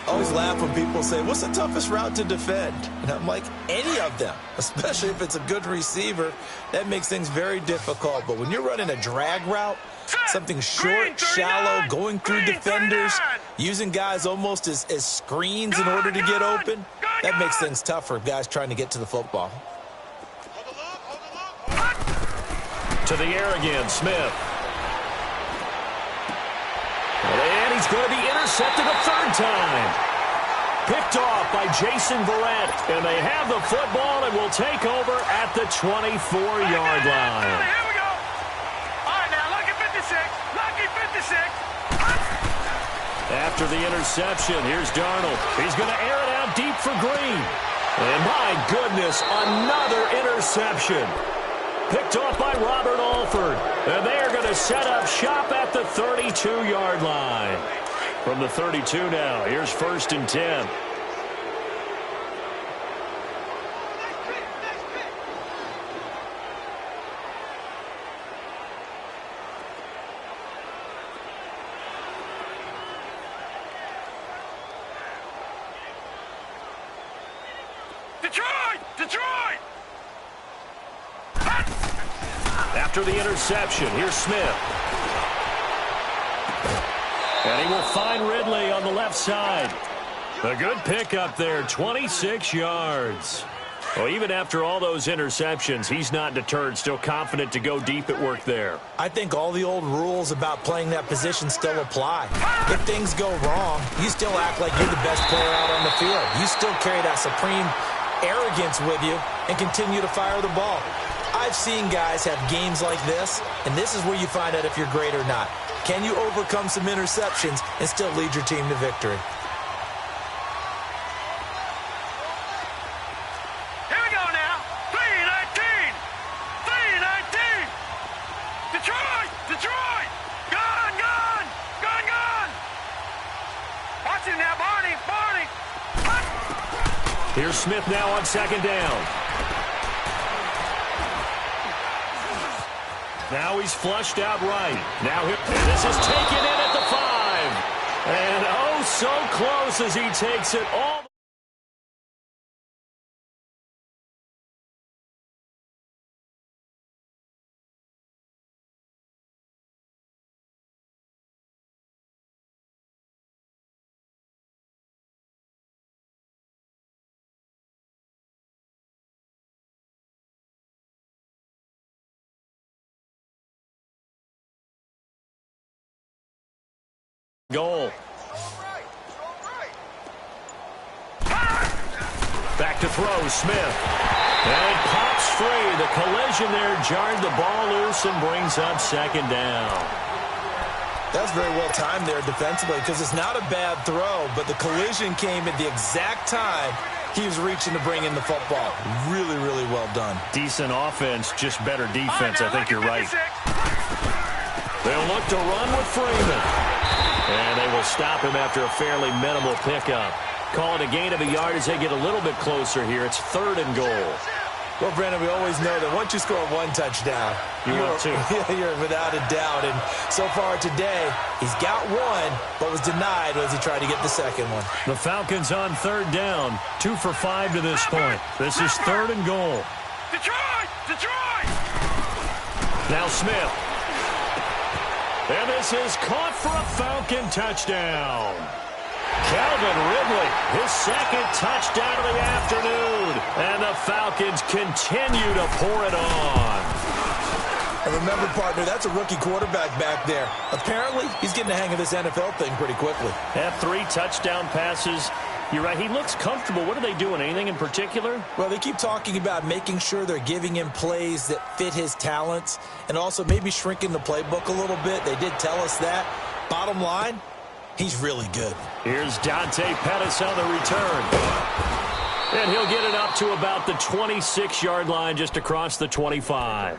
I always laugh when people say, what's the toughest route to defend? And I'm like, any of them, especially if it's a good receiver. That makes things very difficult. But when you're running a drag route, something short, shallow, going through defenders, using guys almost as screens in order to get open, that makes things tough for guys trying to get to the football. To the air again, Smith. And he's going to be intercepted a 3rd time. Picked off by Jason Verrett. And they have the football and will take over at the 24-yard line. Here we go. All right, now, lucky 56. Lucky 56. After the interception, here's Darnold. He's going to air it out deep for Green. And my goodness, another interception. Picked off by Robert Alford. And they are going to set up shop at the 32-yard line. From the 32 now, here's 1st and 10. Detroit! After the interception, here's Smith. And he will find Ridley on the left side. A good pickup there, 26 yards. Well, even after all those interceptions, he's not deterred, still confident to go deep at work there. I think all the old rules about playing that position still apply. If things go wrong, you still act like you're the best player out on the field. You still carry that supreme arrogance with you and continue to fire the ball. I've seen guys have games like this, and this is where you find out if you're great or not. Can you overcome some interceptions and still lead your team to victory? Here we go now. 319. 319. Detroit. Detroit. Gone, gone. Gone, gone. Watch it now, Barney. Barney. Here's Smith now on second down. Now he's flushed out right. Now this is taken in at the 5. And oh, so close as he takes it all. Goal. Back to throw, Smith. And it pops free. The collision there jarred the ball loose and brings up second down. That's very well timed there defensively because it's not a bad throw, but the collision came at the exact time he was reaching to bring in the football. Really, really well done. Decent offense, just better defense. I think you're right. They'll look to run with Freeman. And they will stop him after a fairly minimal pickup. Call it a gain of a yard as they get a little bit closer here. It's 3rd and goal. Well, Brandon, we always know that once you score one touchdown, you're without a doubt. And so far today, he's got one, but was denied as he tried to get the second one. The Falcons on 3rd down, 2 for 5 to this point. This is 3rd and goal. Detroit! Detroit! Now Smith. And this is caught for a Falcon touchdown. Calvin Ridley, his 2nd touchdown of the afternoon. And the Falcons continue to pour it on. And remember, partner, that's a rookie quarterback back there. Apparently, he's getting the hang of this NFL thing pretty quickly. Had 3 touchdown passes. You're right, he looks comfortable. What are they doing? Anything in particular? Well, they keep talking about making sure they're giving him plays that fit his talents and also maybe shrinking the playbook a little bit. They did tell us that. Bottom line, he's really good. Here's Dante Pettis on the return. And he'll get it up to about the 26-yard line just across the 25.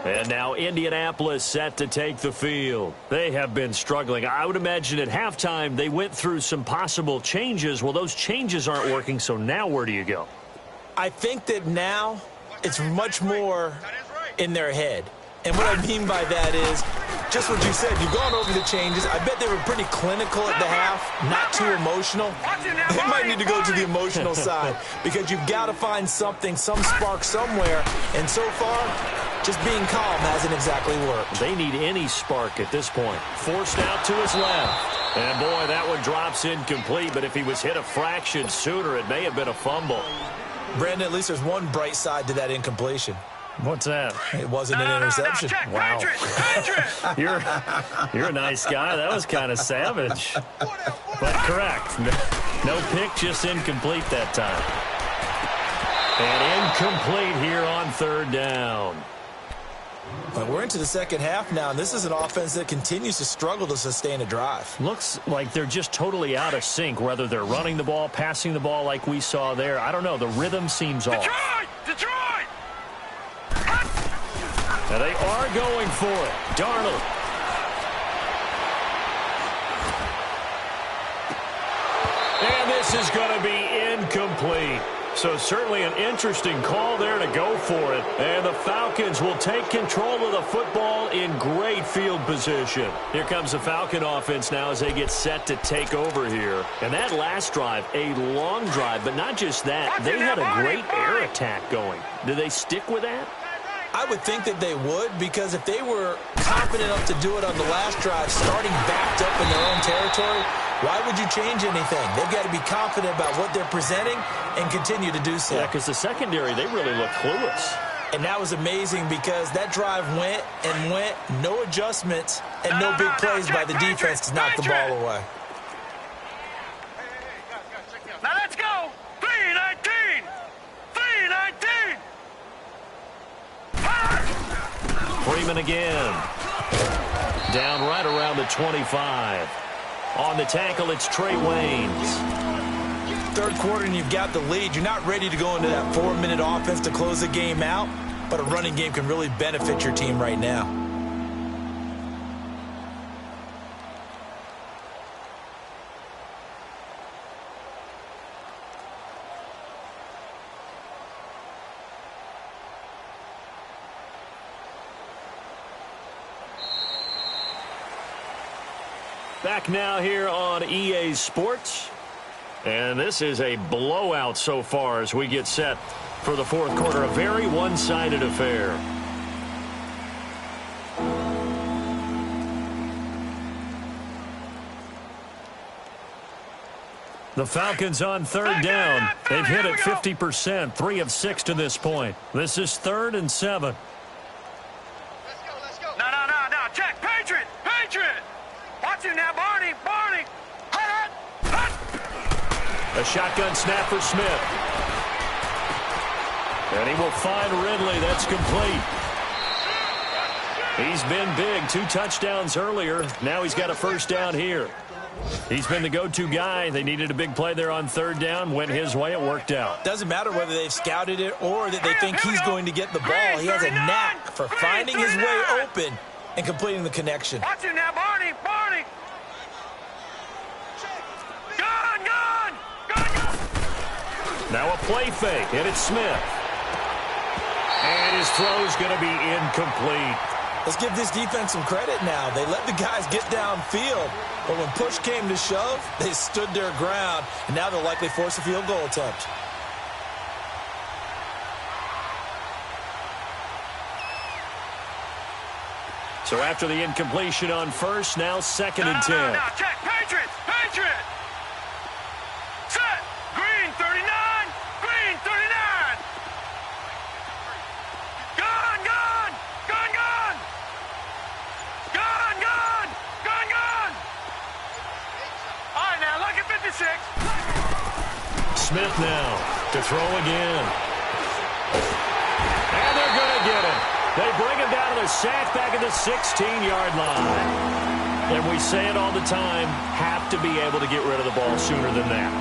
And now Indianapolis set to take the field. They have been struggling. I would imagine at halftime they went through some possible changes. Well, those changes aren't working, so now where do you go? I think that now it's much more in their head. And what I mean by that is just what you said. You've gone over the changes. I bet they were pretty clinical at the half, not too emotional. They might need to go to the emotional side because you've got to find something, some spark somewhere. And so far, just being calm hasn't exactly worked. They need any spark at this point. Forced out to his left. And, boy, that one drops incomplete. But if he was hit a fraction sooner, it may have been a fumble. Brandon, at least there's one bright side to that incompletion. What's that? It wasn't an interception. Jack, wow. Patrick. You're a nice guy. That was kind of savage. But correct. No pick, just incomplete that time. And incomplete here on 3rd down. Well, we're into the second half now, and this is an offense that continues to struggle to sustain a drive. Looks like they're just totally out of sync, whether they're running the ball, passing the ball like we saw there. I don't know. The rhythm seems off. Detroit! And they are going for it. Darnold. And this is going to be incomplete. So certainly an interesting call there to go for it. And the Falcons will take control of the football in great field position. Here comes the Falcon offense now as they get set to take over here. And that last drive, a long drive, but not just that. They had a great air attack going. Do they stick with that? I would think that they would, because if they were confident enough to do it on the last drive, starting backed up in their own territory, why would you change anything? They've got to be confident about what they're presenting and continue to do so. Yeah, because the secondary, they really look clueless. And that was amazing because that drive went and went, no adjustments, and no big plays by the defense to knock the ball away. Now let's go! 319! 319! Freeman again. Down right around the 25. On the tackle, it's Trey Waynes. Third quarter and you've got the lead. You're not ready to go into that 4-minute offense to close the game out, but a running game can really benefit your team right now. Back now here on EA Sports. And this is a blowout so far as we get set for the fourth quarter. A very one-sided affair. The Falcons on third down. They've hit it 50%, 3 of 6 to this point. This is 3rd and 7. No. Check. Patriot. Watch it now, Barney. Hut. A shotgun snap for Smith. And he will find Ridley. That's complete. He's been big. 2 touchdowns earlier. Now he's got a first down here. He's been the go-to guy. They needed a big play there on third down. Went his way. It worked out. Doesn't matter whether they've scouted it or that they think he's going to get the ball. He has a knack for finding his way open and completing the connection. Watch it now, Barney. Gun. Now a play fake, and it's Smith. And his throw's going to be incomplete. Let's give this defense some credit now. They let the guys get downfield, but when push came to shove, they stood their ground, and now they'll likely force a field goal attempt. So after the incompletion on first, now 2nd and 10. No. Check. Patriot. Set. Green 39. Gun. All right, now look at 56. Smith now to throw again. And they're going to get him. They bring him down to the sack back at the 16-yard line. And we say it all the time, have to be able to get rid of the ball sooner than that.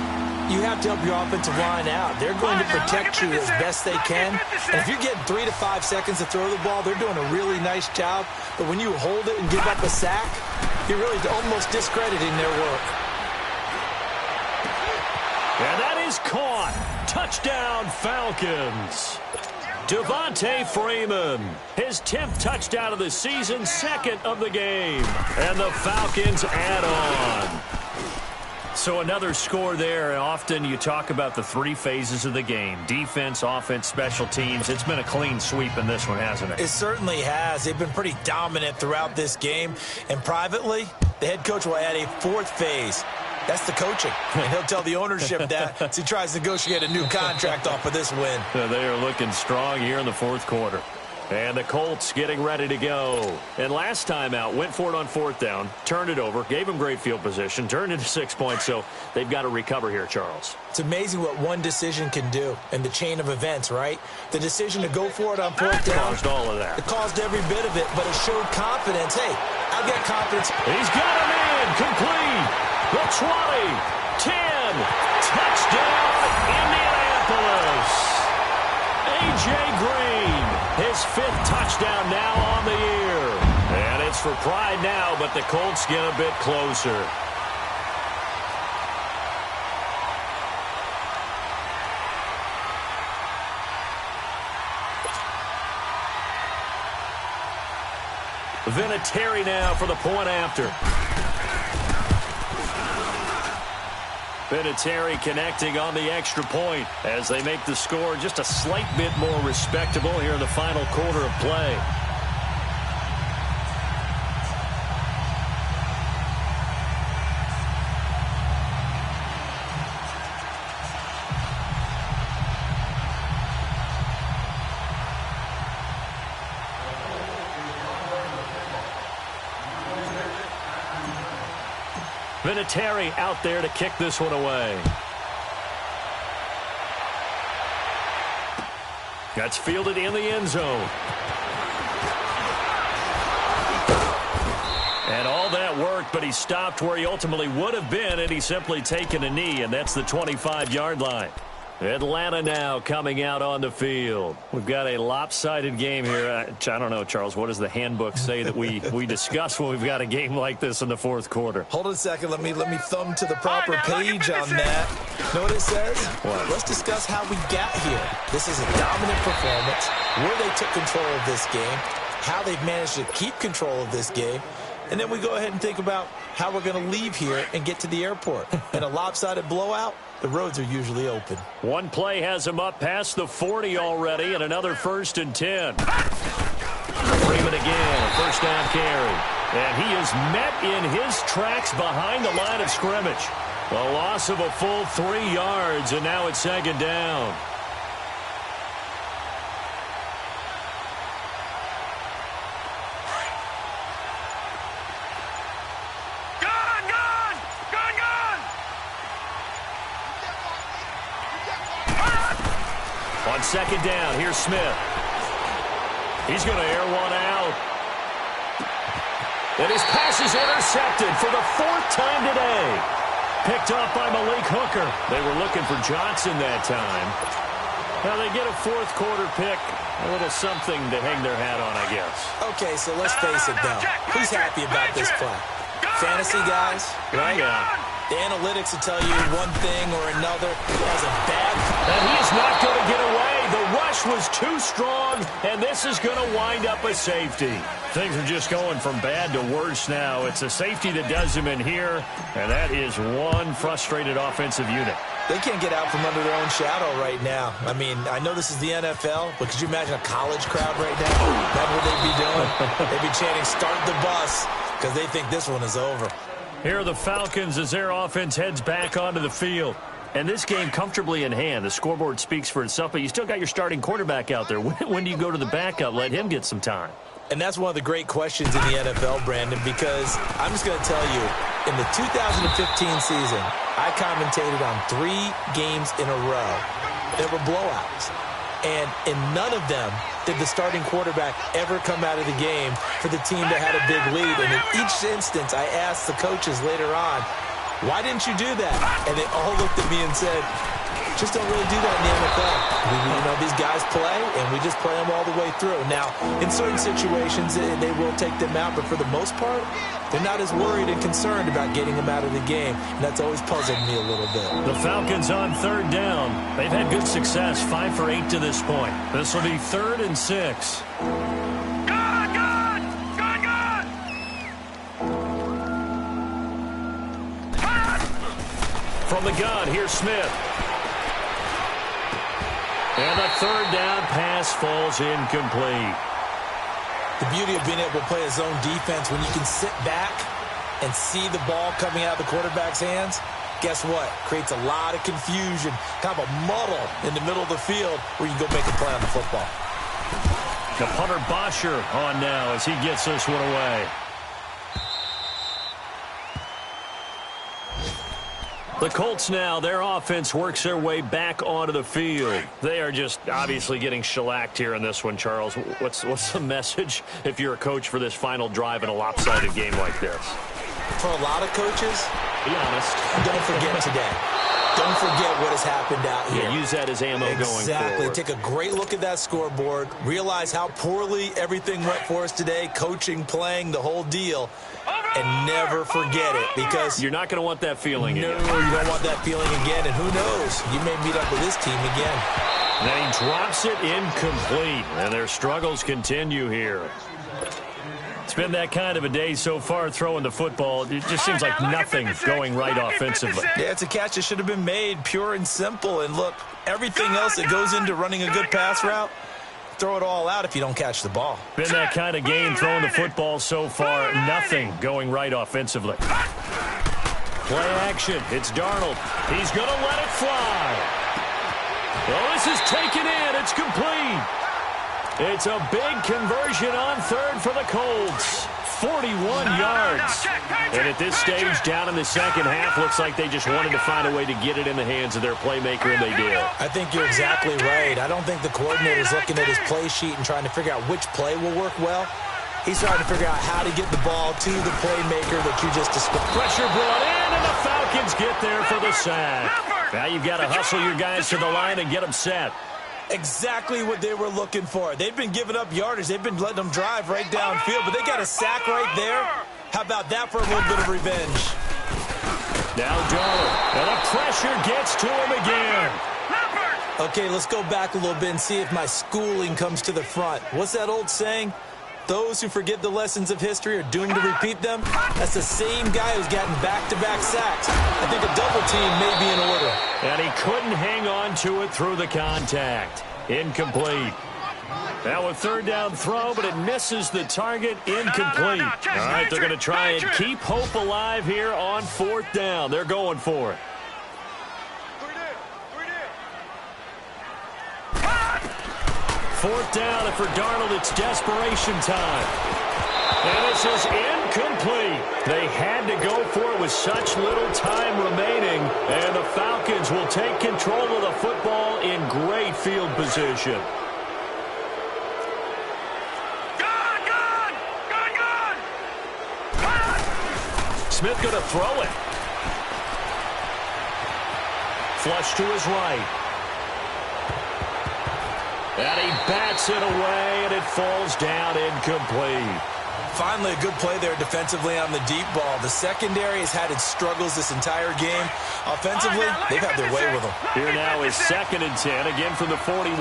You have to help your offensive line out. They're going to protect you as best they can. And if you're getting 3 to 5 seconds to throw the ball, they're doing a really nice job. But when you hold it and give up a sack, you're really almost discrediting their work. And that is caught. Touchdown, Falcons. Devontae Freeman, his 10th touchdown of the season, 2nd of the game. And the Falcons add on. So another score there. And often you talk about the 3 phases of the game. Defense, offense, special teams. It's been a clean sweep in this one, hasn't it? It certainly has. They've been pretty dominant throughout this game. And privately, the head coach will add a 4th phase. That's the coaching. And he'll tell the ownership that as he tries to negotiate a new contract off of this win. They are looking strong here in the fourth quarter. And the Colts getting ready to go. And last time out, went for it on 4th down, turned it over, gave them great field position, turned into 6 points. So they've got to recover here, Charles. It's amazing what one decision can do in the chain of events, right? The decision to go for it on 4th down. Caused all of that. It caused every bit of it, but it showed confidence. Hey, I've got confidence. He's got him in. Complete. The 20, 10, touchdown, Indianapolis. A.J. Green, his 5th touchdown now on the year. And it's for pride now, but the Colts get a bit closer. Vinatieri now for the point after. Vinatieri connecting on the extra point as they make the score just a slight bit more respectable here in the final quarter of play. Vinatieri out there to kick this one away. That's fielded in the end zone. but he stopped where he ultimately would have been, and he's simply taken a knee, and that's the 25-yard line. Atlanta now coming out on the field. We've got a lopsided game here. I don't know, Charles, what does the handbook say that we discuss when we've got a game like this in the fourth quarter? Hold on a second. Let me thumb to the proper page on that. Know what it says? What? Let's discuss how we got here. This is a dominant performance, where they took control of this game, how they've managed to keep control of this game, and then we go ahead and think about how we're going to leave here and get to the airport. In a lopsided blowout, the roads are usually open. One play has him up past the 40 already, and another 1st and 10. Freeman again, a first down carry. And he is met in his tracks behind the line of scrimmage. A loss of a full 3 yards, and now it's 2nd down. On 2nd down, here's Smith. He's going to air one out. And his pass is intercepted for the 4th time today. Picked up by Malik Hooker. They were looking for Johnson that time. Now they get a 4th quarter pick. A little something to hang their hat on, I guess. Okay, so let's face it, though. Who's happy about this play? Fantasy guys, right? Yeah. The analytics will tell you one thing or another as a bad play. And he is not going to get away. The rush was too strong, and this is going to wind up a safety. Things are just going from bad to worse now. It's a safety that does him in here, and that is one frustrated offensive unit. They can't get out from under their own shadow right now. I mean, I know this is the NFL, but could you imagine a college crowd right now? That's what they'd be doing. They'd be chanting, "Start the bus," because they think this one is over. Here are the Falcons as their offense heads back onto the field. And this game comfortably in hand. The scoreboard speaks for itself, but you still got your starting quarterback out there. When do you go to the backup? Let him get some time. And that's one of the great questions in the NFL, Brandon, because I'm just going to tell you, in the 2015 season, I commentated on 3 games in a row that were blowouts. And in none of them did the starting quarterback ever come out of the game for the team that had a big lead. And in each instance, I asked the coaches later on, why didn't you do that? And they all looked at me and said, just don't really do that in the NFL. These guys play, and we just play them all the way through. Now, in certain situations, they will take them out, but for the most part, they're not as worried and concerned about getting them out of the game. And that's always puzzled me a little bit. The Falcons on 3rd down. They've had good success, 5 for 8 to this point. This will be 3rd and 6. From the gun, here's Smith. And the 3rd down pass falls incomplete. The beauty of being able to play a zone defense when you can sit back and see the ball coming out of the quarterback's hands, guess what? Creates a lot of confusion, kind of a muddle in the middle of the field where you can go make a play on the football. The punter Bosher on now as he gets this one away. The Colts now, their offense works their way back onto the field. They are just obviously getting shellacked here in this one, Charles. What's the message if you're a coach for this final drive in a lopsided game like this? For a lot of coaches, be honest, don't forget today. Don't forget what has happened out here. Yeah, use that as ammo going forward. Exactly. Take a great look at that scoreboard. Realize how poorly everything went for us today, coaching, playing, the whole deal. And never forget it, because you're not going to want that feeling again. No, you don't want that feeling again. And who knows? You may meet up with this team again. And then he drops it incomplete. And their struggles continue here. It's been that kind of a day so far throwing the football. It just seems like nothing going right offensively. Yeah, it's a catch that should have been made, pure and simple. And look, everything else that goes into running a good pass route, throw it all out if you don't catch the ball. Been that kind of game throwing the football so far. Nothing going right offensively. Play action. It's Darnold. He's going to let it fly. Well, this is taken in. It's complete. It's a big conversion on 3rd for the Colts. 41 yards. And at this stage, down in the second half, looks like they just wanted to find a way to get it in the hands of their playmaker, and they did. I think you're exactly right. I don't think the coordinator's looking at his play sheet and trying to figure out which play will work well. He's trying to figure out how to get the ball to the playmaker that you just described. Pressure brought in, and the Falcons get there for the sack. Now you've got to hustle your guys to the line and get them set. Exactly what they were looking for. They've been giving up yardage. They've been letting them drive right downfield, but they got a sack right there. How about that for a little bit of revenge? Now Darnold, and the pressure gets to him again. Okay, let's go back a little bit and see if my schooling comes to the front. What's that old saying? Those who forget the lessons of history are doomed to repeat them. That's the same guy who's gotten back-to-back sacks. I think a double team may be in order. And he couldn't hang on to it through the contact. Incomplete. Now a third down throw, but it misses the target. Incomplete. All right, they're going to try and keep hope alive here on fourth down. They're going for it. Fourth down, and for Darnold, it's desperation time. And this is incomplete. They had to go for it with such little time remaining, and the Falcons will take control of the football in great field position. Smith going to throw it. Flush to his right. And he bats it away, and it falls down incomplete. Finally, a good play there defensively on the deep ball. The secondary has had its struggles this entire game. Offensively, they've had their way with them. Here now is 2nd and 10, again from the 41.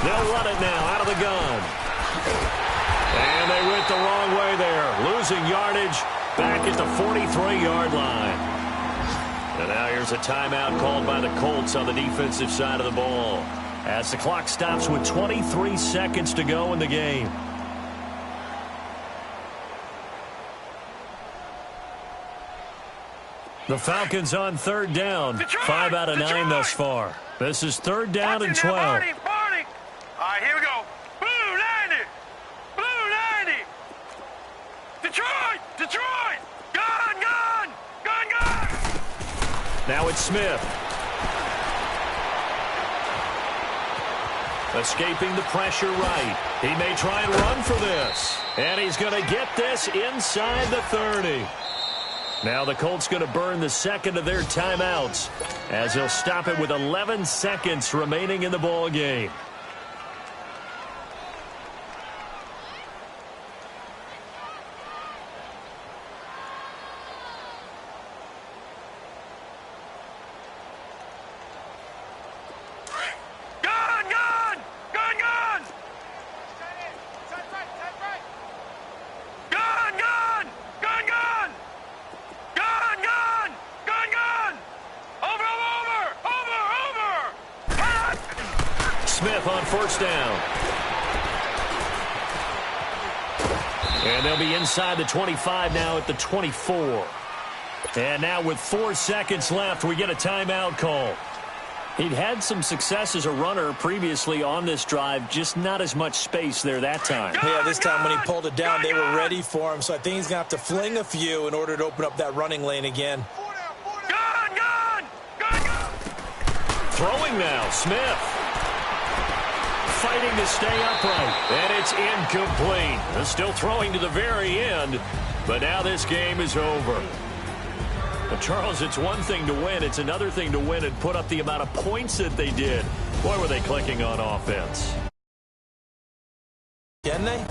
They'll run it now out of the gun. And they went the wrong way there, losing yardage back at the 43-yard line. And now here's a timeout called by the Colts on the defensive side of the ball as the clock stops with 23 seconds to go in the game. The Falcons on third down. 5 out of 9 thus far. This is 3rd down and 12. All right, here we go. Blue 90. Blue 90. Detroit. Detroit. Gun, gun. Gun, gun. Now it's Smith. Escaping the pressure right. He may try and run for this. And he's going to get this inside the 30. Now the Colts going to burn the second of their timeouts as he'll stop it with 11 seconds remaining in the ball game. Smith on first down. And they'll be inside the 25 now at the 24. And now with 4 seconds left, we get a timeout call. He'd had some success as a runner previously on this drive, just not as much space there that time. Yeah, this time when he pulled it down, they were ready for him. So I think he's going to have to fling a few in order to open up that running lane again. Throwing now, Smith. Fighting to stay upright, and it's incomplete. They're still throwing to the very end, but now this game is over. Well, Charles, it's one thing to win. It's another thing to win and put up the amount of points that they did. Boy, were they clicking on offense. Can they?